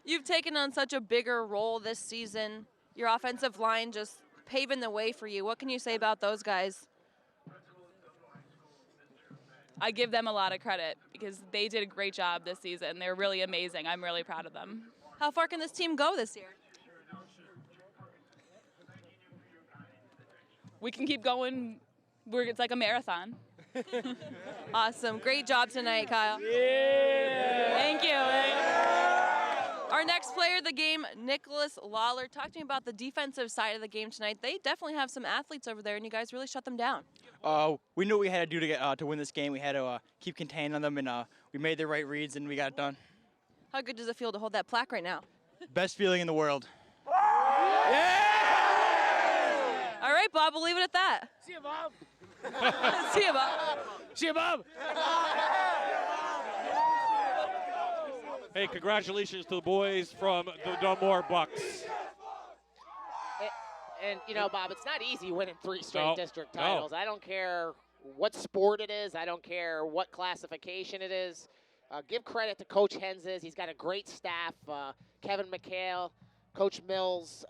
you've taken on such a bigger role this season. Your offensive line just paving the way for you. What can you say about those guys? I give them a lot of credit because they did a great job this season. They're really amazing. I'm really proud of them. How far can this team go this year? We can keep going. It's like a marathon. Awesome. Great job tonight, Kyle. Yeah. Thank you. Our next player of the game, Nicholas Lawler. Talk to me about the defensive side of the game tonight. They definitely have some athletes over there, and you guys really shut them down. We knew what we had to do to get to win this game. We had to keep containing on them, and we made the right reads, and we got it done. How good does it feel to hold that plaque right now? Best feeling in the world. All right, Bob, we'll leave it at that. See you, Bob. See you, Bob. See you, Bob. Hey, congratulations to the boys from the Dunmore Bucks. And, you know, Bob, it's not easy winning 3 straight district titles. I don't care what sport it is. I don't care what classification it is. Give credit to Coach Henses. He's got a great staff. Kevin McHale, Coach Mills,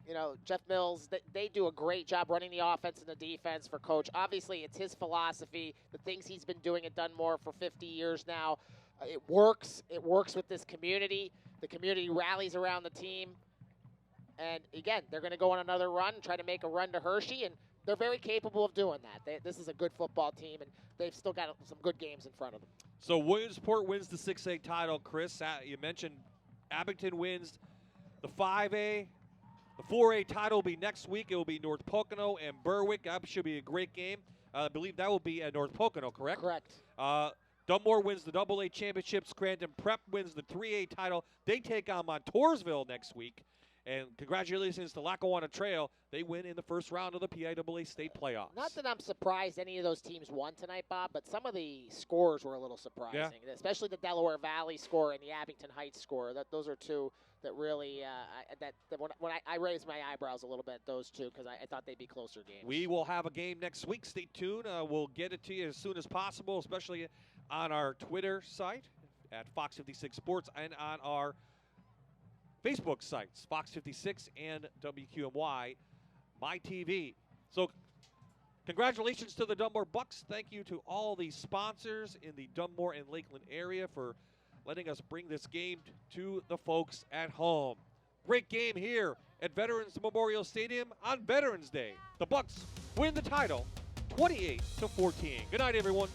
you know, Jeff Mills. They do a great job running the offense and the defense for Coach. Obviously, it's his philosophy, the things he's been doing at Dunmore for 50 years now. It works. It works with this community. The community rallies around the team. And, again, they're going to go on another run, try to make a run to Hershey, and they're very capable of doing that. This is a good football team, and they've still got some good games in front of them. So Williamsport wins the 6A title. Chris, you mentioned Abington wins the 5A. The 4A title will be next week. It will be North Pocono and Berwick. That should be a great game. I believe that will be at North Pocono, correct? Correct. Dunmore wins the AA championship. Scranton Prep wins the 3A title. They take on Montoursville next week. And congratulations to Lackawanna Trail. They win in the first round of the PIAA state playoffs. Not that I'm surprised any of those teams won tonight, Bob, but some of the scores were a little surprising, especially the Delaware Valley score and the Abington Heights score. Those are two that really, when I raised my eyebrows a little bit, those two, because I thought they'd be closer games. We will have a game next week. Stay tuned. We'll get it to you as soon as possible, especially on our Twitter site at Fox 56 Sports and on our Facebook sites, Fox 56 and WQMY, MyTV. So congratulations to the Dunmore Bucks. Thank you to all the sponsors in the Dunmore and Lakeland area for letting us bring this game to the folks at home. Great game here at Veterans Memorial Stadium on Veterans Day. The Bucks win the title 28-14. Good night, everyone.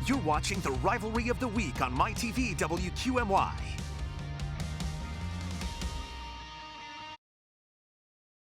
You're watching the Rivalry of the Week on MyTV WQMY.